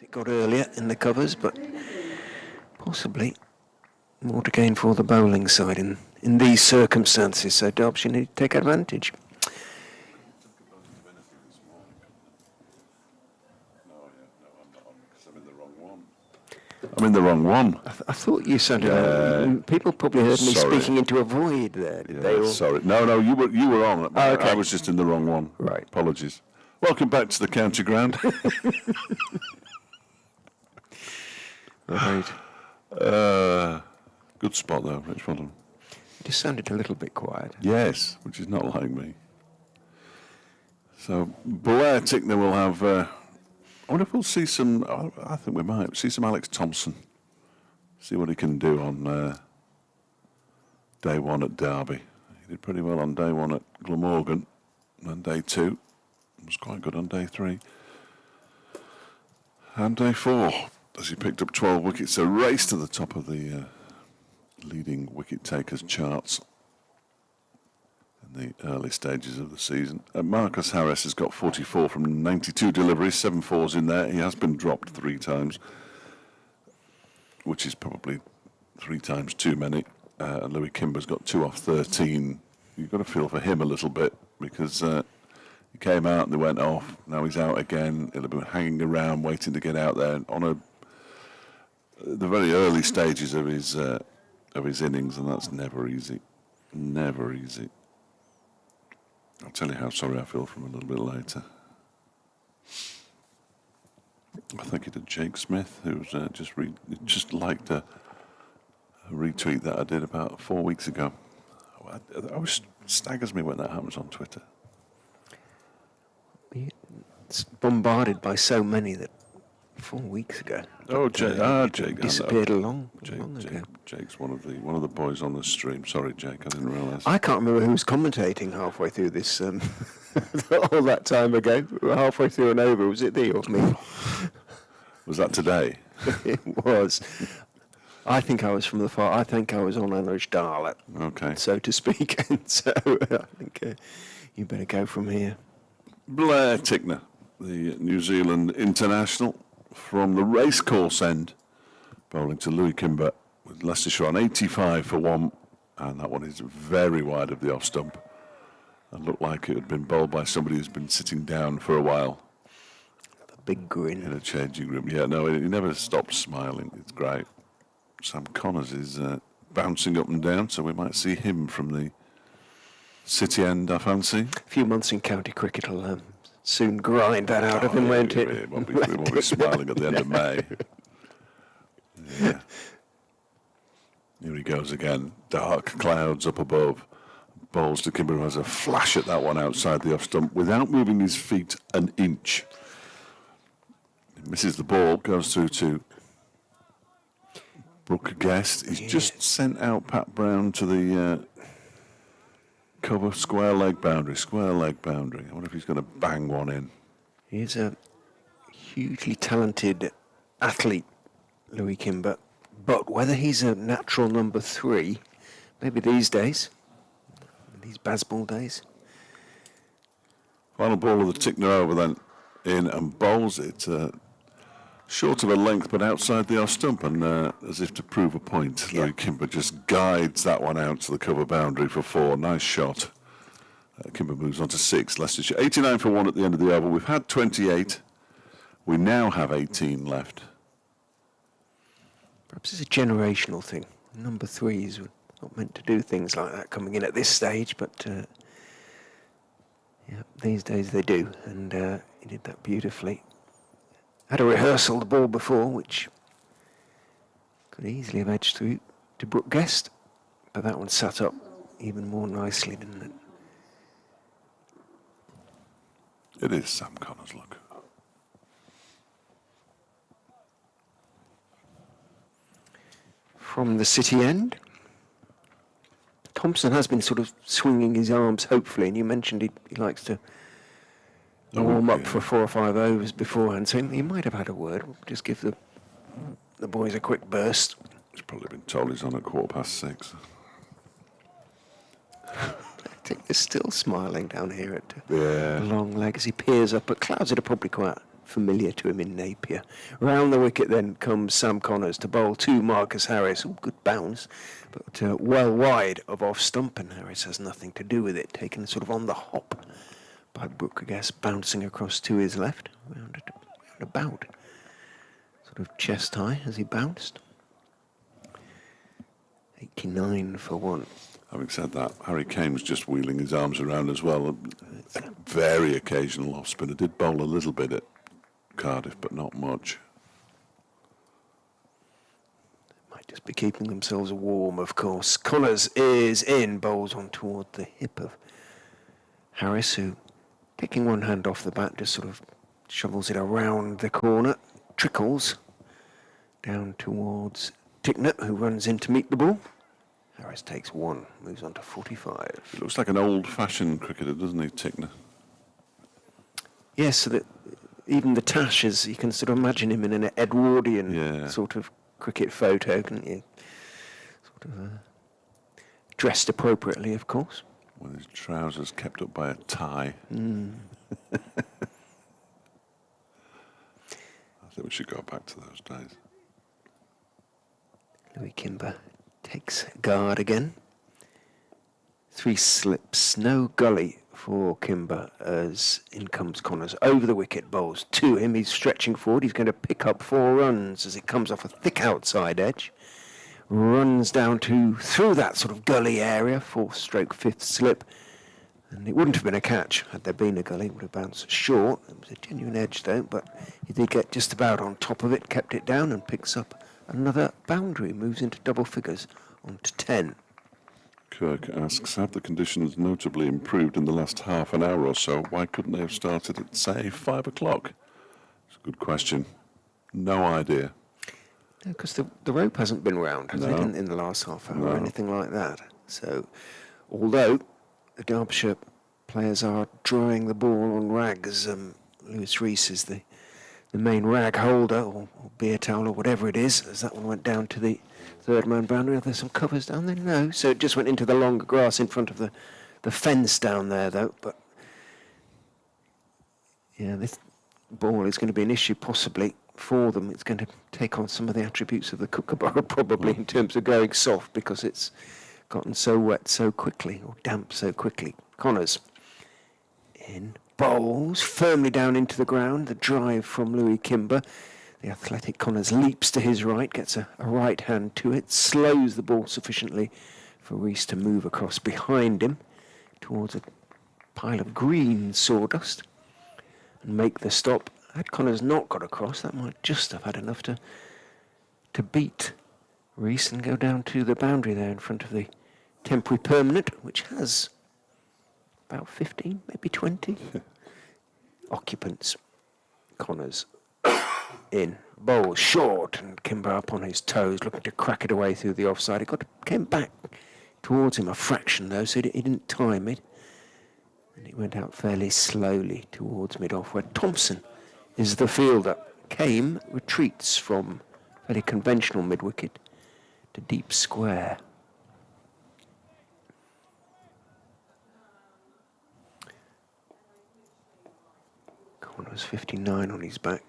It got earlier in the covers, but possibly more to gain for the bowling side in these circumstances. So Derbyshire need to take advantage. I'm in the wrong one. I thought you sounded like people probably heard me speaking into a void there. Did they all? Sorry. No, you were on. Oh, okay. I was just in the wrong one. Right. Apologies. Welcome back to the county ground. Right. Good spot though, Rich. Well done. It just sounded a little bit quiet. Yes, which is not like me. So Blair Tickner will have. I wonder if we'll see some. I think we might see some Alex Thompson. See what he can do on day one at Derby. He did pretty well on day one at Glamorgan, and day two was quite good on day three, and day four, as he picked up 12 wickets. A race to the top of the leading wicket takers charts in the early stages of the season. Marcus Harris has got 44 from 92 deliveries, 7 fours in there. He has been dropped 3 times, which is probably 3 times too many. And Louis Kimber's got 2 off 13. You've got to feel for him a little bit, because he came out and they went off. Now he's out again. He'll have been hanging around waiting to get out there on the very early stages of his innings, and that's never easy. Never easy. I'll tell you how sorry I feel for him a little bit later. I think it did Jake Smith, who's just liked a retweet that I did about 4 weeks ago. It always staggers me when that happens on Twitter. It's bombarded by so many that 4 weeks ago. Oh, Jake disappeared long Jake, ago. Jake's one of the boys on the stream. Sorry, Jake, I didn't realise. I can't remember who was commentating halfway through this all that time ago. Halfway through and over, was it thee or me? Was that today? It was. I think I was from the far. I think I was on Irish Darlet, Okay. so to speak. And so I think you better go from here. Blair Tickner, the New Zealand international, from the racecourse end, bowling to Louis Kimber with Leicestershire on 85 for 1, and that one is very wide of the off stump and looked like it had been bowled by somebody who's been sitting down for a while. The big grin. In a changing room. Yeah, no, he never stopped smiling. It's great. Sam Connors is bouncing up and down, so we might see him from the City end, I fancy. A few months in county cricket will soon grind that out of him, won't it? We won't be smiling at the end of May. Yeah. Here he goes again. Dark clouds up above. Bowls to Kimber, who has a flash at that one outside the off stump without moving his feet an inch. He misses the ball, goes through to Brooke Guest. He's just sent out Pat Brown to the cover, square leg boundary. I wonder if he's going to bang one in. He's a hugely talented athlete, Louis Kimber, but whether he's a natural number 3, maybe these days, these Bazball days. Final ball of the Tickner over then, in and bowls it short of a length but outside the off stump, and as if to prove a point, Louis Kimber just guides that one out to the cover boundary for 4. Nice shot. Kimber moves on to 6. Leicestershire 89 for 1 at the end of the over. We've had 28. We now have 18 left. Perhaps it's a generational thing. Number 3s were not meant to do things like that coming in at this stage, but these days they do, and he did that beautifully. Had a rehearsal the ball before, which could easily have edged through to Brooke Guest, but that one sat up even more nicely, didn't it? It is Sam Connors, look. from the City end. Thompson has been sort of swinging his arms, hopefully, and you mentioned he likes to warm up for 4 or 5 overs beforehand, so he might have had a word. We'll just give the boys a quick burst. He's probably been told he's on at 6:15. I think they're still smiling down here at Yeah. the long leg as he peers up, but clouds that are probably quite familiar to him in Napier. Round the wicket then comes Sam Connors to bowl to Marcus Harris. Ooh, good bounce, but well wide of off stump, and Harris has nothing to do with it, taken sort of on the hop by Brooke, I guess, bouncing across to his left, round about, sort of chest high as he bounced. 89 for 1. Having said that, Harry Kane was just wheeling his arms around as well. A very occasional off spinner. Did bowl a little bit at Cardiff, but not much. Might just be keeping themselves warm, of course. Connors is in, bowls on toward the hip of Harris, who, taking one hand off the bat, just sort of shovels it around the corner, trickles down towards Tickner, who runs in to meet the ball. Harris takes 1, moves on to 45. He looks like an old-fashioned cricketer, doesn't he, Tickner? Yes, so that even the tash is, you can sort of imagine him in an Edwardian sort of cricket photo, can't you? Sort of dressed appropriately, of course. With his trousers kept up by a tie. I think we should go back to those days. Louis Kimber takes guard again. 3 slips, no gully for Kimber as in comes Connors. Over the wicket, bowls to him. He's stretching forward. He's going to pick up 4 runs as it comes off a thick outside edge. Runs down through that sort of gully area, 4th stroke 5th slip. And it wouldn't have been a catch had there been a gully. It would have bounced short. It was a genuine edge though, but he did get just about on top of it, kept it down and picks up another boundary, moves into double figures on to 10. Kirk asks, have the conditions notably improved in the last half an hour or so? Why couldn't they have started at, say, 5 o'clock? It's a good question. No idea. Because the rope hasn't been round, has it, in the last half hour or anything like that. So, although the Derbyshire players are drying the ball on rags, Lewis Rees is the main rag holder or beer towel or whatever it is, as that one went down to the third man boundary. Are there some covers down there? No. So it just went into the longer grass in front of the fence down there, though. But yeah, this ball is going to be an issue possibly for them. It's going to take on some of the attributes of the Kookaburra probably in terms of going soft because it's gotten so wet so quickly or damp so quickly. Connors in. Bowls firmly down into the ground. The drive from Louis Kimber. The athletic Connors leaps to his right, gets a right hand to it, slows the ball sufficiently for Rees to move across behind him towards a pile of green sawdust and make the stop. Had Connors not got across, that might just have had enough to beat Rees and go down to the boundary there in front of the temporary permanent, which has about 15, maybe 20 occupants. Connors in. Bowl short and Kimber up on his toes, looking to crack it away through the offside. It came back towards him a fraction though, so he didn't time it. And it went out fairly slowly towards mid-off, where Thompson is the fielder. Came, retreats from fairly conventional mid-wicket to deep square. Connors 59 on his back.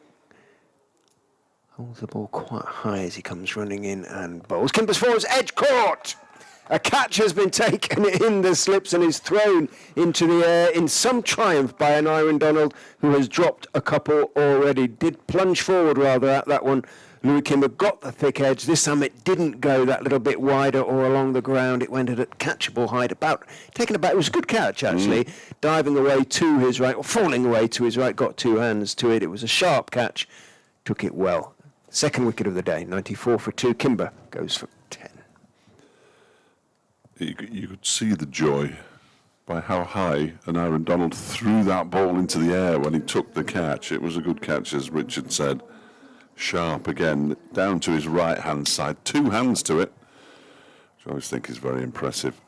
Holds the ball quite high as he comes running in and bowls. Kimber's forwards, edge caught! A catch has been taken in the slips and is thrown into the air in some triumph by an Iron Donald who has dropped a couple already. Did plunge forward rather at that one. Louis Kimber got the thick edge. This time it didn't go that little bit wider or along the ground. It went at a catchable height, it was a good catch actually, diving away to his right, or falling away to his right, got 2 hands to it. It was a sharp catch, took it well. Second wicket of the day, 94 for 2. Kimber goes for 10. You could see the joy by how high an Aaron Donald threw that ball into the air when he took the catch. It was a good catch, as Richard said. Sharp again, down to his right-hand side. 2 hands to it, which I always think is very impressive.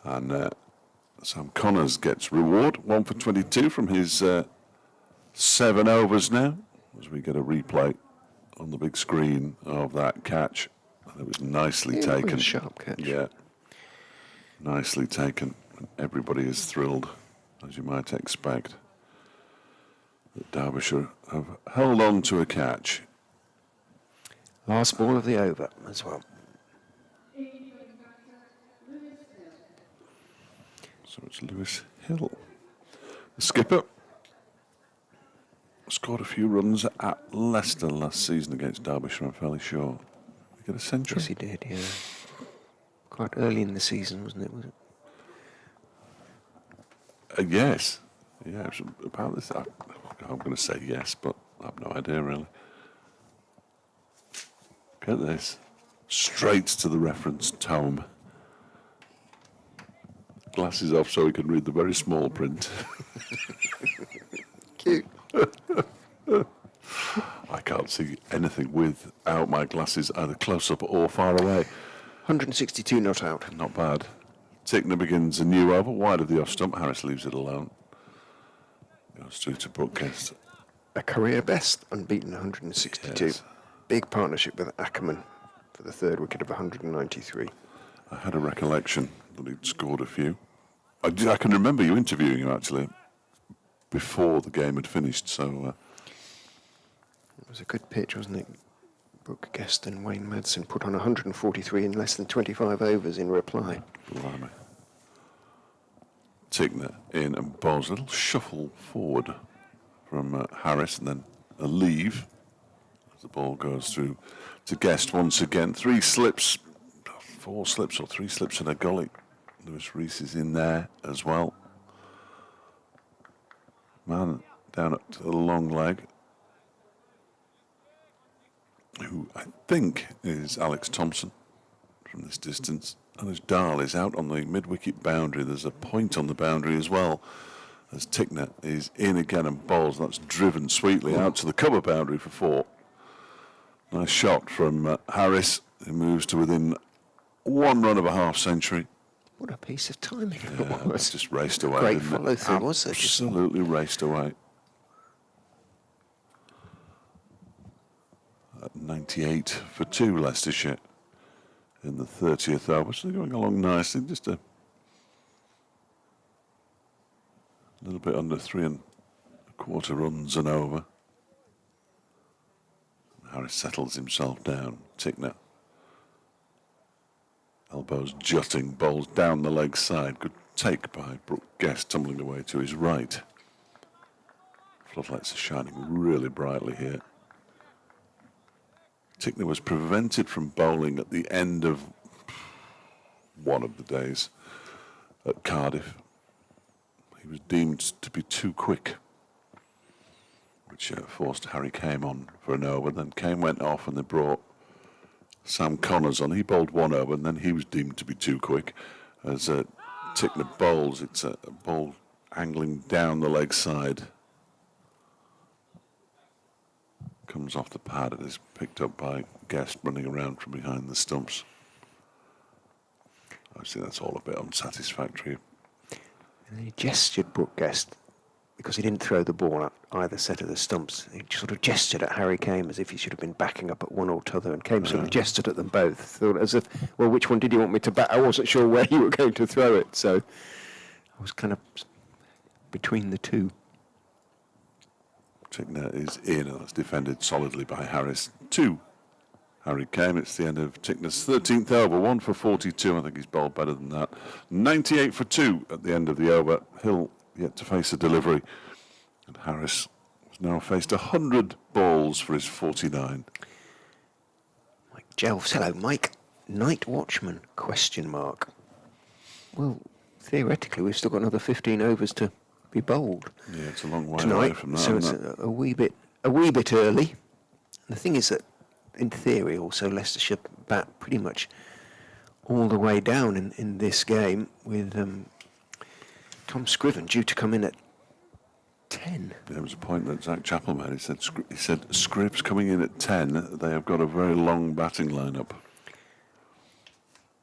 And Sam Connors gets reward, 1 for 22 from his 7 overs now, as we get a replay on the big screen of that catch. And it was nicely taken. It was a sharp catch. Yeah, nicely taken. And everybody is thrilled, as you might expect, that Derbyshire have held on to a catch. Last ball of the over as well. So it's Lewis Hill. The skipper scored a few runs at Leicester last season against Derbyshire, I'm fairly sure. Did he get a century? Yes, he did, yeah. Quite early in the season, wasn't it? Yes. Yeah, it was about this. I'm going to say yes, but I have no idea really. Get this. Straight to the reference tome. Glasses off so he can read the very small print. Cute. I can't see anything without my glasses, either close up or far away. 162 not out. Not bad. Tickner begins a new over, wide of the off stump. Harris leaves it alone. Goes through to Brookgest. A career best, unbeaten 162. Yes. Big partnership with Ackerman for the third wicket of 193. I had a recollection that he'd scored a few. I can remember you interviewing him, actually, before the game had finished, so... It was a good pitch, wasn't it? Brooke Guest and Wayne Madsen put on 143 in less than 25 overs in reply. Blimey. Tickner in and bowls a little shuffle forward from Harris, and then a leave as the ball goes through to Guest once again. 4 slips or 3 slips and a gully. Lewis Rees is in there as well. Man down at the long leg, who I think is Alex Thompson from this distance. And as Dahl is out on the mid-wicket boundary, there's a point on the boundary as well, as Tickner is in again and bowls. That's driven sweetly out to the cover boundary for 4. Nice shot from Harris, who moves to within 1 run of a half-century. What a piece of timing Yeah, it was. just raced away. Great didn't it? follow-through, was it? Absolutely raced away. At 98 for 2, Leicestershire in the 30th over. So they're going along nicely. Just a little bit under 3¼ runs and over. Harris settles himself down. Tickner, elbows jutting, bowls down the leg side. Good take by Brooke Guest, tumbling away to his right. Floodlights are shining really brightly here. Tickner was prevented from bowling at the end of one of the days at Cardiff. He was deemed to be too quick, which forced Harry Kane on for an over. Then Kane went off and they brought Sam Connors on. He bowled 1 over and then he was deemed to be too quick. As Tickner bowls, it's a ball angling down the leg side. Comes off the pad and is picked up by Guest running around from behind the stumps. Obviously that's all a bit unsatisfactory. And he gestured, Brooke Guest, because he didn't throw the ball at either set of the stumps. He sort of gestured at Harry Kane as if he should have been backing up at one or t'other, and Kane sort of gestured at them both, thought as if, well, which one did you want me to bat? I wasn't sure where you were going to throw it, so I was kind of between the two. Tickner is in and that's defended solidly by Harris. 2. Harry Kane, it's the end of Tickner's 13th over, 1 for 42. I think he's bowled better than that. 98 for 2 at the end of the over. Hill yet to face a delivery. And Harris has now faced 100 balls for his 49. Mike Jelfs, hello Mike. Night watchman, question mark. Well, theoretically we've still got another 15 overs to be bowled. Yeah, it's a long way tonight, away from that. so it's a wee bit early. And the thing is that, in theory, also Leicestershire bat pretty much all the way down in this game, with Tom Scriven due to come in at 10. There was a point that Zack Chapel made. He said Scripps coming in at 10. They have got a very long batting lineup.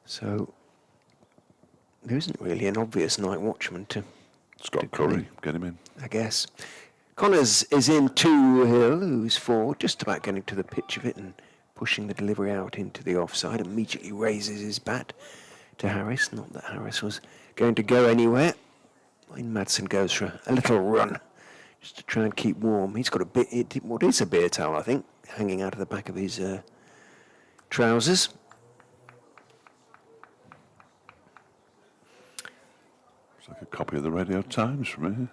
So there isn't really an obvious night watchman to Scott Curry, get him in. I guess. Connors is in 2, Hill, who's 4, just about getting to the pitch of it and pushing the delivery out into the offside. Immediately raises his bat to Harris. Not that Harris was going to go anywhere. When Madsen goes for a little run just to try and keep warm. He's got what is a beer towel, I think, hanging out of the back of his trousers. It's like a copy of the Radio Times from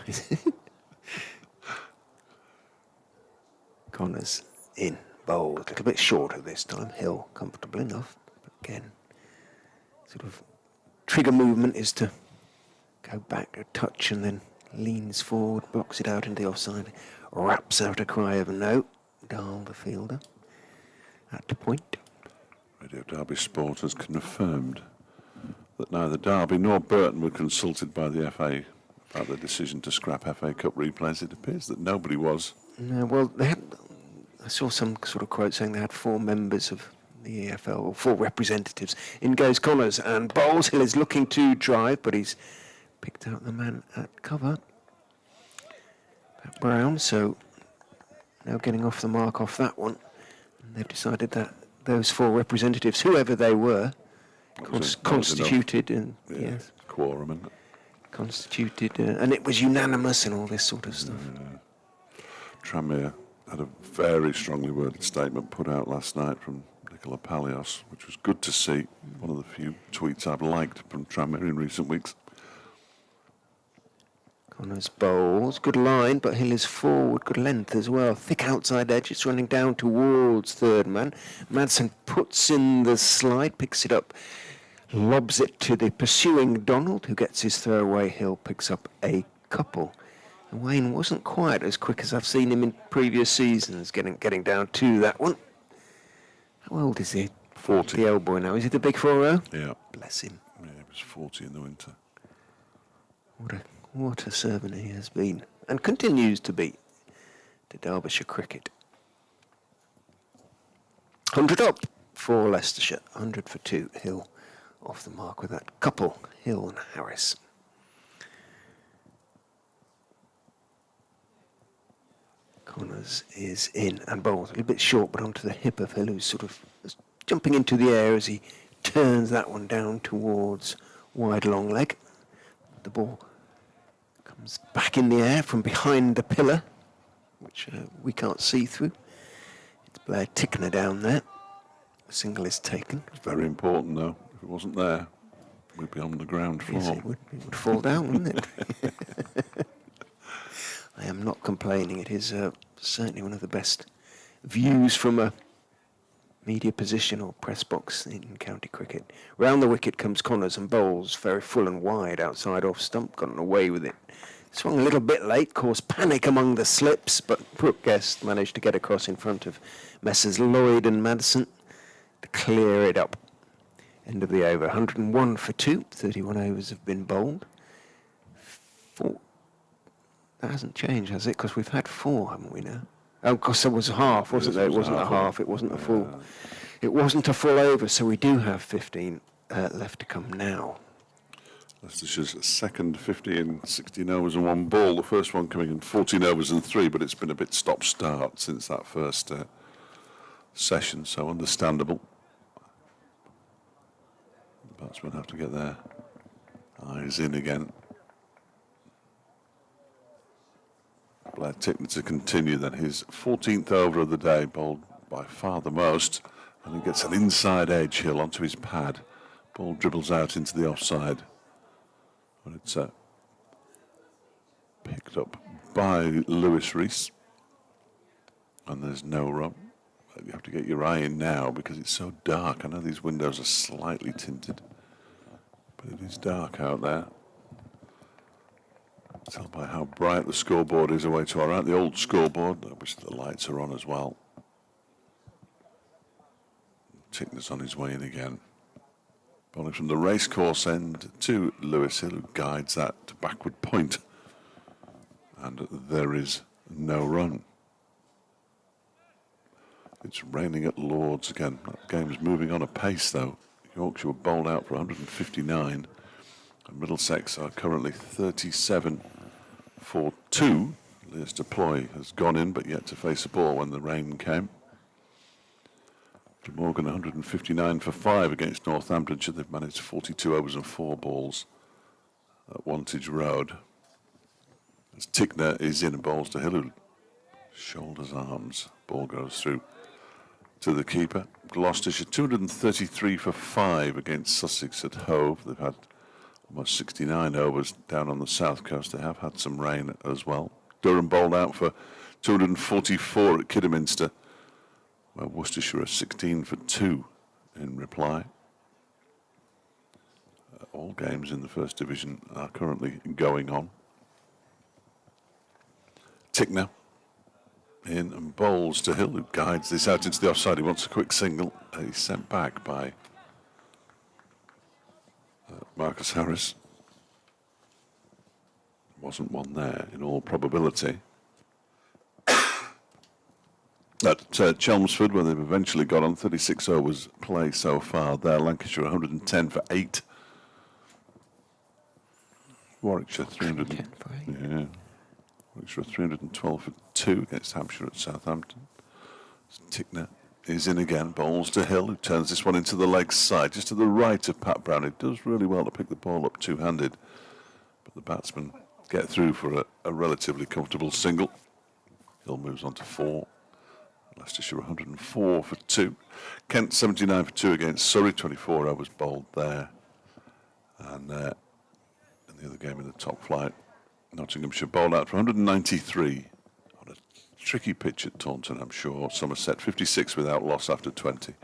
here. Connors in, bowled. A little bit shorter this time. Hill comfortable enough. But again, sort of trigger movement is to go back a touch and then leans forward, blocks it out into the offside, raps out a cry of no. Dahl, the fielder, at the point. Radio Derby Sport has confirmed that neither Derby nor Burton were consulted by the FA about the decision to scrap FA Cup replays. It appears that nobody was. No, well, I saw some sort of quote saying they had 4 members of the EFL, or 4 representatives. In goes Connors, and bowls. Hill is looking to drive, but he's picked out the man at cover. Pat Brown, so now getting off the mark off that one. And they've decided that those 4 representatives, whoever they were, constituted, and yes, quorum, isn't it? Constituted, and it was unanimous and all this sort of stuff. Tranmere had a very strongly worded statement put out last night from Nicola Palios, which was good to see. One of the few tweets I've liked from Tranmere in recent weeks. Connors bowls, good line, but Hill is forward, good length as well. Thick outside edge, it's running down towards third man. Madsen puts in the slide, picks it up, lobs it to the pursuing Donald, who gets his throw away. Hill picks up a couple. And Wayne wasn't quite as quick as I've seen him in previous seasons, getting down to that one. How old is he? 40. The old boy now. Is he the big 4-0? Yeah. Bless him. Yeah, he was 40 in the winter. What a servant he has been, and continues to be, to Derbyshire cricket. 100 up for Leicestershire, 100 for 2. Hill off the mark with that couple, Hill and Harris. Connors is in and bowls a little bit short, but onto the hip of Hill, who's sort of jumping into the air as he turns that one down towards wide long leg. The ball comes back in the air from behind the pillar, which we can't see through. It's Blair Tickner down there. A single is taken. It's very important, though. If it wasn't there, we'd be on the ground floor. Yes, it would fall down, wouldn't it? I am not complaining. It is certainly one of the best views from a media position or press box in county cricket. Round the wicket comes Connors and bowls very full and wide outside off stump, gotten away with it. Swung a little bit late, caused panic among the slips, but Brooke Guest managed to get across in front of Messrs Lloyd and Madsen to clear it up. End of the over, 101 for 2, 31 overs have been bowled. 4. That hasn't changed, has it? Because we've had 4, haven't we now? Oh, of course, there was a half, wasn't there? It wasn't a half, it wasn't a full. It wasn't a full over, so we do have 15 left to come now. Leicestershire's second 15, 16 overs and 1 ball. The first one coming in 14 overs and 3, but it's been a bit stop-start since that first session, so understandable. The batsmen have to get their eyes in again. Blair Tickner to continue then, his 14th over of the day, bowled by far the most, and he gets an inside edge hill onto his pad. Ball dribbles out into the offside. But it's picked up by Lewis Rees, and there's no run. You have to get your eye in now because it's so dark. I know these windows are slightly tinted, but it is dark out there. Tell by how bright the scoreboard is away to our right. The old scoreboard, which the lights are on as well. Tickner's on his way in again. Bowling from the racecourse end to Lewis Hill, who guides that to backward point. And there is no run. It's raining at Lord's again. That game's moving on apace, though. Yorkshire were bowled out for 159. And Middlesex are currently 37 for 2. Leicester Ploy has gone in, but yet to face a ball when the rain came. Morgan 159 for 5 against Northamptonshire. They've managed 42 overs and 4 balls at Wantage Road. As Tickner is in and bowls to Hill, who shoulders arms. Ball goes through to the keeper. Gloucestershire 233 for 5 against Sussex at Hove. They've had almost 69 overs down on the south coast. They have had some rain as well. Durham bowled out for 244 at Kidderminster, where Worcestershire are 16 for 2 in reply. All games in the First Division are currently going on. Tickner in and bowls to Hill, who guides this out into the offside. He wants a quick single. He's sent back by Marcus Harris. Wasn't one there in all probability. At Chelmsford, where they've eventually got on 36 overs play so far there. Lancashire 110 for 8. Warwickshire 300. Yeah. Warwickshire 312 for 2 against Hampshire at Southampton. Tickner is in again, bowls to Hill, who turns this one into the leg side, just to the right of Pat Brown. He does really well to pick the ball up two-handed, but the batsmen get through for a relatively comfortable single. Hill moves on to 4. Leicestershire 104 for 2. Kent 79 for 2 against Surrey, 24 overs bowled there. And in the other game in the top flight, Nottinghamshire bowled out for 193 on a tricky pitch at Taunton, I'm sure. Somerset 56 without loss after 20.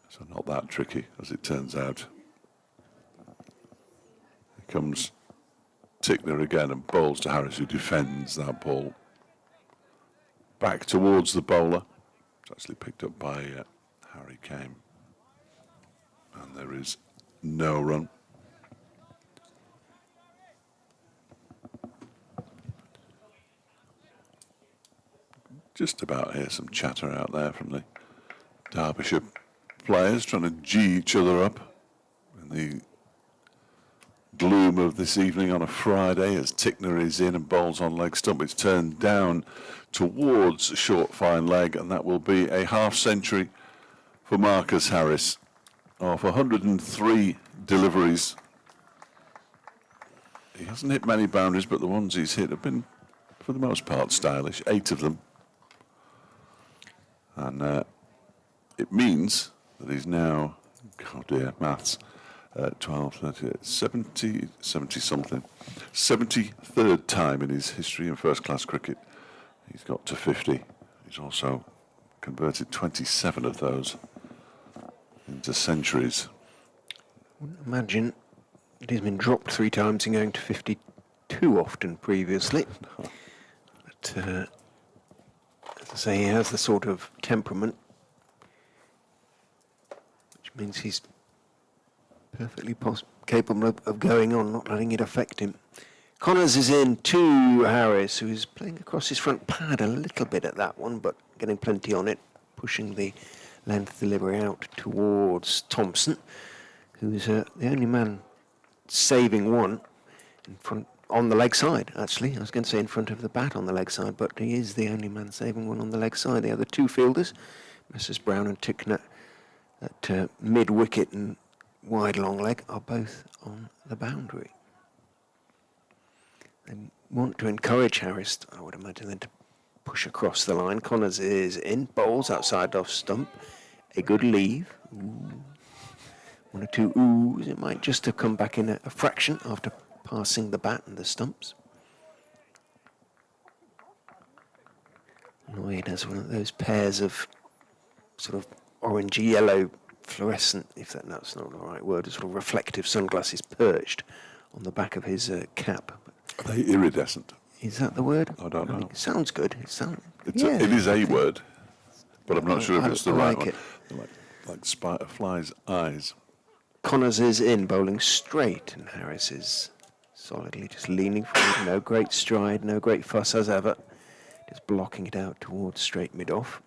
So not that tricky, as it turns out. Here comes Tickner again and bowls to Harris, who defends that ball. Back towards the bowler. It's actually picked up by Harry Kane. And there is no run. Just about hear some chatter out there from the Derbyshire players trying to gee each other up in the gloom of this evening on a Friday as Tickner is in and bowls on leg stump. It's turned down towards a short fine leg, and that will be a half century for Marcus Harris. Off 103 deliveries. He hasn't hit many boundaries, but the ones he's hit have been, for the most part, stylish. 8 of them. And it means that he's now, oh dear, maths, 12, 30, 70 something. 73rd time in his history in first-class cricket. He's got to 50. He's also converted 27 of those into centuries. I wouldn't imagine that he's been dropped 3 times and going to 52 often previously. But, as I say, he has the sort of temperament, which means he's perfectly capable of going on, not letting it affect him. Connors is in to Harris, who is playing across his front pad a little bit at that one, but getting plenty on it, pushing the length delivery out towards Thompson, who's the only man saving one in front on the leg side, actually. I was going to say in front of the bat on the leg side, but he is the only man saving one on the leg side. The other 2 fielders, Messrs Brown and Tickner, at mid-wicket and wide long leg, are both on the boundary. They want to encourage Harris, I would imagine, then to push across the line. Connors is in, bowls outside off stump. A good leave. Ooh. 1 or 2 oohs. It might just have come back in a fraction after passing the bat and the stumps. Lloyd has one of those pairs of sort of orangey-yellow fluorescent, if that's not the right word, sort of reflective sunglasses perched on the back of his cap. Are they iridescent? Is that the word? I don't know. It sounds good. It is a word, but I'm not sure if it's the right like one. They're like spider flies' eyes. Connors is in, bowling straight, and Harris is solidly just leaning forward. No great stride, no great fuss as ever. Just blocking it out towards straight mid-off.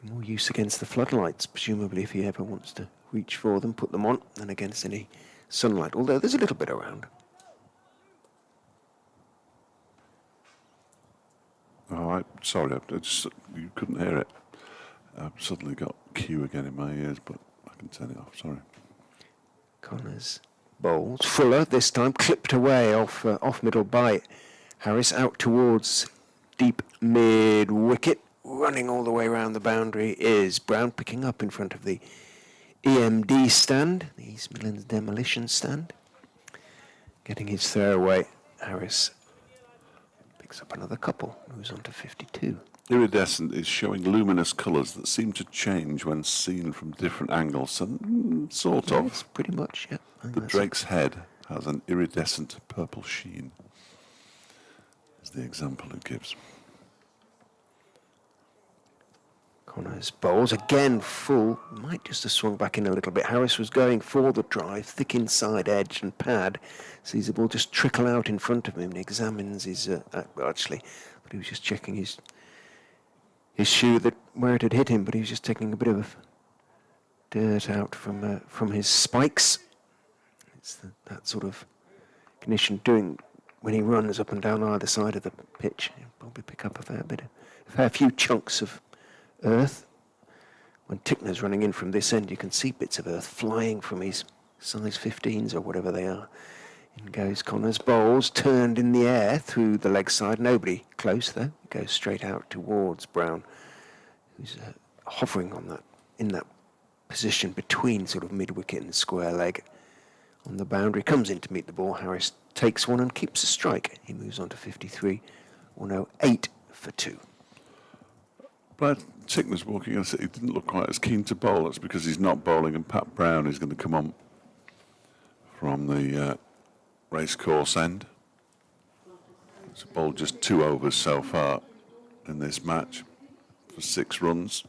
More use against the floodlights, presumably, if he ever wants to reach for them, put them on, than against any sunlight, although there's a little bit around. Oh, sorry, you couldn't hear it. I've suddenly got Q again in my ears, but I can turn it off, sorry. Connors bowls. Fuller, this time, clipped away off middle by Harris, out towards deep mid-wicket. Running all the way around the boundary is Brown, picking up in front of the EMD stand, the East Midlands Demolition stand. Getting his throw away, Harris picks up another couple, moves on to 52. Iridescent is showing luminous colours that seem to change when seen from different angles, and sort of. Yes, pretty much, yeah. The drake's head has an iridescent purple sheen, is the example it gives. Connors bowls again full, might just have swung back in a little bit. Harris was going for the drive, thick inside edge and pad, sees the ball just trickle out in front of him and examines his, actually, but he was just checking his shoe where it had hit him, but he was just taking a bit of dirt out from his spikes. It's that sort of condition doing when he runs up and down either side of the pitch. He'll probably pick up a fair few chunks of earth. When Tickner's running in from this end, you can see bits of earth flying from his size 15s or whatever they are. In goes Connors, bowls, turned in the air through the leg side. Nobody close though. It goes straight out towards Brown, who's hovering in that position between sort of mid-wicket and square leg on the boundary. Comes in to meet the ball. Harris takes one and keeps a strike. He moves on to 53. 108 for 2. Blair Tickner's walking on. He didn't look quite as keen to bowl. That's because he's not bowling, and Pat Brown is going to come on from the racecourse end. He's bowled just 2 overs so far in this match for 6 runs.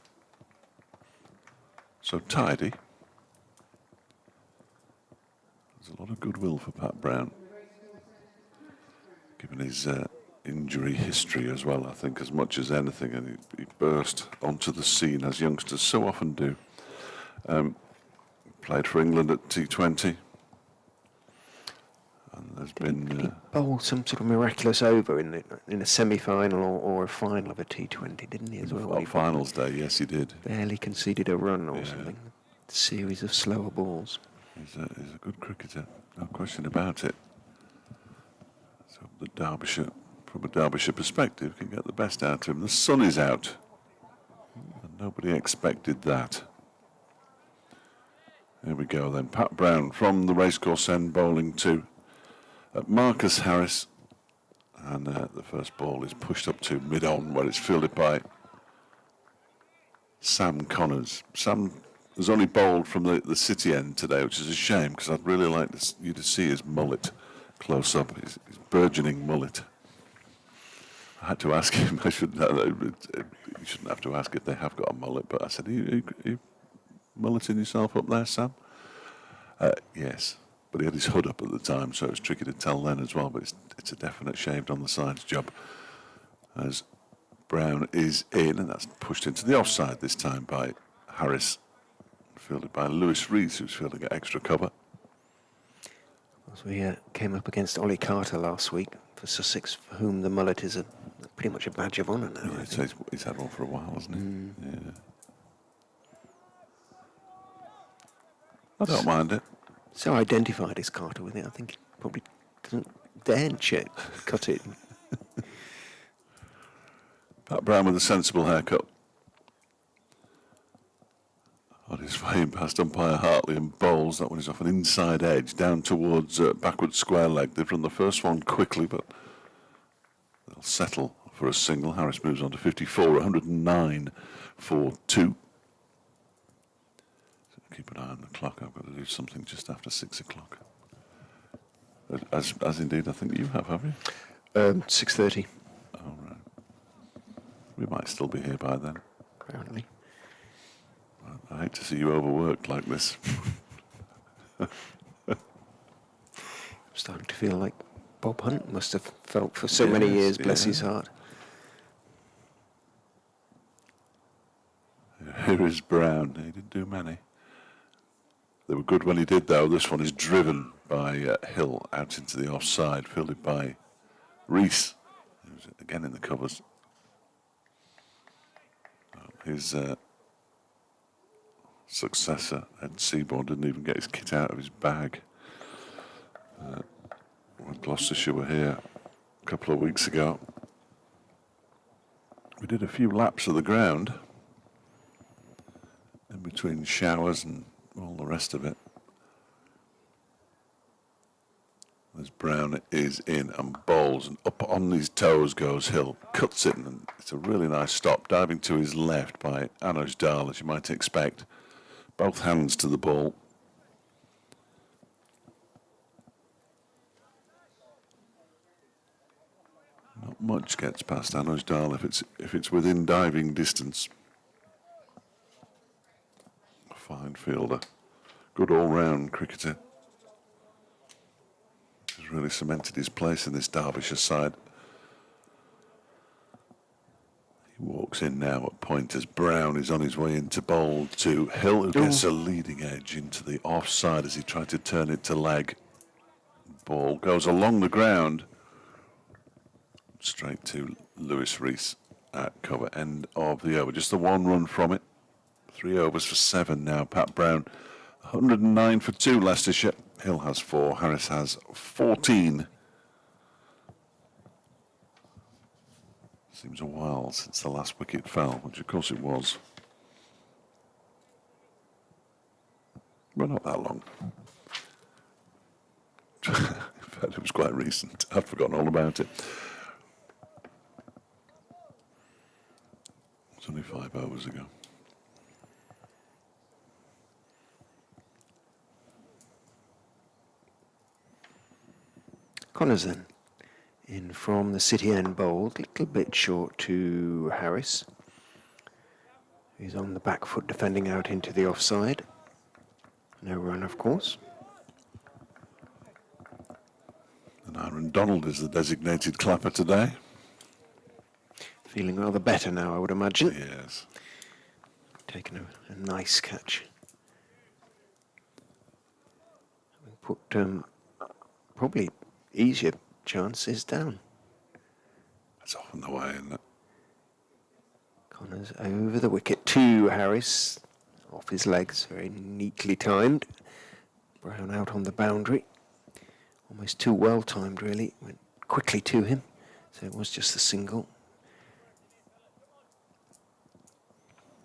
So tidy. There's a lot of goodwill for Pat Brown, given his injury history as well, I think, as much as anything, and he burst onto the scene as youngsters so often do. Played for England at T20, and there's been he bowled some sort of miraculous over in a semi-final or a final of a T20, didn't he, as well? On finals day, yes, he did. Barely conceded a run or something. A series of slower balls. He's a good cricketer, no question about it. So the Derbyshire, from a Derbyshire perspective, can get the best out of him. The sun is out, and nobody expected that. Here we go then. Pat Brown from the racecourse end, bowling to Marcus Harris, and the first ball is pushed up to mid-on, where it's fielded by Sam Connors. Sam has only bowled from the city end today, which is a shame, because I'd really like you to see his mullet close up, his burgeoning mullet. I had to ask him. You shouldn't have to ask if they have got a mullet, but I said, are you mulleting yourself up there, Sam? Yes, but he had his hood up at the time, so it was tricky to tell then as well, but it's a definite shaved on the sides job. As Brown is in, and that's pushed into the offside this time by Harris, fielded by Lewis Rees, who's fielding at extra cover. As we came up against Ollie Carter last week for Sussex, for whom the mullet is pretty much a badge of honour now. Yeah, he's had one for a while, hasn't he? Yeah. I don't mind it. So identified is Carter with it. I think he probably doesn't dare cut it. Pat Brown with a sensible haircut. On his way in past umpire Hartley and bowls. That one is off an inside edge down towards backward square leg. They've run the first one quickly, but they'll settle for a single. Harris moves on to 54, 109 for 2. So keep an eye on the clock. I've got to do something just after 6 o'clock. As indeed I think you have you? 6:30. Oh, right. We might still be here by then. Apparently. I hate to see you overworked like this. Starting to feel like Bob Hunt must have felt for so many years, bless his heart. Here is Brown. He didn't do many. They were good when he did, though. This one is driven by Hill out into the offside, fielded by Rees, who's again in the covers. His successor, Ed Seaborn, didn't even get his kit out of his bag. When Gloucestershire were here a couple of weeks ago, we did a few laps of the ground in between showers and all the rest of it. As Brown is in and bowls, and up on his toes goes Hill, cuts it, and it's a really nice stop, diving to his left by Anoj Dahl, as you might expect. Both hands to the ball. Not much gets past Anoj Dahl if it's within diving distance. A fine fielder, good all-round cricketer. He's really cemented his place in this Derbyshire side. He walks in now at point as Brown is on his way into bowl to Hill, who gets a leading edge into the offside as he tried to turn it to leg. Ball goes along the ground straight to Lewis Rees at cover. End of the over. Just the one run from it. 3 overs for 7 now. Pat Brown, 109 for 2 Leicestershire. Hill has 4. Harris has 14. Seems a while since the last wicket fell, which of course it was. Well, not that long. In fact, it was quite recent. I've forgotten all about it. It's only 5 hours ago. Connors then, in from the City end bowled, a little bit short to Harris. He's on the back foot defending out into the offside. No run, of course. And Aaron Donald is the designated clapper today. Feeling rather better now, I would imagine. Yes. Taking a nice catch. Put probably easier chances down. That's often the way, isn't it? Connors over the wicket to Harris. Off his legs, very neatly timed. Brown out on the boundary. Almost too well timed, really. Went quickly to him. So it was just a single.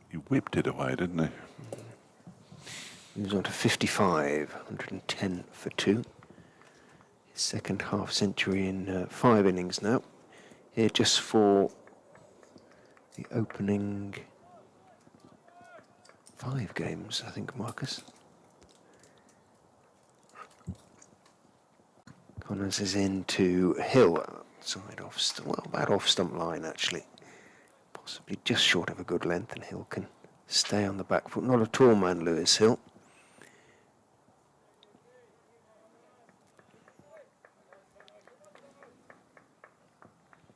He whipped it away, didn't he? He was on to 55, 110 for 2. His second half century in 5 innings now. Here just for the opening 5 games, I think, Marcus. Connors is into Hill, side off, well, about off stump line actually. Possibly just short of a good length, and Hill can stay on the back foot. Not a tall man, Lewis Hill.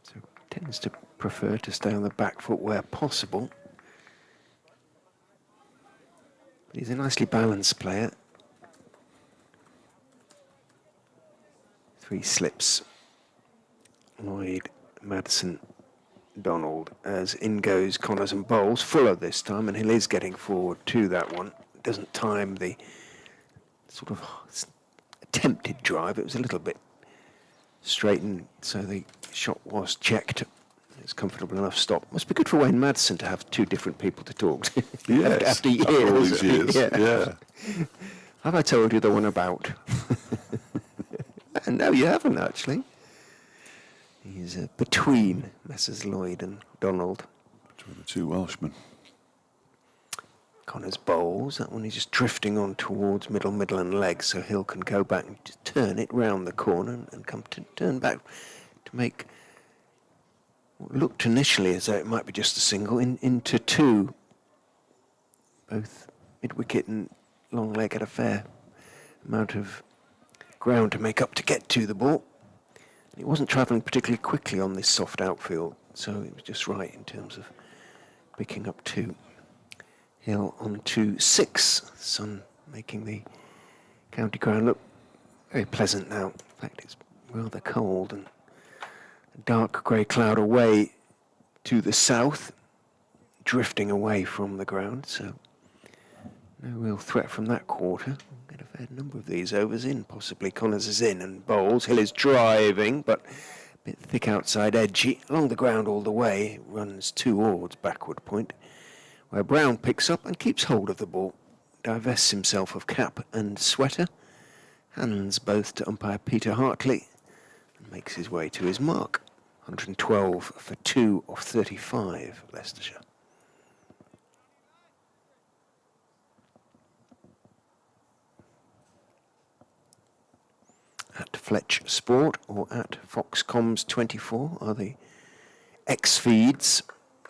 So tends to prefer to stay on the back foot where possible. But he's a nicely balanced player. 3 slips. Lloyd, Madison, Donald, as in goes Connors and bowls. Fuller this time, and Hill is getting forward to that one. Doesn't time the sort of attempted drive. It was a little bit straightened, so the shot was checked. It's comfortable enough stop. Must be good for Wayne Madison to have 2 different people to talk to. Yes, after years. After all these years, yeah. Have I told you the one about? No, you haven't, actually. He's between Messrs. Lloyd and Donald. Between the 2 Welshmen. Connors bowls. That one is just drifting on towards middle and leg, so Hill can go back and just turn it round the corner and come to turn back to make what looked initially as though it might be just a single into 2. Both mid-wicket and long leg at a fair amount of ground to make up to get to the ball. It wasn't travelling particularly quickly on this soft outfield, so it was just right in terms of picking up 2. Hill on to 6. Sun making the county ground look very pleasant now. In fact, it's rather cold, and a dark grey cloud away to the south, drifting away from the ground, so no real threat from that quarter. We'll get a fair number of these overs in, possibly. Connors is in and bowls. Hill is driving, but a bit thick outside, edgy. Along the ground all the way, runs towards backward point, where Brown picks up and keeps hold of the ball, divests himself of cap and sweater, hands both to umpire Peter Hartley, and makes his way to his mark. 112 for 2 of 35, Leicestershire. At Fletch Sport or at Foxcoms 24 are the X feeds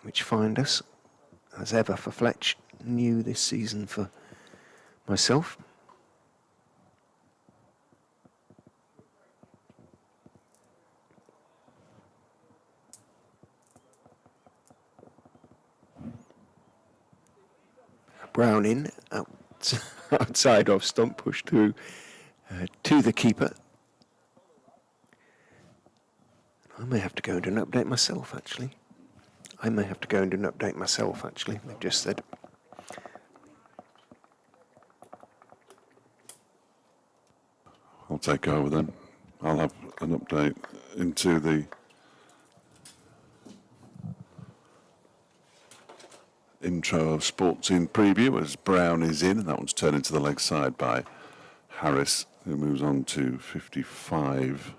which find us, as ever for Fletch, new this season for myself. Brown in, outside of stump, pushed through to the keeper. I may have to go and do an update myself, actually. They've just said. I'll take over then. I'll have an update into the intro of Sports in Preview as Brown is in, and that one's turned into the leg side by Harris, who moves on to 55.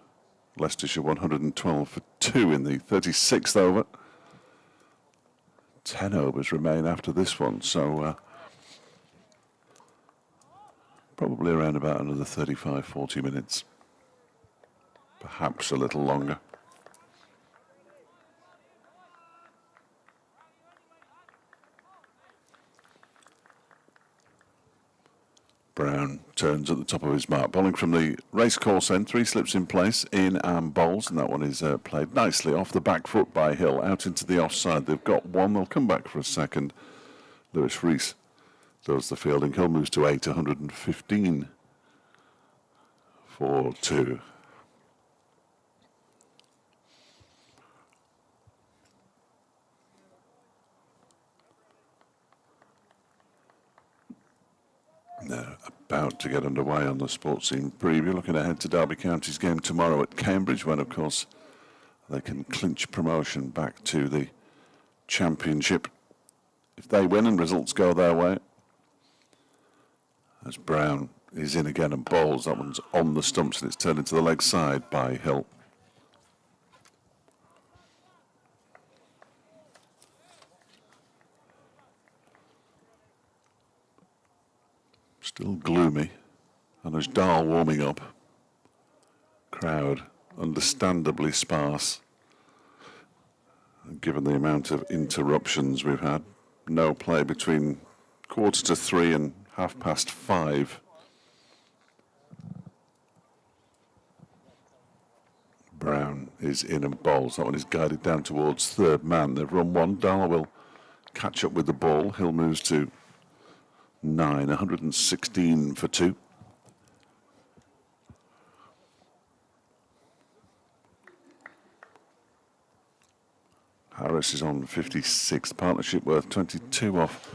Leicestershire 112 for 2 in the 36th over. 10 overs remain after this one, so probably around about another 35, 40 minutes. Perhaps a little longer. Brown turns at the top of his mark, bowling from the racecourse end. 3 slips in place, in and bowls, and that one is played nicely off the back foot by Hill, out into the offside. They've got 1, they'll come back for a second. Lewis Rees does the fielding. Hill moves to 8, 115 for 2. They're about to get underway on the Sports Scene Preview, looking ahead to Derby County's game tomorrow at Cambridge, when, of course, they can clinch promotion back to the Championship if they win and results go their way. As Brown is in again and bowls, that one's on the stumps and it's turned into the leg side by Hill. Still gloomy, and there's Dahl warming up. Crowd understandably sparse, given the amount of interruptions we've had. No play between 3:15 and 5:30. Brown is in and bowls. That one is guided down towards third man. They've run 1. Dahl will catch up with the ball. Hill moves to 9, 116 for 2. Harris is on 56. Partnership worth 22 off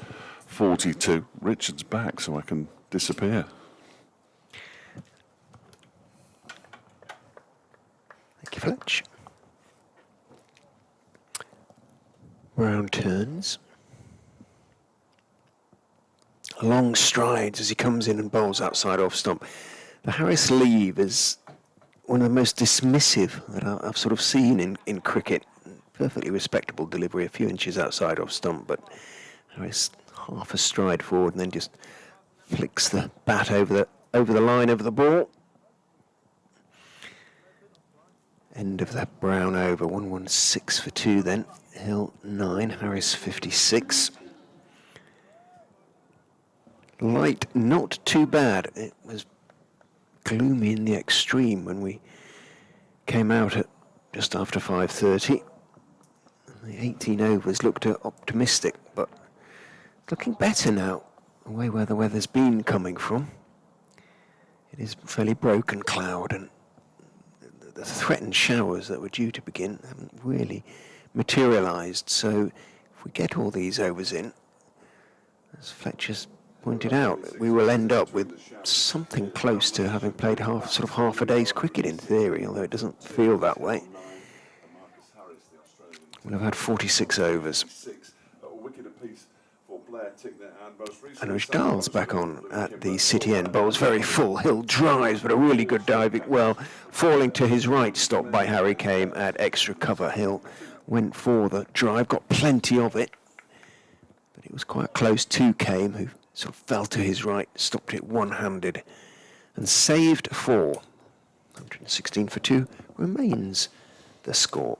42. Richard's back, so I can disappear. Thank you, Fletch. Brown turns. Long strides as he comes in and bowls outside off stump. The Harris leave is one of the most dismissive that I've sort of seen in cricket. Perfectly respectable delivery, a few inches outside off stump, but Harris half a stride forward and then just flicks the bat over the line of the ball. End of that Brown over. 116 for 2 then. Hill 9, Harris 56. Light, not too bad. It was gloomy in the extreme when we came out at just after 5:30. The 18 overs looked optimistic, but looking better now, away where the weather's been coming from. It is fairly broken cloud, and the threatened showers that were due to begin haven't really materialised. So if we get all these overs in, as Fletcher's pointed out, we will end up with something close to having played half a day's cricket in theory, although it doesn't feel that way. We'll have had 46 overs. And Dahl's back on at the city end. Bowls very full. Hill drives, but a really good diving. Well, falling to his right, stopped by Harry Kame at extra cover. Hill went for the drive, got plenty of it, but it was quite close to Kame, who sort of fell to his right, stopped it one-handed, and saved 4. 116 for 2 remains the score.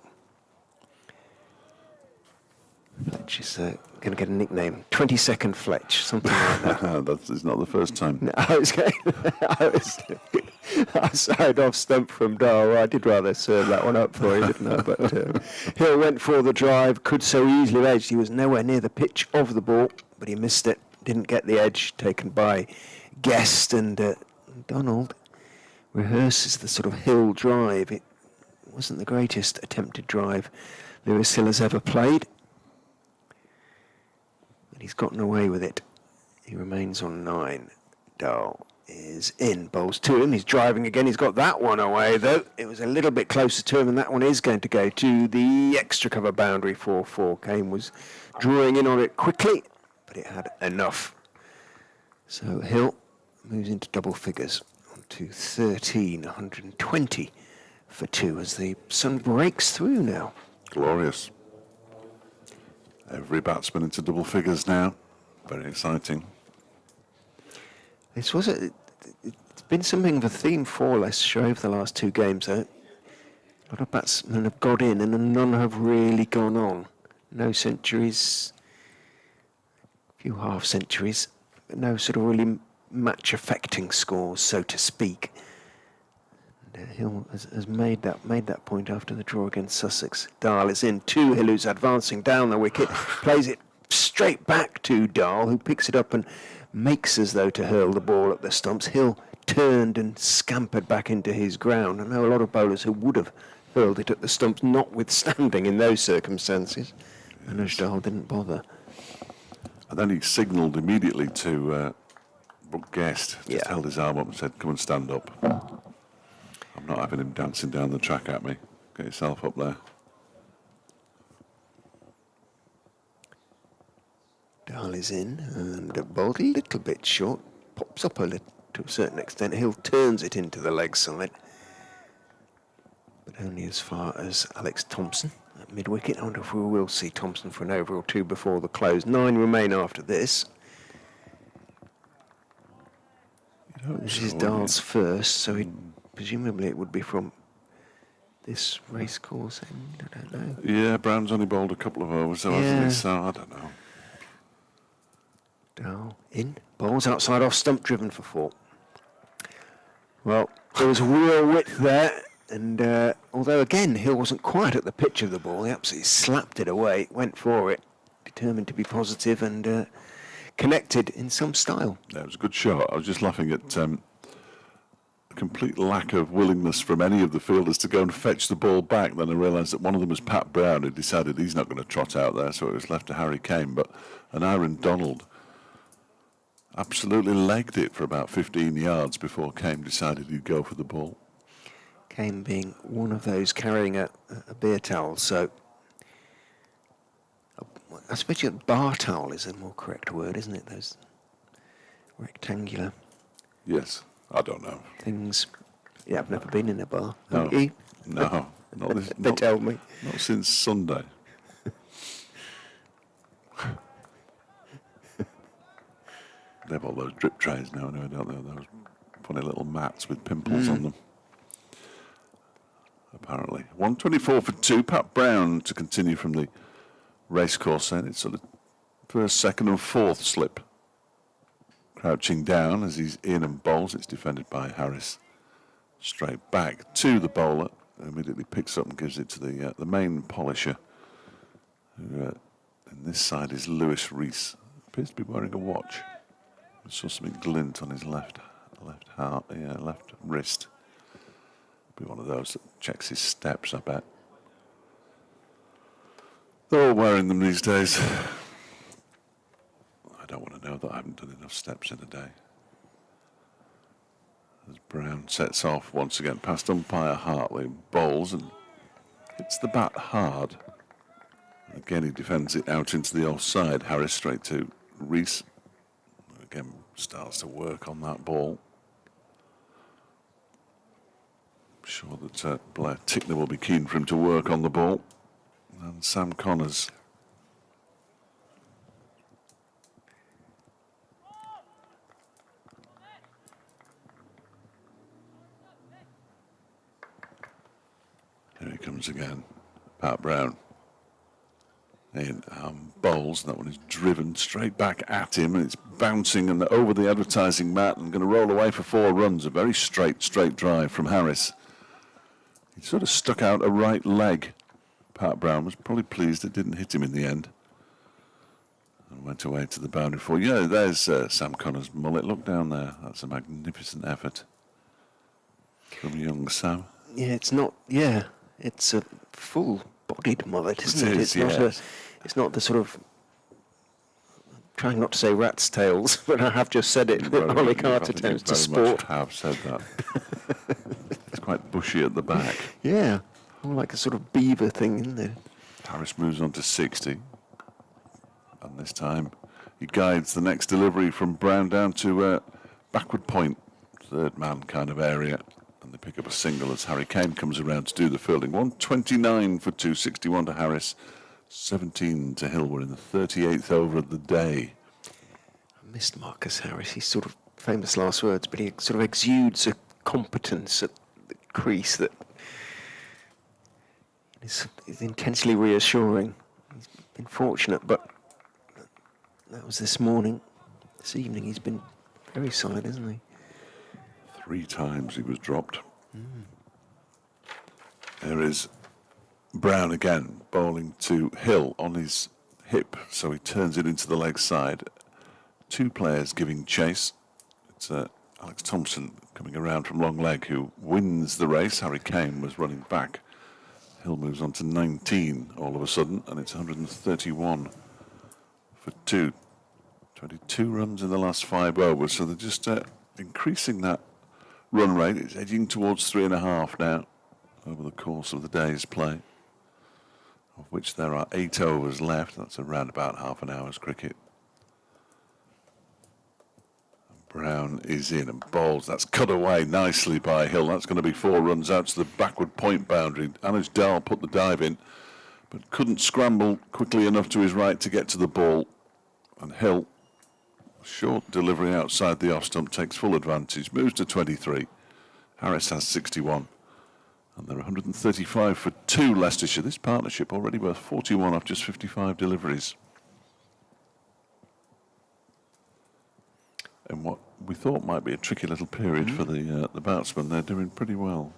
Fletch is going to get a nickname, 22nd Fletch, something like that. That's not the first time. No, I signed off stump from Dahl. I did rather serve that one up for you, didn't I? But Hill went for the drive, could so easily have edged. He was nowhere near the pitch of the ball, but he missed it, didn't get the edge taken by Guest, and Donald rehearses the sort of Hill drive. It wasn't the greatest attempted drive Lewis Hill has ever played. But he's gotten away with it. He remains on 9. Dahl is in. Bowls to him. He's driving again. He's got that one away, though. It was a little bit closer to him, and that one is going to go to the extra cover boundary for 4. Kane was drawing in on it quickly, but it had enough. So Hill moves into double figures on to 13, 120 for 2 as the sun breaks through now. Glorious. Every batsman into double figures now. Very exciting. It's been something of a theme for Leicestershire over the last 2 games, though. A lot of batsmen have got in and none have really gone on. No centuries, a few half centuries, but no sort of really match-affecting scores, so to speak. And Hill has made that point after the draw against Sussex. Dahl is in. 2, Hill, who's advancing down the wicket, plays it straight back to Dahl, who picks it up and makes as though to hurl the ball at the stumps. Hill turned and scampered back into his ground. I know a lot of bowlers who would have hurled it at the stumps, notwithstanding in those circumstances. And Dahl didn't bother. And then he signalled immediately to Brooke Guest, just Yeah. held his arm up and said, "Come and stand up. I'm not having him dancing down the track at me. Get yourself up there." Dahl is in and bowled a little bit short, pops up a little to a certain extent. Hill turns it into the leg side, but only as far as Alex Thompson at mid-wicket. I wonder if we will see Thompson for an over or 2 before the close. 9 remain after this. This is Dahl's first, so presumably it would be from this racecourse end. I don't know. Yeah, Brown's only bowled a couple of overs, though, hasn't he? So I don't know. Dahl in. Bowls outside off stump, driven for 4. Well, there was real width there, and although again Hill wasn't quite at the pitch of the ball, he absolutely slapped it away, went for it, determined to be positive and connected in some style. Yeah, it was a good shot. I was just laughing at a complete lack of willingness from any of the fielders to go and fetch the ball back. Then I realised that one of them was Pat Brown, who decided he's not going to trot out there, so it was left to Harry Kane. But an Aaron Donald absolutely legged it for about 15 yards before Kane decided he'd go for the ball. Kane being one of those carrying a beer towel, so I suppose a bar towel is a more correct word, isn't it? Those rectangular Yes, I don't know. things. Yeah, I've never been in a bar. No, Have you? no, not this, They not, tell me. not since Sunday. They have all those drip trays now, don't they? Those funny little mats with pimples on them. Apparently. 124 for 2. Pat Brown to continue from the racecourse end. It's sort of first, second and fourth slip. Crouching down as he's in and bowls. It's defended by Harris. Straight back to the bowler, who immediately picks up and gives it to the main polisher. Who, and this side is Lewis Rees. Appears to be wearing a watch. I saw something glint on his left wrist. Be one of those that checks his steps, I bet. They're all wearing them these days. I don't want to know that I haven't done enough steps in a day. As Brown sets off once again past umpire Hartley, bowls and hits the bat hard. Again, he defends it out into the offside. Harris straight to Rees. Again, starts to work on that ball. I'm sure that Blair Tickner will be keen for him to work on the ball. And Sam Connors. Here he comes again. Pat Brown. In bowls, that one is driven straight back at him, and it's bouncing and over the advertising mat and going to roll away for 4 runs. A very straight drive from Harris. He sort of stuck out a right leg. Pat Brown was probably pleased it didn't hit him in the end. And went away to the boundary for. Yeah, there's Sam Connors' mullet. Look down there. That's a magnificent effort from young Sam. Yeah, it's not. Yeah, it's a full-bodied mullet, isn't it? It's not yes. It's not the sort of. I'm trying not to say rat's tails, but I have just said it. Ollie Carter tends to sport. I have said that. It's quite bushy at the back. Yeah, more like a sort of beaver thing, isn't it? Harris moves on to 60. And this time he guides the next delivery from Brown down to backward point, third man kind of area. And they pick up a single as Harry Kane comes around to do the fielding. 129 for 261 to Harris, 17 to Hill. We're in the 38th over of the day. I missed Marcus Harris. He's sort of famous last words, but he sort of exudes a competence at the crease that is intensely reassuring. He's been fortunate, but that was this morning. This evening he's been very solid, isn't he? 3 times he was dropped. There is Brown again, bowling to Hill on his hip, so he turns it into the leg side. 2 players giving chase. It's Alex Thompson coming around from long leg who wins the race. Harry Kane was running back. Hill moves on to 19 all of a sudden, and it's 131 for 2. 22 runs in the last 5 overs, so they're just increasing that run rate. It's edging towards 3.5 now over the course of the day's play, of which there are 8 overs left. That's around about half an hour's cricket. Brown is in and bowls. That's cut away nicely by Hill. That's going to be 4 runs out to the backward point boundary. Anuj Dal put the dive in, but couldn't scramble quickly enough to his right to get to the ball. And Hill, short delivery outside the off stump, takes full advantage, moves to 23. Harris has 61. And they're 135 for 2 Leicestershire. This partnership already worth 41 off just 55 deliveries. And what we thought might be a tricky little period for the batsmen, they're doing pretty well.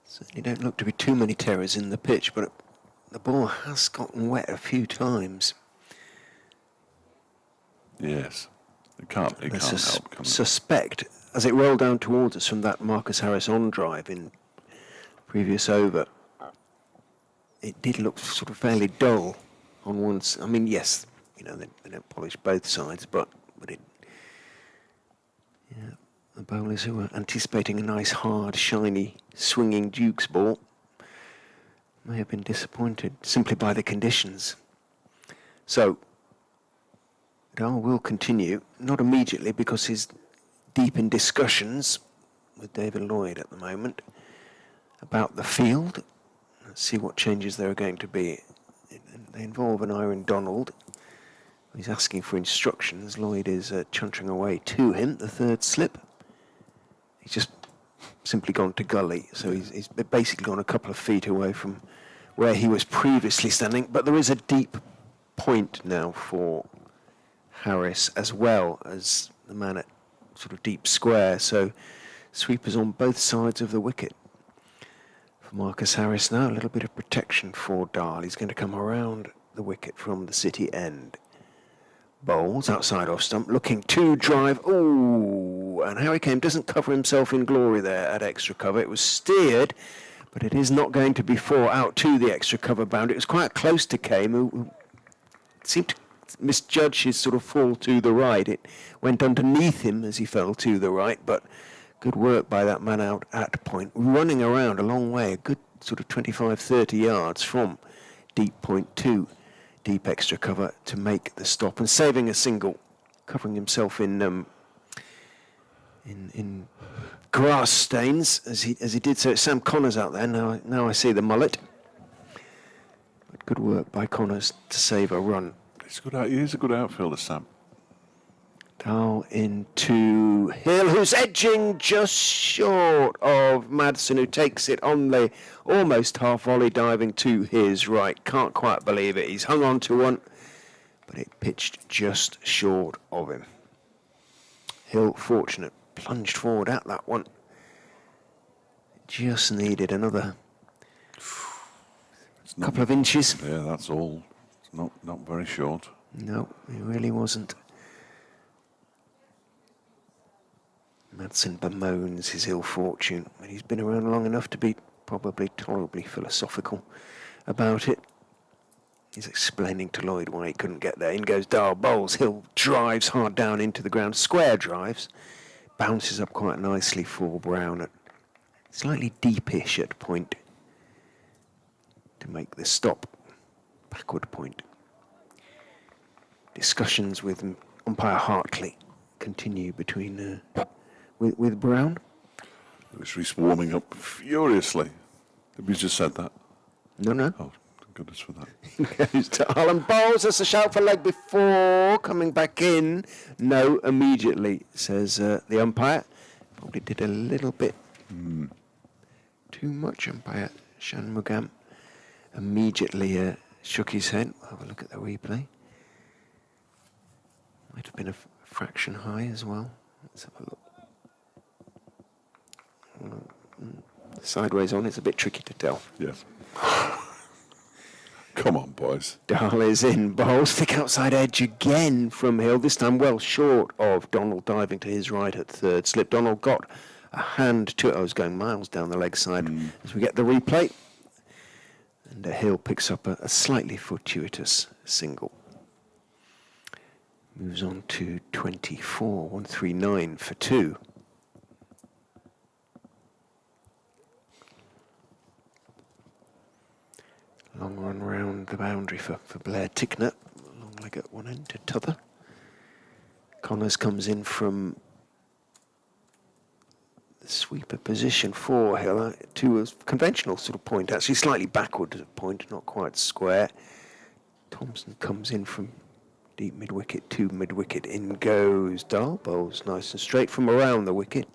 Certainly don't look to be too many terrors in the pitch, but the ball has gotten wet a few times. Yes, it can't help, can it? Suspect, as it rolled down towards us from that Marcus Harris on drive in the previous over, it did look sort of fairly dull on one side. I mean, yes, you know, they don't polish both sides, but it, yeah, the bowlers who were anticipating a nice, hard, shiny, swinging Duke's ball may have been disappointed simply by the conditions. So, Dahl will continue, not immediately because he's deep in discussions with David Lloyd at the moment about the field. Let's see what changes there are going to be. They involve an Iron Donald. He's asking for instructions. Lloyd is chuntering away to him, the third slip. He's just simply gone to gully, so he's basically gone a couple of feet away from where he was previously standing. But there is a deep point now for Harris, as well as the man at sort of deep square. So sweepers on both sides of the wicket. For Marcus Harris now, a little bit of protection for Dahl. He's going to come around the wicket from the city end. Bowls outside off stump, looking to drive. Oh, and Harry Kane doesn't cover himself in glory there at extra cover. It was steered, but it is not going to be four out to the extra cover boundary. It was quite close to Kane, who seemed to misjudge his sort of fall to the right. It went underneath him as he fell to the right, but good work by that man out at point, running around a long way, a good sort of 25, 30 yards from deep point to deep extra cover to make the stop and saving a single, covering himself in grass stains as he did so. It's Sam Connors out there now. I see the mullet, but good work by Connors to save a run. He's a good outfielder, Sam. Dahl into Hill, who's edging just short of Madsen, who takes it on the almost half volley, diving to his right. Can't quite believe it. He's hung on to one, but it pitched just short of him. Hill, fortunate, plunged forward at that one. Just needed another couple of inches. Yeah, that's all. It's not very short. No, it really wasn't. Madsen bemoans his ill fortune, but he's been around long enough to be probably tolerably philosophical about it. He's explaining to Lloyd why he couldn't get there. In goes Dahl, bowls, Hill drives hard down into the ground, square drives, bounces up quite nicely for Brown at slightly deepish at point to make the stop, backward point. Discussions with umpire Hartley continue between with Brown. Lewis Rees warming up furiously. Have you just said that? No. Oh, thank goodness for that. Goes to Holland, bowls. That's a shout for leg before coming back in. No, immediately, says the umpire. Probably did a little bit too much, umpire Shanmugam. Immediately shook his head. We'll have a look at the replay. Might have been a fraction high as well. Let's have a look. Sideways on, it's a bit tricky to tell. Yes. Come on, boys. Dahl is in, bowls, thick outside edge again from Hill, this time well short of Donald diving to his right at third slip. Donald got a hand to it. I was going miles down the leg side as we get the replay. And Hill picks up a slightly fortuitous single. Moves on to 24, 139 for two. Long run round the boundary for Blair Tickner. Long leg at one end to t'other. Connors comes in from the sweeper position for Hill to a conventional sort of point, actually slightly backward at a point, not quite square. Thompson comes in from deep mid-wicket to mid-wicket. In goes Dahl, bowls nice and straight from around the wicket.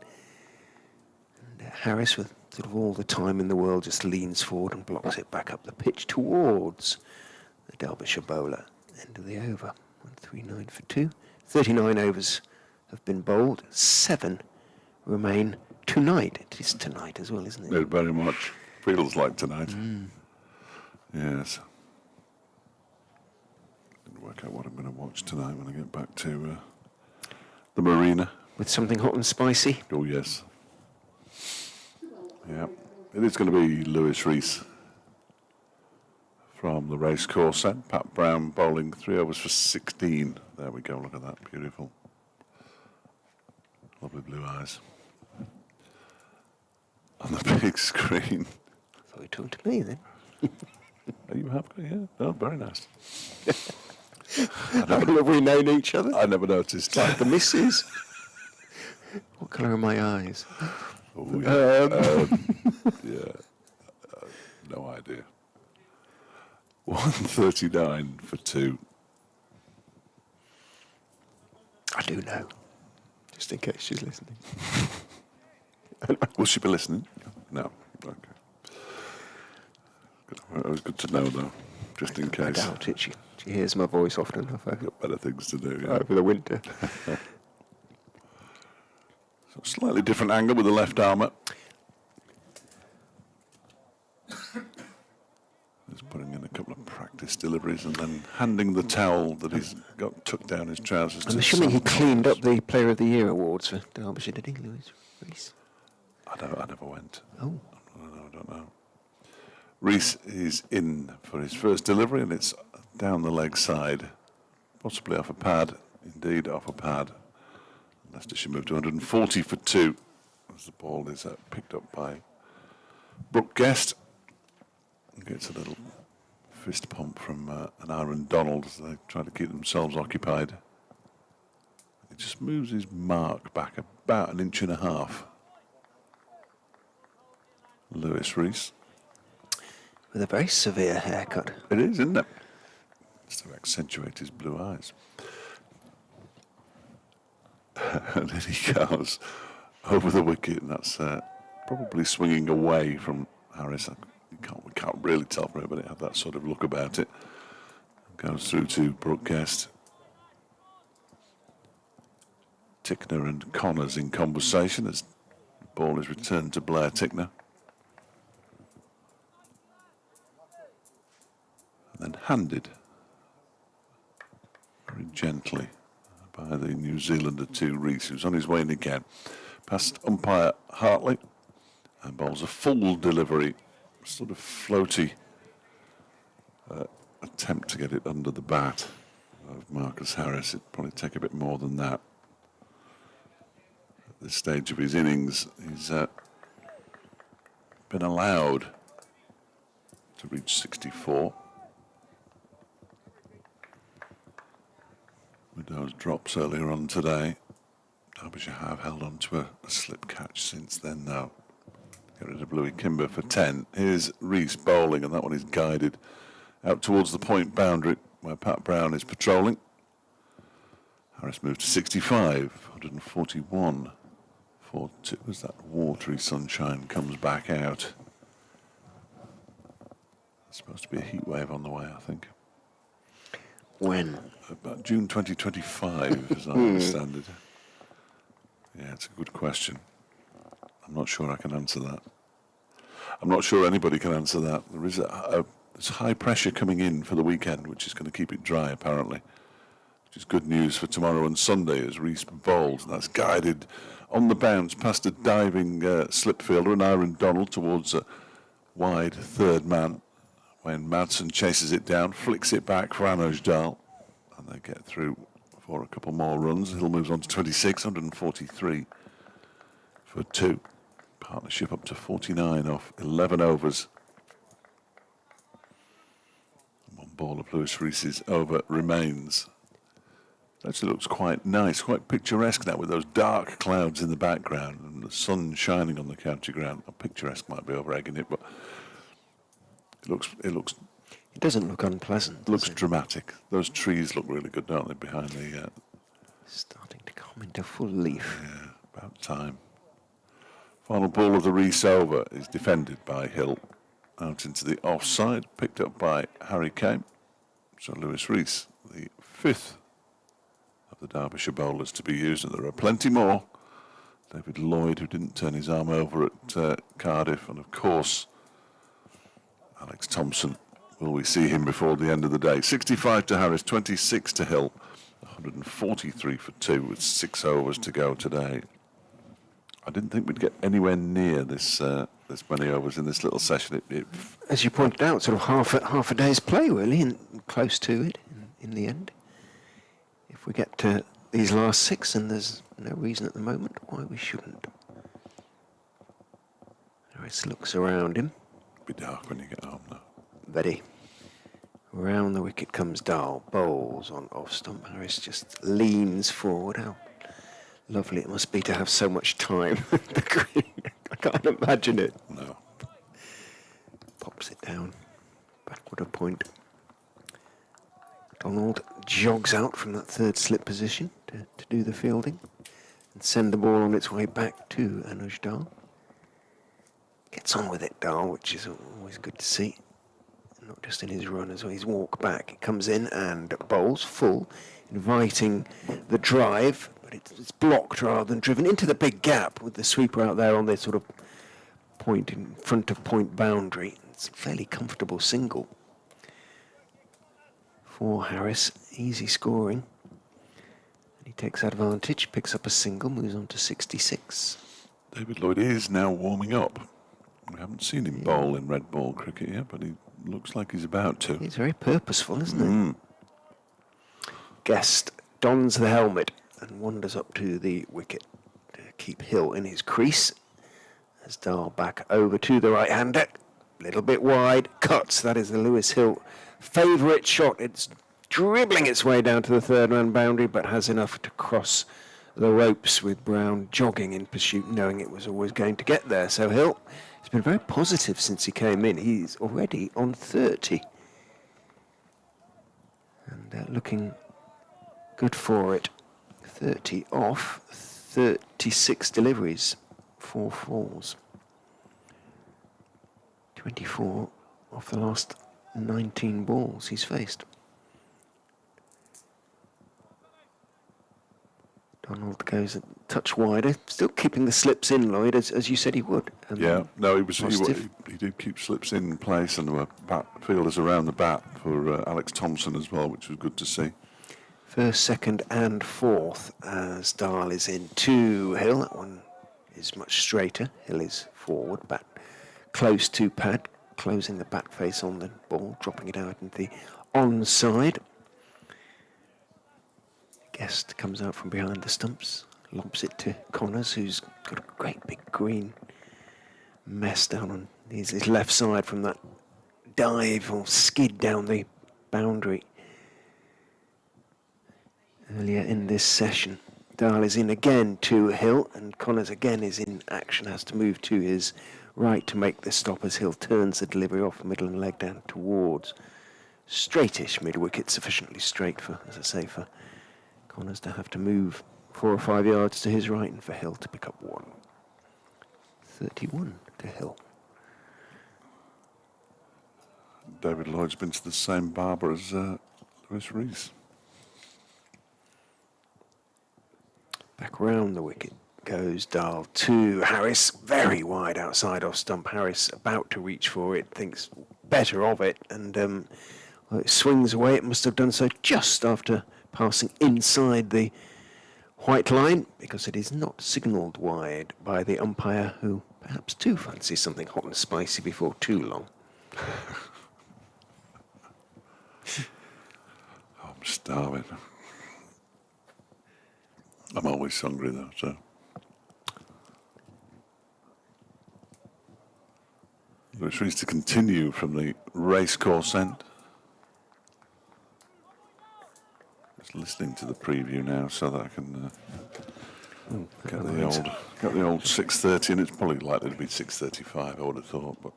And Harris, with sort of all the time in the world, just leans forward and blocks it back up the pitch towards the Derbyshire bowler. End of the over. 139 for two. 39 overs have been bowled. 7 remain tonight. It is tonight as well, isn't it? It very much feels like tonight. Yes. Didn't work out what I'm going to watch tonight when I get back to the marina. With something hot and spicy. Oh, yes. Yeah, it is going to be Lewis Rees from the race course end. Pat Brown bowling 3 overs for 16. There we go, look at that, beautiful. Lovely blue eyes. On the big screen. I thought you talked to me then. Oh, you have, yeah, no, very nice. How long have we known each other? I never noticed. Like the missus. What colour are my eyes? Oh, yeah. No idea. 139 for two. I do know. Just in case she's listening. Will she be listening? No. Okay. It was good to know, though, just in case. I doubt it. She hears my voice often enough Got better things to do. Yeah. over the winter. So slightly different angle with the left armour. He's putting in a couple of practice deliveries and then handing the towel that he's got tucked down his trousers. I'm assuming he cleaned up the Player of the Year awards for Derbyshire, did he, Lloyd? Reese? I never went. Oh. I don't know. Reese is in for his first delivery, and it's down the leg side, possibly off a pad. Indeed, off a pad. Leicestershire moved to 140 for 2 as the ball is picked up by Brooke Guest. Gets a little fist pump from an Aaron Donald as they try to keep themselves occupied. He just moves his mark back about 1.5 inches. Lewis Reese. With a very severe haircut. It is, isn't it? Just to accentuate his blue eyes. And then he goes over the wicket, and that's probably swinging away from Harris. We can't really tell from it, but it had that sort of look about it. Goes through to Brooke Guest. Tickner and Connors in conversation as the ball is returned to Blair Tickner. And then handed very gently by the New Zealander to Reese, who's on his way in again. Past umpire Hartley, and bowls a full delivery, sort of floaty attempt to get it under the bat of Marcus Harris. It'd probably take a bit more than that. At this stage of his innings, he's been allowed to reach 64. With those drops earlier on today, Derbyshire have held on to a slip catch since then now. Get rid of Louis Kimber for 10. Here's Reese bowling, and that one is guided out towards the point boundary where Pat Brown is patrolling. Harris moved to 65, 141 for 2 as that watery sunshine comes back out. There's supposed to be a heat wave on the way, I think. When? About June 2025, as I understand it. Yeah, it's a good question. I'm not sure I can answer that. I'm not sure anybody can answer that. There is there's high pressure coming in for the weekend, which is going to keep it dry, apparently. Which is good news for tomorrow and Sunday as Reese bowls. And that's guided on the bounce past a diving slip fielder and Aaron Donald towards a wide third man. When Madsen chases it down, flicks it back for Anuj Dal, and they get through for a couple more runs. Hill moves on to 26, 143 for 2. Partnership up to 49 off 11 overs. One ball of Lewis Reese's over remains. Actually looks quite nice, quite picturesque now with those dark clouds in the background and the sun shining on the county ground. Picturesque might be over-egging it, but It doesn't look unpleasant. It looks dramatic. Those trees look really good, don't they, behind the... Starting to come into full leaf. Yeah, about time. Final ball of the Reese over is defended by Hill. Out into the offside, picked up by Harry Kane. So Lewis Reese, the 5th of the Derbyshire bowlers to be used, and there are plenty more. David Lloyd, who didn't turn his arm over at Cardiff, and of course Alex Thompson. Will we see him before the end of the day? 65 to Harris, 26 to Hill, 143 for 2 with 6 overs to go today. I didn't think we'd get anywhere near this many overs in this little session. As you pointed out, sort of half a day's play, really, and close to it in the end. If we get to these last 6, and there's no reason at the moment why we shouldn't. Harris looks around him. It'll be dark when you get home now. Ready. Round the wicket comes Dahl, bowls on off stump. Harris just leans forward. How lovely it must be to have so much time. The green. I can't imagine it. No. Pops it down. Backward a point. Donald jogs out from that third slip position to do the fielding and send the ball on its way back to Anuj Dahl. Gets on with it, Dahl, which is always good to see. Not just in his run, as well, his walk back. It comes in and bowls full, inviting the drive, but but it's blocked rather than driven into the big gap with the sweeper out there on this sort of point in front of point boundary. It's a fairly comfortable single for Harris, easy scoring. And he takes advantage, picks up a single, moves on to 66. David Lloyd is now warming up. We haven't seen him bowl in red ball cricket yet, but he looks like he's about to. He's very purposeful, isn't he? Guest dons the helmet and wanders up to the wicket to keep Hill in his crease. As Dahl back over to the right-hander, a little bit wide, cuts. That is the Lewis Hill favourite shot. It's dribbling its way down to the third-man boundary, but has enough to cross the ropes with Brown jogging in pursuit, knowing it was always going to get there. So Hill has been very positive since he came in. He's already on 30. And looking good for it. 30 off, 36 deliveries, 4 falls. 24 off the last 19 balls he's faced. Donald goes a touch wider, still keeping the slips in, Lloyd, as you said he would. Yeah, no, he did keep slips in place, and there were bat fielders around the bat for Alex Thompson as well, which was good to see. First, second and fourth as Dahl is in to Hill. That one is much straighter. Hill is forward, bat close to pad, closing the bat face on the ball, dropping it out into the onside. Guest comes out from behind the stumps, lobs it to Connors, who's got a great big green mess down on his left side from that dive or skid down the boundary earlier in this session. Dahl is in again to Hill, and Connors again is in action, has to move to his right to make the stop as Hill turns the delivery off middle and leg down towards straightish mid-wicket, sufficiently straight for, as I say, for Connors to have to move 4 or 5 yards to his right and for Hill to pick up 1. 31 to Hill. David Lloyd's been to the same barber as Lewis Rees. Back round the wicket goes Dahl to Harris, very wide outside off stump. Harris about to reach for it, thinks better of it, and well, it swings away. It must have done so just after passing inside the white line, because it is not signalled wide by the umpire, who perhaps too fancies something hot and spicy before too long. I'm starving. I'm always hungry though, so. Lewis Rees to continue from the racecourse end. Just listening to the preview now so that I can get the old 6:30, and it's probably likely to be 6:35, I would have thought. But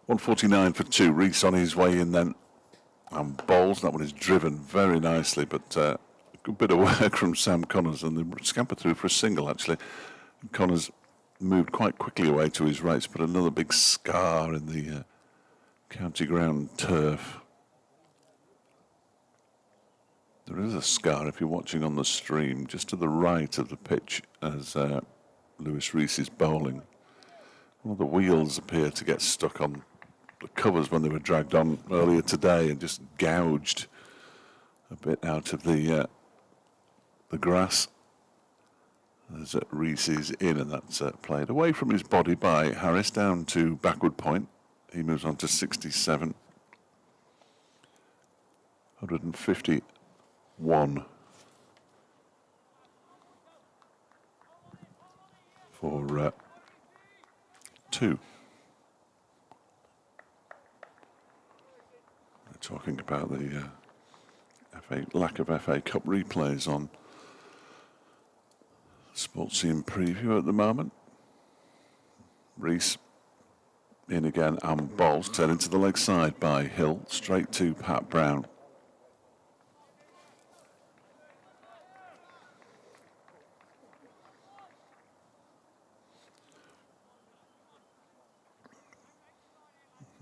149 for 2. Rees on his way in then, and bowls. That one is driven very nicely, but a good bit of work from Sam Connors, and they scampered through for a single actually. Connors moved quite quickly away to his right, but another big scar in the county ground turf. There is a scar, if you're watching on the stream, just to the right of the pitch as Lewis Rees is bowling. One of the wheels appear to get stuck on the covers when they were dragged on earlier today, and just gouged a bit out of the grass. As Rees is in, and that's played away from his body by Harris down to backward point. He moves on to 67. 151 for 2. We're talking about the lack of FA Cup replays on Sportscene preview at the moment. Rees in again, and bowls turn into the leg side by Hill, straight to Pat Brown.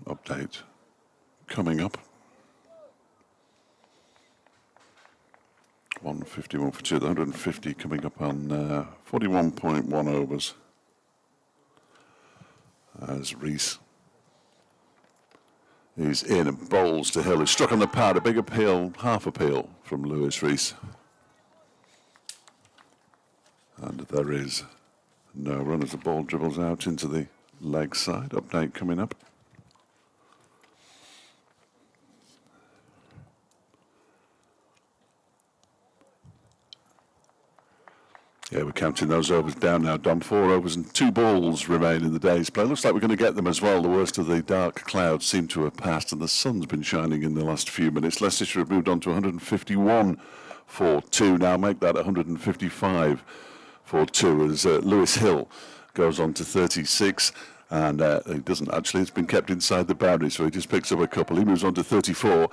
Update coming up. 151 for 2, the 150 coming up on 41.1 overs as Rees is in and bowls to Hill, who struck on the pad. A big appeal, half appeal from Lewis Rees. And there is no run as the ball dribbles out into the leg side. Update coming up. Yeah, we're counting those overs down now, Dom. 4 overs and 2 balls remain in the day's play. Looks like we're going to get them as well. The worst of the dark clouds seem to have passed, and the sun's been shining in the last few minutes. Leicestershire have moved on to 151 for 2. Now make that 155 for 2 as Lewis Hill goes on to 36. And he doesn't actually, it's been kept inside the boundary, so he just picks up a couple. He moves on to 34.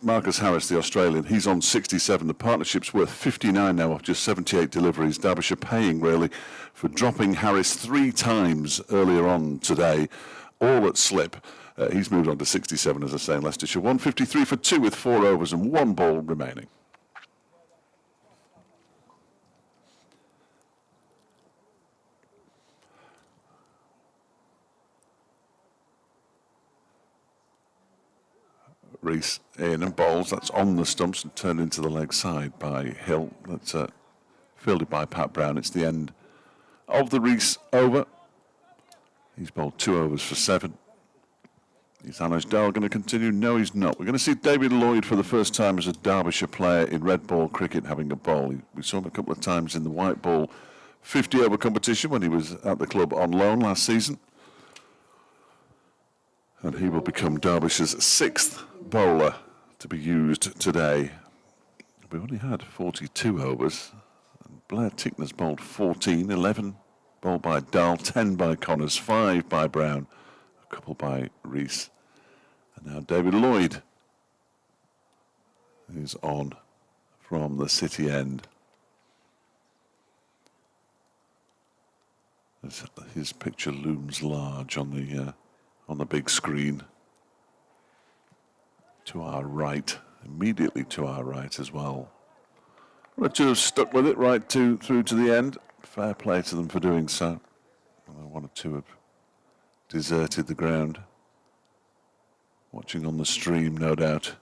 Marcus Harris, the Australian, he's on 67. The partnership's worth 59 now off just 78 deliveries. Derbyshire paying, really, for dropping Harris 3 times earlier on today, all at slip. He's moved on to 67, as I say, in Leicestershire. 153 for 2 with 4 overs and 1 ball remaining. Rees in and bowls. That's on the stumps and turned into the leg side by Hill. That's fielded by Pat Brown. It's the end of the Rees over. He's bowled 2 overs for 7. Is Anish Dal going to continue? No, he's not. We're going to see David Lloyd for the first time as a Derbyshire player in red ball cricket having a bowl. We saw him a couple of times in the white ball 50 over competition when he was at the club on loan last season. And he will become Derbyshire's 6th bowler to be used today. We've only had 42 overs. And Blair Tickner's bowled 14, 11 bowled by Dahl, 10 by Connors, 5 by Brown, a couple by Rees. And now David Lloyd is on from the City end. As his picture looms large on the big screen to our right, immediately to our right as well. One or two have stuck with it right through to the end. Fair play to them for doing so. Although 1 or 2 have deserted the ground. Watching on the stream, no doubt.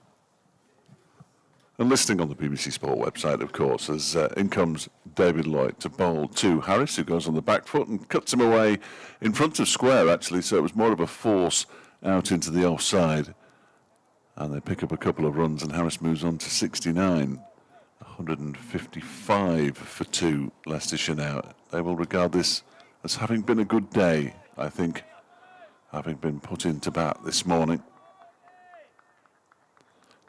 And listening on the BBC Sport website, of course, as in comes David Lloyd to bowl to Harris, who goes on the back foot and cuts him away in front of square, actually, so it was more of a force out into the offside. And they pick up a couple of runs, and Harris moves on to 69. 155 for 2, Leicestershire now. They will regard this as having been a good day, I think, having been put into bat this morning.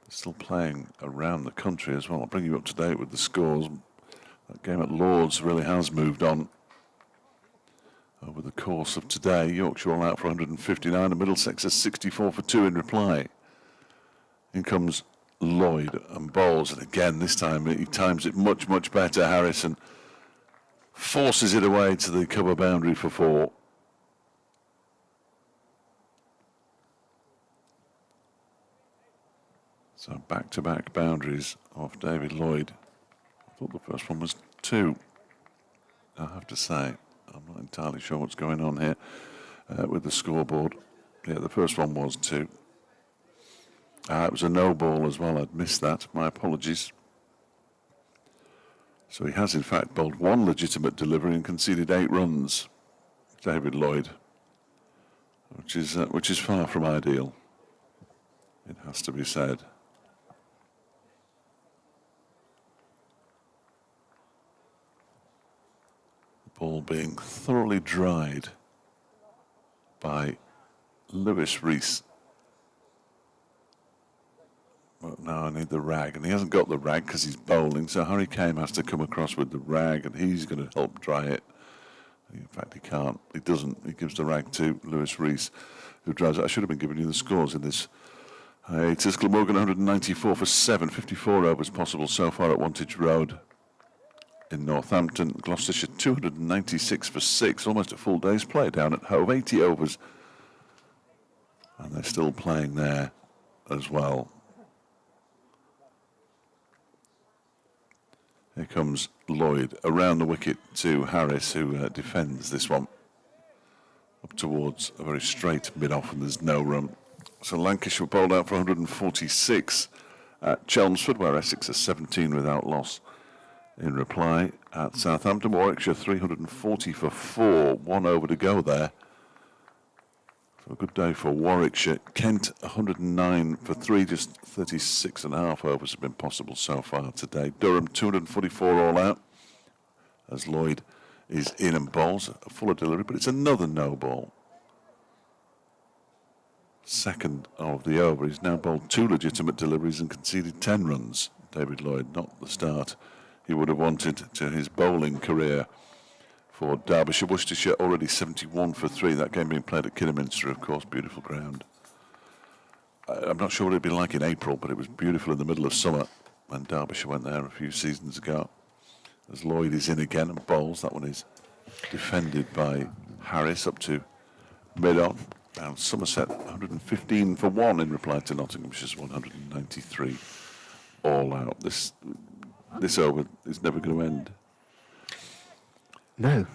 Still playing around the country as well. I'll bring you up to date with the scores. That game at Lord's really has moved on over the course of today. Yorkshire all out for 159 and Middlesex is 64 for 2 in reply. In comes Lloyd and bowls, and again this time he times it much better. Harrison forces it away to the cover boundary for 4. So back-to-back boundaries of David Lloyd. I thought the first one was 2. I have to say, I'm not entirely sure what's going on here with the scoreboard. Yeah, the first one was 2. It was a no ball as well. I'd missed that. My apologies. So he has in fact bowled 1 legitimate delivery and conceded 8 runs. David Lloyd, which is far from ideal. It has to be said. Ball being thoroughly dried by Lewis Rees. But now I need the rag, and he hasn't got the rag because he's bowling, so Harry Kane has to come across with the rag, and he's going to help dry it. In fact, he can't. He doesn't. He gives the rag to Lewis Rees, who dries it. I should have been giving you the scores in this hiatus. Glamorgan 194 for 7, 54 overs possible so far at Wantage Road in Northampton. Gloucestershire 296 for 6, almost a full day's play down at Hove, 80 overs. And they're still playing there as well. Here comes Lloyd around the wicket to Harris, who defends this one up towards a very straight mid-off, and there's no run. So Lancashire were bowled out for 146 at Chelmsford, where Essex are 17 without loss. In reply, at Southampton, Warwickshire 340 for 4, 1 over to go there. So a good day for Warwickshire. Kent 109 for 3, just 36 and a half overs have been possible so far today. Durham 244 all out, as Lloyd is in and bowls a fuller delivery, but it's another no ball. Second of the over. He's now bowled 2 legitimate deliveries and conceded 10 runs. David Lloyd, not the start he would have wanted to his bowling career for Derbyshire. Worcestershire already 71 for 3. That game being played at Kidderminster, of course, beautiful ground. I'm not sure what it'd be like in April, but it was beautiful in the middle of summer when Derbyshire went there a few seasons ago. As Lloyd is in again and bowls, that one is defended by Harris up to mid-on. Down Somerset 115 for 1 in reply to Nottinghamshire's 193 all out. This over is never going to end. No.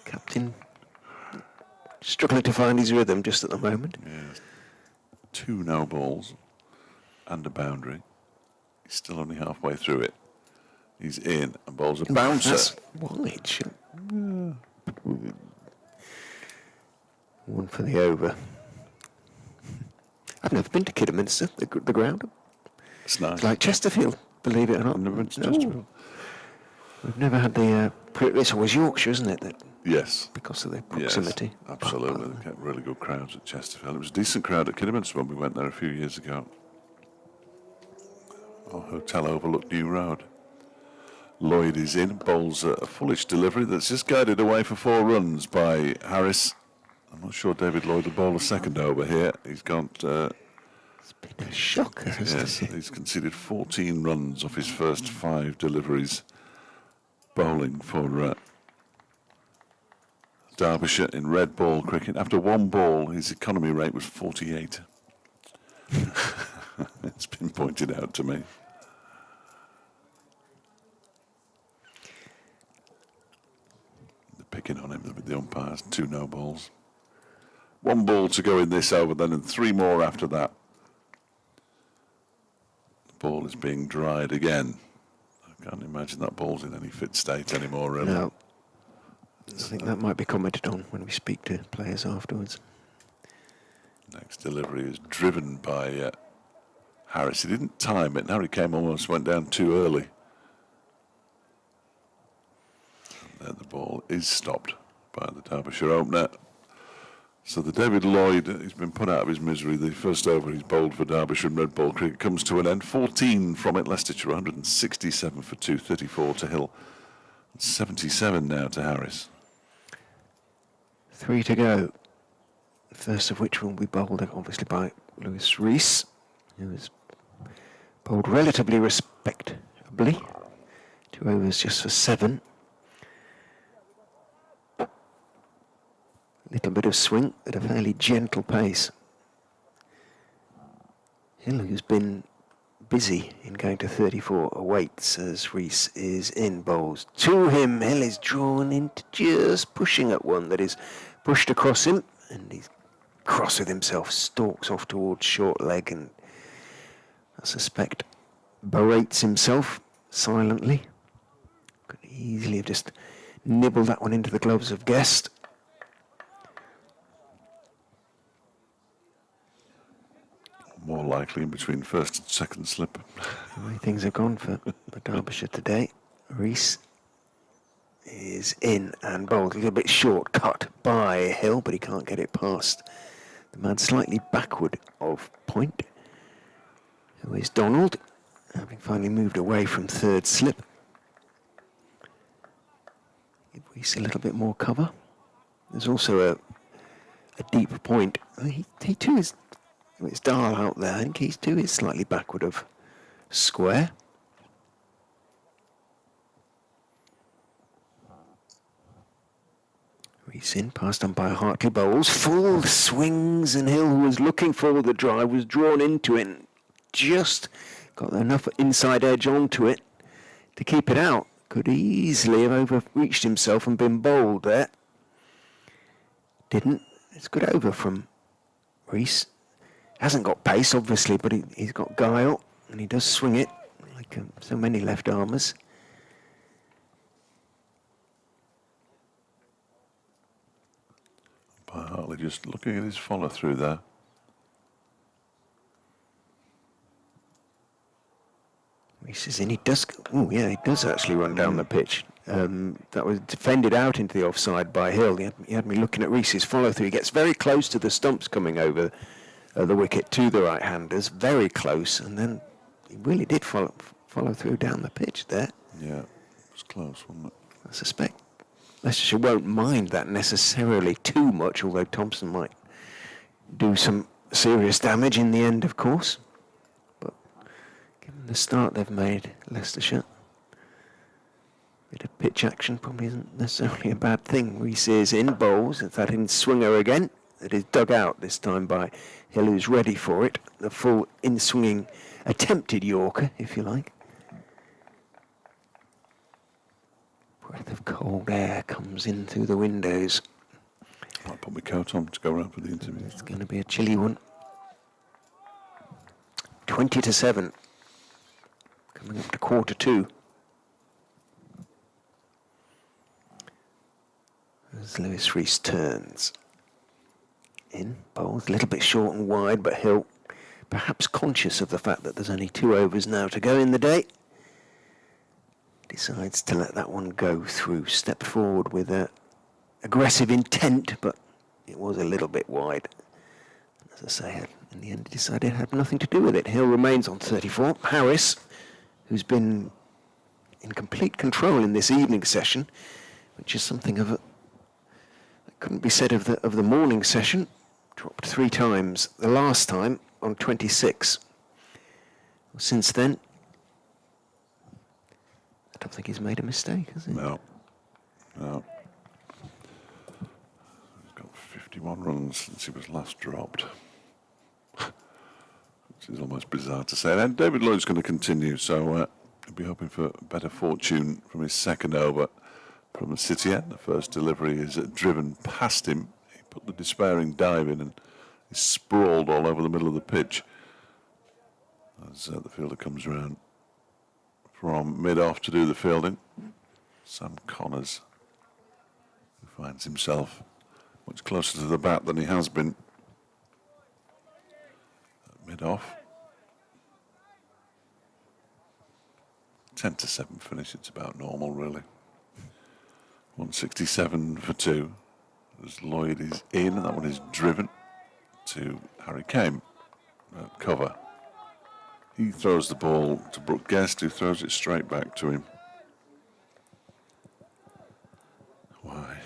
Captain struggling to find his rhythm just at the moment. Yes. 2 no balls and a boundary. He's still only halfway through it. He's in and bowls a bouncer. That's wide. Yeah. One for the over. I've never been to Kidderminster, the ground. It's nice. It's like Chesterfield, believe it or not. I've never been to Chesterfield. We've never had the... it's always Yorkshire, isn't it? Yes. Because of the proximity. Yes, absolutely. They kept really good crowds at Chesterfield. It was a decent crowd at Kidderminster when we went there a few years ago. Our hotel overlooked New Road. Lloyd is in, bowls a foolish delivery that's just guided away for 4 runs by Harris. I'm not sure David Lloyd will bowl a second over here. He's got... It's been a shock. yes, he's conceded 14 runs off his first 5 deliveries bowling for Derbyshire in red ball cricket. After 1 ball, his economy rate was 48. It's been pointed out to me. They're picking on him with the umpires. 2 no balls. 1 ball to go in this over then, and 3 more after that. The ball is being dried again. I can't imagine that ball's in any fit state anymore, really. No. I think that might be commented on when we speak to players afterwards. Next delivery is driven by Harris. He didn't time it. Harry came almost went down too early. And then the ball is stopped by the Derbyshire opener. So the David Lloyd, he's been put out of his misery. The first over he's bowled for Derbyshire in red ball cricket comes to an end. 14 from it. Leicestershire 167 for 2, 34 to Hill. 77 now to Harris. 3 to go. The first of which will be bowled, obviously, by Lewis Rees, who has bowled relatively respectably. 2 overs just for 7. Little bit of swing at a fairly gentle pace. Hill, who's been busy in going to 34, awaits as Rees is in, bowls to him. Hill is drawn into just pushing at one that is pushed across him, and he's cross with himself, stalks off towards short leg, and I suspect berates himself silently. Could easily have just nibbled that one into the gloves of Guest. More likely in between first and second slip. The way things have gone for Derbyshire today. Rees is in and bowled a little bit short, cut by Hill, but he can't get it past the man slightly backward of point, who is Donald, having finally moved away from third slip. Give Rees a little bit more cover. There's also a deep point. He too is... It's Dahl out there. I think he too is slightly backward of square. Rees in, passed on by Hartley, bowls. Full swings, and Hill, who was looking for the drive, was drawn into it and just got enough inside edge onto it to keep it out. Could easily have overreached himself and been bowled there. Didn't. It's good over from Rees. Hasn't got pace, obviously, but he's got guile, and he does swing it like so many left-armers. By Hartley just looking at his follow-through there. Rees is in. He does. Oh, yeah, he does actually run down the pitch. That was defended out into the offside by Hill. He had me looking at Rees's follow-through. He gets very close to the stumps coming over the wicket to the right-handers, very close, and then he really did follow through down the pitch there. Yeah, it was close, wasn't it? I suspect Leicestershire won't mind that necessarily too much, although Thompson might do some serious damage in the end, of course. But given the start they've made, Leicestershire, bit of pitch action probably isn't necessarily a bad thing. Rees is in, bowls, it's that in swinger again. It is dug out this time by Hill, who's ready for it. The full in-swinging attempted Yorker, if you like. Breath of cold air comes in through the windows. I'll put my coat on to go around for the interview. It's going to be a chilly one. 20-7. Coming up to quarter two. As Lewis Rees turns. In, bowls, a little bit short and wide, but Hill, perhaps conscious of the fact that there's only 2 overs now to go in the day, decides to let that one go through. Stepped forward with a aggressive intent, but it was a little bit wide. As I say, in the end, he decided it had nothing to do with it. Hill remains on 34. Harris, who's been in complete control in this evening session, which is something of a couldn't be said of the morning session. Dropped 3 times. The last time on 26. Since then, I don't think he's made a mistake, has he? No. He's got 51 runs since he was last dropped. Which is almost bizarre to say. And David Lloyd's going to continue, so he'll be hoping for better fortune from his second over. From the city end, the first delivery is driven past him. He put the despairing dive in and he's sprawled all over the middle of the pitch as the fielder comes round from mid-off to do the fielding. Sam Connors, who finds himself much closer to the bat than he has been at mid-off. 10-7 finish, it's about normal really. 167 for 2 as Lloyd is in, and that one is driven to Harry Kane at cover. He throws the ball to Brooke Guest, who throws it straight back to him. Why?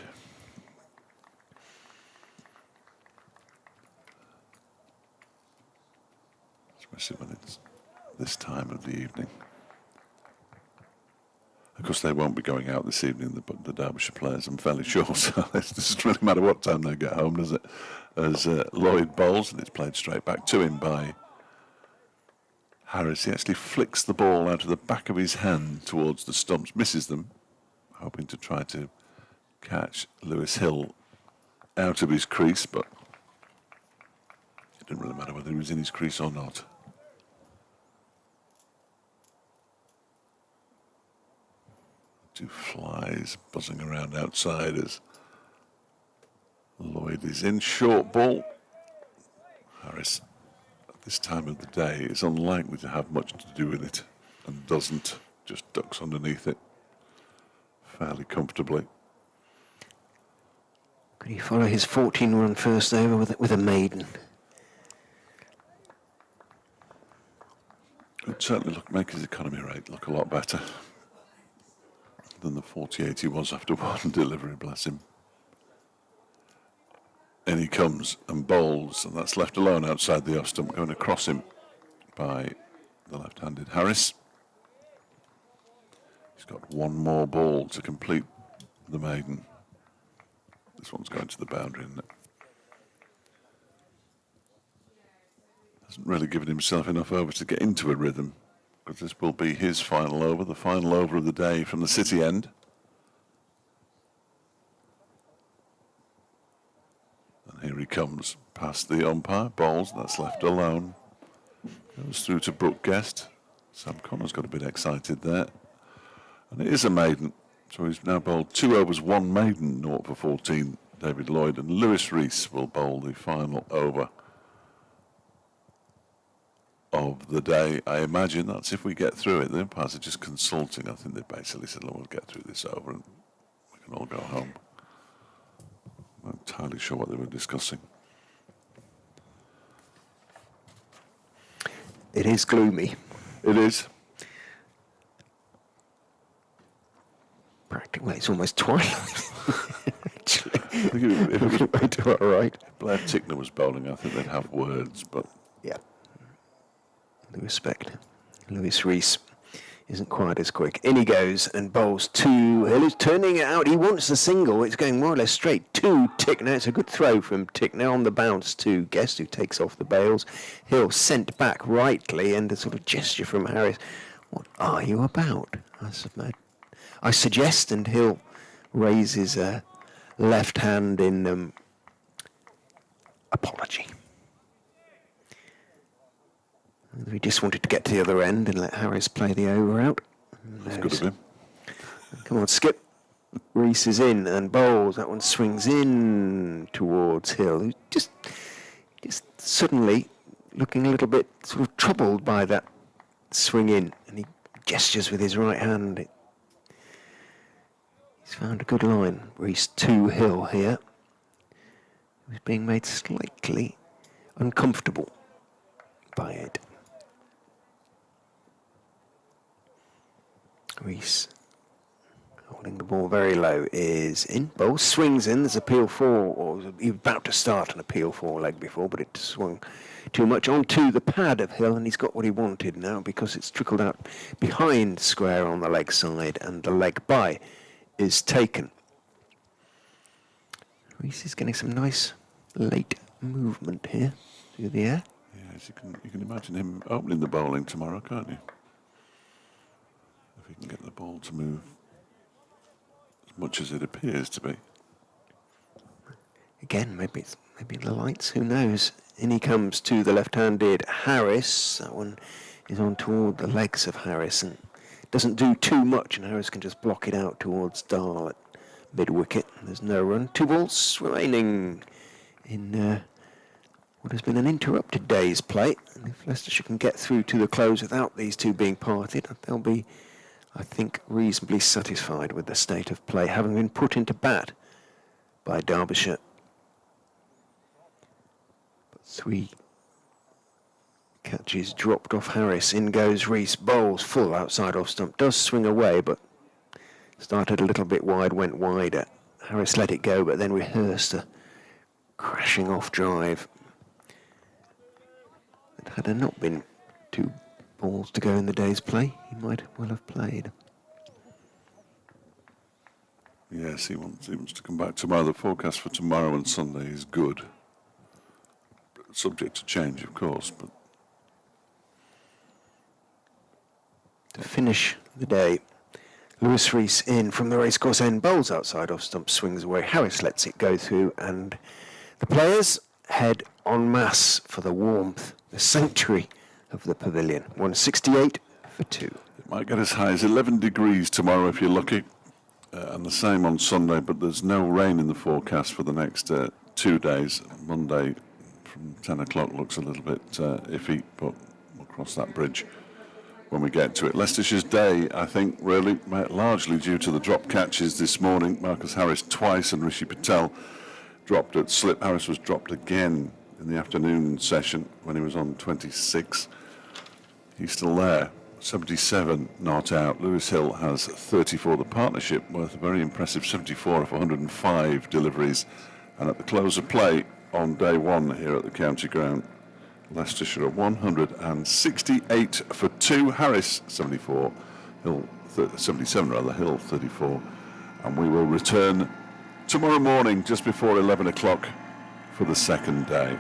Especially when it's this time of the evening. Of course, they won't be going out this evening, the Derbyshire players, I'm fairly sure, so it doesn't really matter what time they get home, does it? As Lloyd bowls, and it's played straight back to him by Harris. He actually flicks the ball out of the back of his hand towards the stumps, misses them, hoping to try to catch Lewis Hill out of his crease, but it didn't really matter whether he was in his crease or not. Two flies buzzing around outside as Lloyd is in. Short ball. Harris, at this time of the day, is unlikely to have much to do with it and doesn't, just ducks underneath it fairly comfortably. Could he follow his 14-run first over with a maiden? It would certainly make his economy rate look a lot better than the 48 he was after one delivery, bless him. And he comes and bowls, and that's left alone outside the off stump, going across him by the left-handed Harris. He's got one more ball to complete the maiden. This one's going to the boundary, isn't it? Hasn't really given himself enough over to get into a rhythm. because this will be his final over, the final over of the day from the city end. And here he comes past the umpire, bowls, that's left alone. Goes through to Brooke Guest. Sam Connor's got a bit excited there. And it is a maiden, so he's now bowled 2 overs, 1 maiden, 0 for 14, David Lloyd, and Lewis Rees will bowl the final over of the day. I imagine that's if we get through it. The umpires are just consulting. I think they basically said, we'll get through this over and we can all go home. I'm not entirely sure what they were discussing. It is gloomy. It is. Practically, it's almost twilight. Actually, I think if it was all right. Blair Tickner was bowling, I think they'd have words, but Yeah. The respect. Lewis Rees isn't quite as quick. In he goes and bowls 2. Hill is turning it out. He wants the single. It's going more or less straight to Tickner. It's a good throw from Tickner on the bounce to Guest, who takes off the bails. Hill sent back rightly, and a sort of gesture from Harris. What are you about? I suggest, and Hill raises a left hand in apology. We just wanted to get to the other end and let Harris play the over out. that's good of him. Come on, Skip. Rees is in and bowls. That one swings in towards Hill, who's just suddenly looking a little bit sort of troubled by that swing in, and he gestures with his right hand. He's found a good line. Rees to Hill here. He's being made slightly uncomfortable by it. Rees, holding the ball very low, is in. Bowl swings in. There's appeal 4, or he was about to start an appeal 4 leg before, but it swung too much onto the pad of Hill, and he's got what he wanted now because it's trickled out behind square on the leg side, and the leg by is taken. Rees is getting some nice late movement here through the air. Yes, you can imagine him opening the bowling tomorrow, can't you? If he can get the ball to move as much as it appears to be. Again, maybe the lights, who knows? In he comes to the left-handed Harris. That one is on toward the legs of Harris and doesn't do too much, and Harris can just block it out towards Dahl at mid-wicket. There's no run. 2 balls remaining in what has been an interrupted day's play. And if Leicestershire can get through to the close without these two being parted, they'll be, I think, reasonably satisfied with the state of play, having been put into bat by Derbyshire. But 3 catches dropped off Harris. In goes Rees, bowls full outside off stump. Does swing away, but started a little bit wide, went wider. Harris let it go, but then rehearsed a crashing off drive. And had there not been 2 balls to go in the day's play, he might well have played. Yes, he wants to come back tomorrow. The forecast for tomorrow and Sunday is good. Subject to change, of course, but to finish the day, Lewis Rees in from the racecourse end, bowls outside off stump, swings away. Harris lets it go through, and the players head en masse for the warmth, the sanctuary of the pavilion. 168 for 2. it might get as high as 11 degrees tomorrow if you're lucky, and the same on Sunday, but there's no rain in the forecast for the next 2 days. Monday from 10 o'clock looks a little bit iffy, but we'll cross that bridge when we get to it. Leicestershire's day, I think, really largely due to the drop catches this morning. Marcus Harris twice and Rishi Patel dropped at slip. Harris was dropped again in the afternoon session when he was on 26. He's still there. 77 not out. Lewis Hill has 34. The partnership worth a very impressive 74 of 105 deliveries. And at the close of play on day 1 here at the county ground, Leicestershire 168 for 2. Harris 74, Hill 77 rather, Hill 34. And we will return tomorrow morning just before 11 o'clock for the second day.